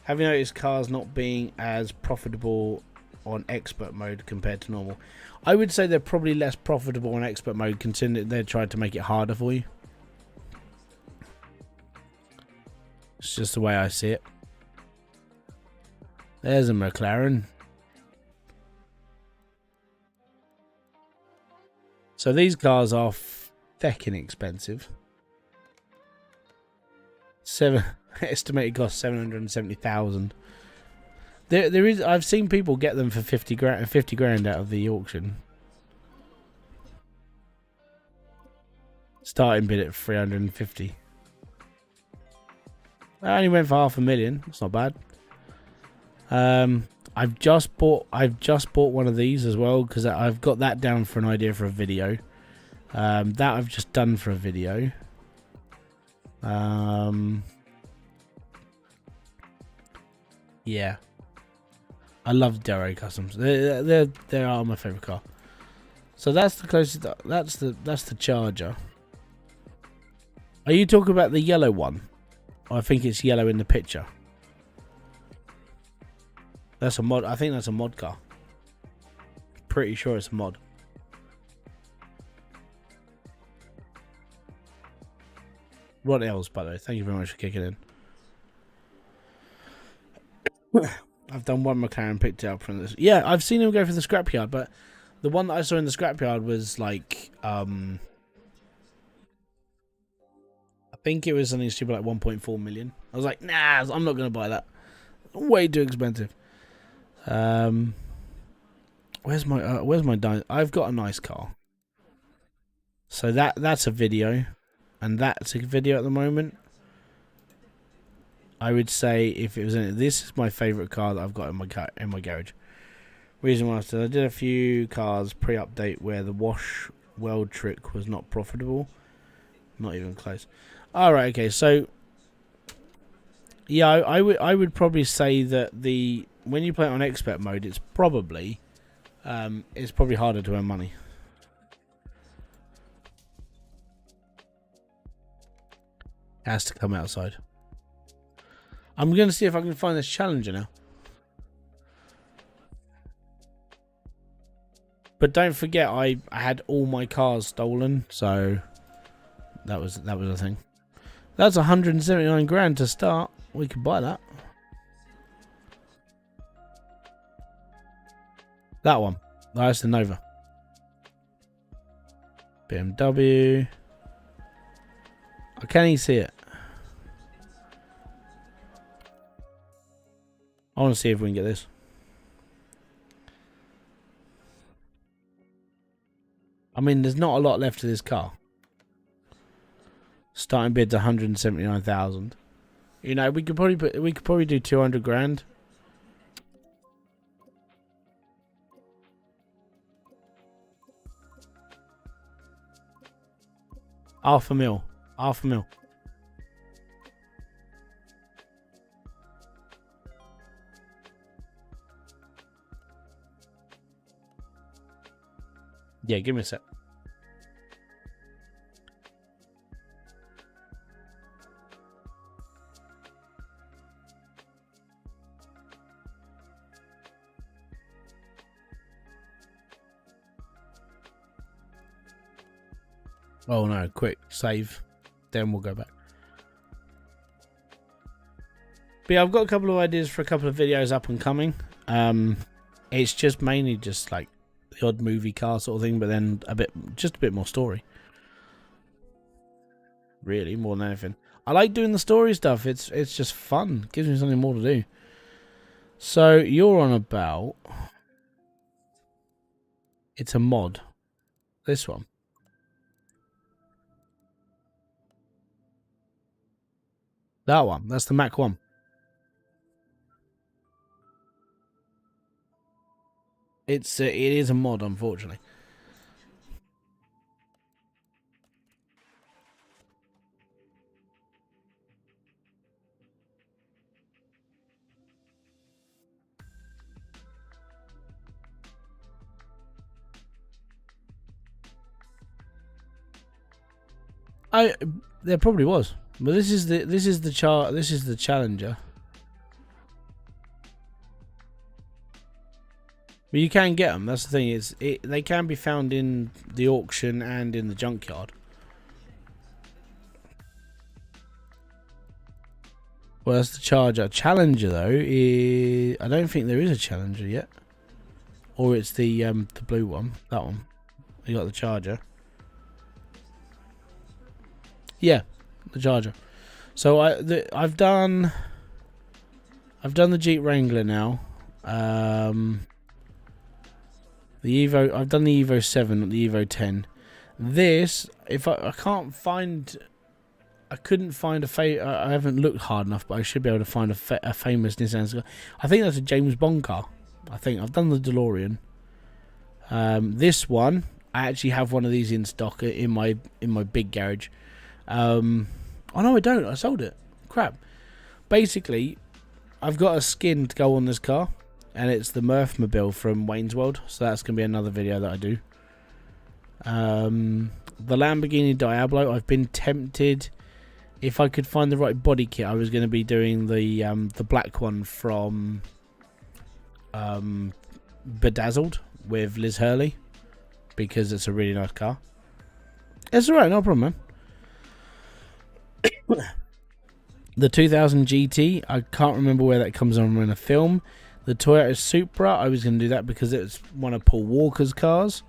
Have you noticed cars not being as profitable on expert mode compared to normal? I would say they're probably less profitable on expert mode, considering they tried to make it harder for you. It's just the way I see it. There's a McLaren. So these cars are feckin' expensive. Estimated cost 770,000. There is. I've seen people get them for 50 grand out of the auction. Starting bid at 350. I only went for 500,000. That's not bad. I've just bought one of these as well because I've got that down for an idea for a video. That I've just done for a video. Yeah. I love Darrow Customs. They are my favourite car. So that's the closest. That's the Charger. Are you talking about the yellow one? I think it's yellow in the picture. That's a mod. I think that's a mod car. Pretty sure it's a mod. Rod Ells, by the way. Thank you very much for kicking in. I've done one McLaren, picked it up from this. Yeah, I've seen him go for the scrapyard, but the one that I saw in the scrapyard was like, I think it was something stupid like 1.4 million. I was like, nah, I'm not going to buy that. Way too expensive. Where's my I've got a nice car. So that's a video, and that's a video at the moment. I would say if it was in it, this is my favourite car that I've got in my garage. Reason why I said I did a few cars pre-update where the wash weld trick was not profitable. Not even close. Alright, okay, so yeah, I would probably say that when you play it on expert mode, it's probably harder to earn money. It has to come outside. I'm going to see if I can find this Challenger now. But don't forget, I had all my cars stolen, so that was a thing. That's 179 grand to start. We could buy that. That one. That's the Nova. BMW. I can't even see it. I want to see if we can get this. I mean, there's not a lot left of this car. Starting bid's 179,000. You know, we could probably do 200 grand. Half a mil. Half a mil. Yeah, give me a sec. Oh no, quick, save. Then we'll go back. But yeah, I've got a couple of ideas for a couple of videos up and coming. It's just mainly just like the odd movie car sort of thing, but then just a bit more story. Really, more than anything. I like doing the story stuff. It's just fun. It gives me something more to do. So you're on about. It's a mod. This one. That one. That's the Mach 1. It is a mod, unfortunately. There probably was, but this is the Challenger. But you can get them. That's the thing. They can be found in the auction and in the junkyard. Well, that's the Charger. Challenger though I don't think there is a Challenger yet, or it's the blue one. That one. You got the Charger. Yeah, the Charger. So I've done the Jeep Wrangler now. The Evo, I've done the Evo 7, not the Evo 10. This, if I can't find, I couldn't find I haven't looked hard enough, but I should be able to find a famous Nissan car. I think that's a James Bond car. I think I've done the DeLorean. This one, I actually have one of these in stock in my big garage. Oh no, I don't. I sold it. Crap. Basically, I've got a skin to go on this car, and it's the Murphmobile from Wayne's World. So that's going to be another video that I do. The Lamborghini Diablo, I've been tempted. If I could find the right body kit, I was going to be doing the black one from Bedazzled with Liz Hurley, because it's a really nice car. It's alright, no problem, man. The 2000 GT, I can't remember where that comes on in a film. The Toyota Supra, I was going to do that because it's one of Paul Walker's cars.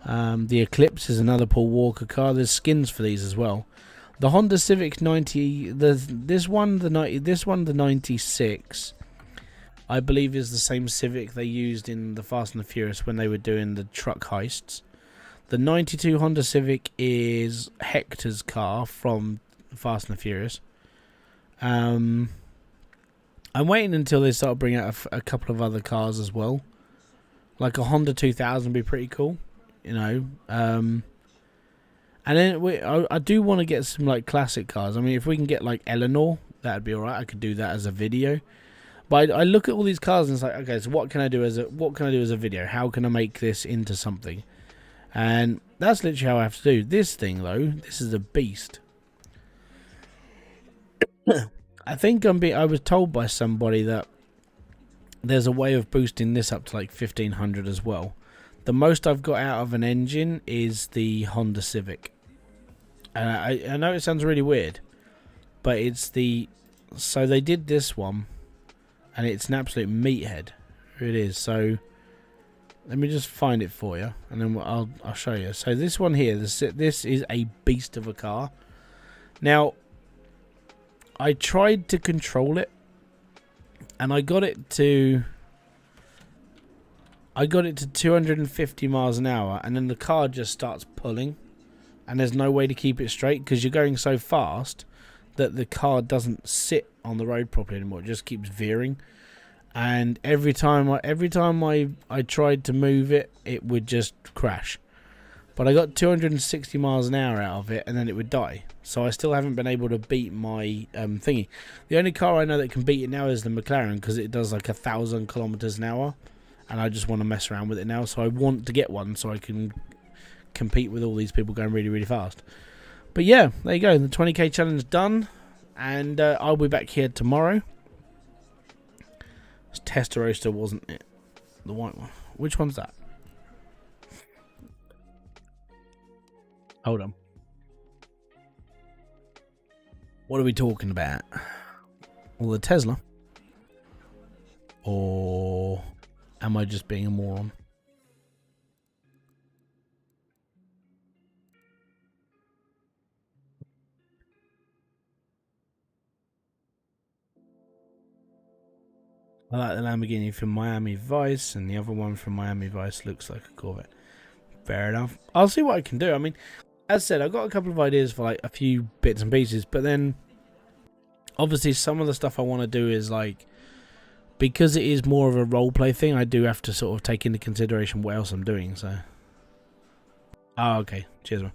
The Eclipse is another Paul Walker car. There's skins for these as well. The Honda Civic 90, this one the 96, I believe is the same Civic they used in the Fast and the Furious when they were doing the truck heists. The 92 Honda Civic is Hector's car from Fast and the Furious. I'm waiting until they start bringing out a couple of other cars as well. Like a Honda 2000 would be pretty cool, you know. And then I do want to get some like classic cars. I mean, if we can get like Eleanor, that'd be alright. I could do that as a video. But I look at all these cars and it's like, okay, so what can I do as a video? How can I make this into something? And that's literally how I have to do this thing, though. This is a beast. I think I was told by somebody that there's a way of boosting this up to like 1500 as well. The most I've got out of an engine is the Honda Civic. And I know it sounds really weird, but it's so they did this one, and it's an absolute meathead. It is. So let me just find it for you, and then I'll show you. So this one here, this is a beast of a car. Now, I tried to control it, and I got it to 250 miles an hour, and then the car just starts pulling, and there's no way to keep it straight because you're going so fast that the car doesn't sit on the road properly anymore. It just keeps veering, and every time I tried to move it, it would just crash. But I got 260 miles an hour out of it, and then it would die. So I still haven't been able to beat my thingy. The only car I know that can beat it now is the McLaren, because it does like 1,000 kilometers an hour, and I just want to mess around with it now. So I want to get one so I can compete with all these people going really, really fast. But yeah, there you go. The 20k challenge done, and I'll be back here tomorrow. Testarossa, wasn't it? The white one. Which one's that? Hold on. What are we talking about? Well, the Tesla? Or am I just being a moron? I like the Lamborghini from Miami Vice, and the other one from Miami Vice looks like a Corvette. Fair enough. I'll see what I can do. I mean, as I said, I've got a couple of ideas for like a few bits and pieces, but then obviously some of the stuff I want to do is like, because it is more of a roleplay thing, I do have to sort of take into consideration what else I'm doing. So, oh, okay, cheers, man.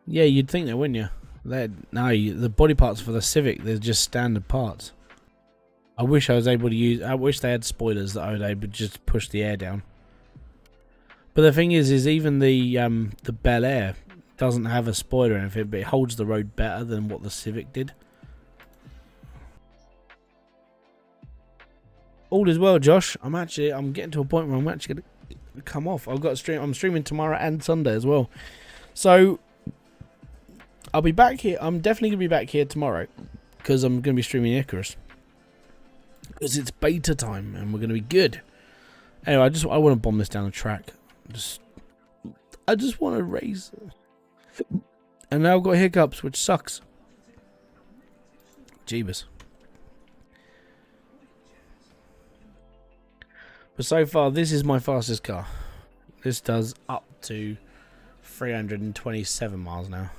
Yeah, you'd think that, wouldn't you? The body parts for the Civic, they're just standard parts. I wish I was able to use. I wish they had spoilers that I would able to just push the air down. But the thing is even the Bel Air doesn't have a spoiler or anything, but it holds the road better than what the Civic did. All is well, Josh. I'm getting to a point where I'm actually gonna come off. I'm streaming tomorrow and Sunday as well. So I'll be back here. I'm definitely gonna be back here tomorrow because I'm gonna be streaming Icarus. Because it's beta time and we're going to be good. Anyway, I want to bomb this down the track. I just want to race. And now I've got hiccups, which sucks. Jeebus. But so far, this is my fastest car. This does up to 327 miles an hour.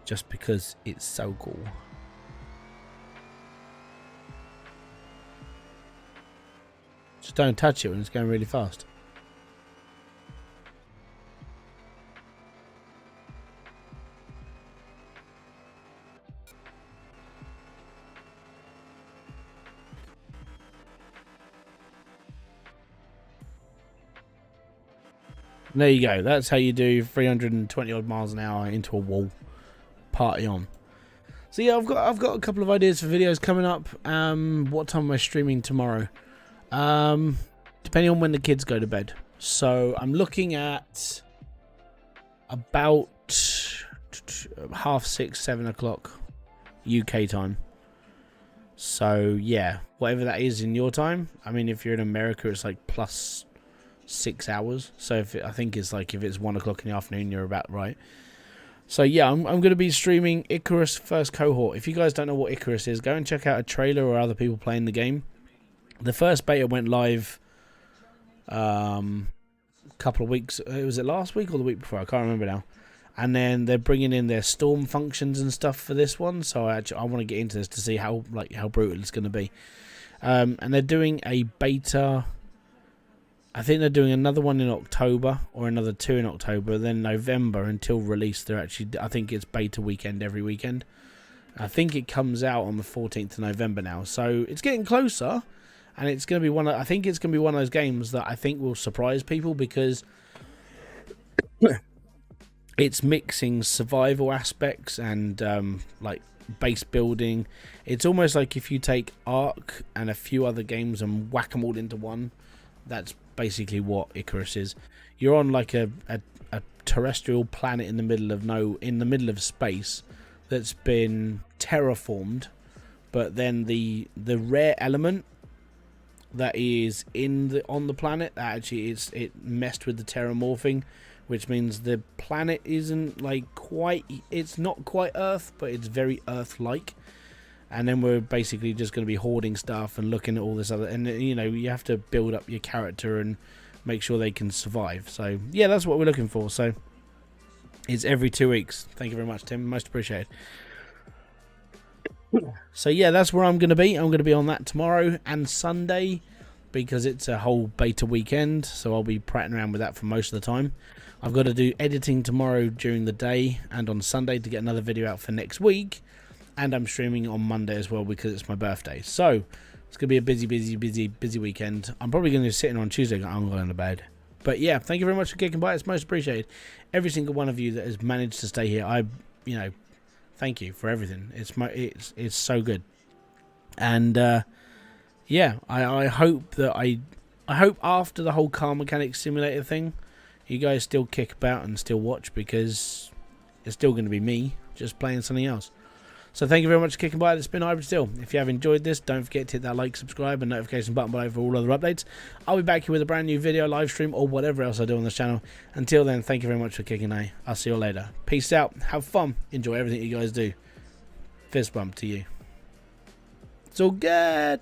Just because it's so cool. Just don't touch it when it's going really fast. There you go. That's how you do 320 odd miles an hour into a wall. Party on. So yeah, I've got a couple of ideas for videos coming up. What time am I streaming tomorrow? Depending on when the kids go to bed. So I'm looking at about 6:30, 7 o'clock UK time. So yeah, whatever that is in your time. I mean, if you're in America, it's like plus 6 hours. So I think it's like if it's 1 o'clock in the afternoon, you're about right. So yeah, I'm going to be streaming Icarus First Cohort. If you guys don't know what Icarus is, go and check out a trailer or other people playing the game. The first beta went live a couple of weeks. Was it last week or the week before? I can't remember now. And then they're bringing in their storm functions and stuff for this one. So I want to get into this to see how brutal it's going to be. And they're doing a beta. I think they're doing another one in October or another 2 in October. Then November until release. I think it's beta weekend every weekend. I think it comes out on the 14th of November now. So it's getting closer. And it's going to be I think it's going to be one of those games that I think will surprise people because it's mixing survival aspects and like base building. It's almost like if you take Ark and a few other games and whack them all into one. That's basically what Icarus is. You're on like a terrestrial planet in the middle of space that's been terraformed, but then the rare element that is on the planet actually it messed with the terramorphing, which means the planet isn't it's not quite Earth, but it's very Earth-like. And then we're basically just going to be hoarding stuff and looking at all this other, and you have to build up your character and make sure they can survive. So yeah, that's what we're looking for. So it's every 2 weeks. Thank you very much, Tim. Most appreciated. So yeah, that's where I'm going to be. I'm going to be on that tomorrow and Sunday because it's a whole beta weekend, so I'll be prattling around with that for most of the time. I've got to do editing tomorrow during the day and on Sunday to get another video out for next week, and I'm streaming on Monday as well because it's my birthday. So it's going to be a busy weekend. I'm probably going to be sitting on Tuesday going, I'm going to bed. But yeah, thank you very much for kicking by. It's most appreciated. Every single one of you that has managed to stay here, thank you for everything. It's so good. And yeah, I hope that I hope after the whole car mechanic simulator thing, you guys still kick about and still watch, because it's still going to be me just playing something else. So thank you very much for kicking by. It's been Hybridsteel. If you have enjoyed this, don't forget to hit that like, subscribe, and notification button below for all other updates. I'll be back here with a brand new video, live stream, or whatever else I do on this channel. Until then, thank you very much for kicking A. I'll see you later. Peace out. Have fun. Enjoy everything you guys do. Fist bump to you. It's all good.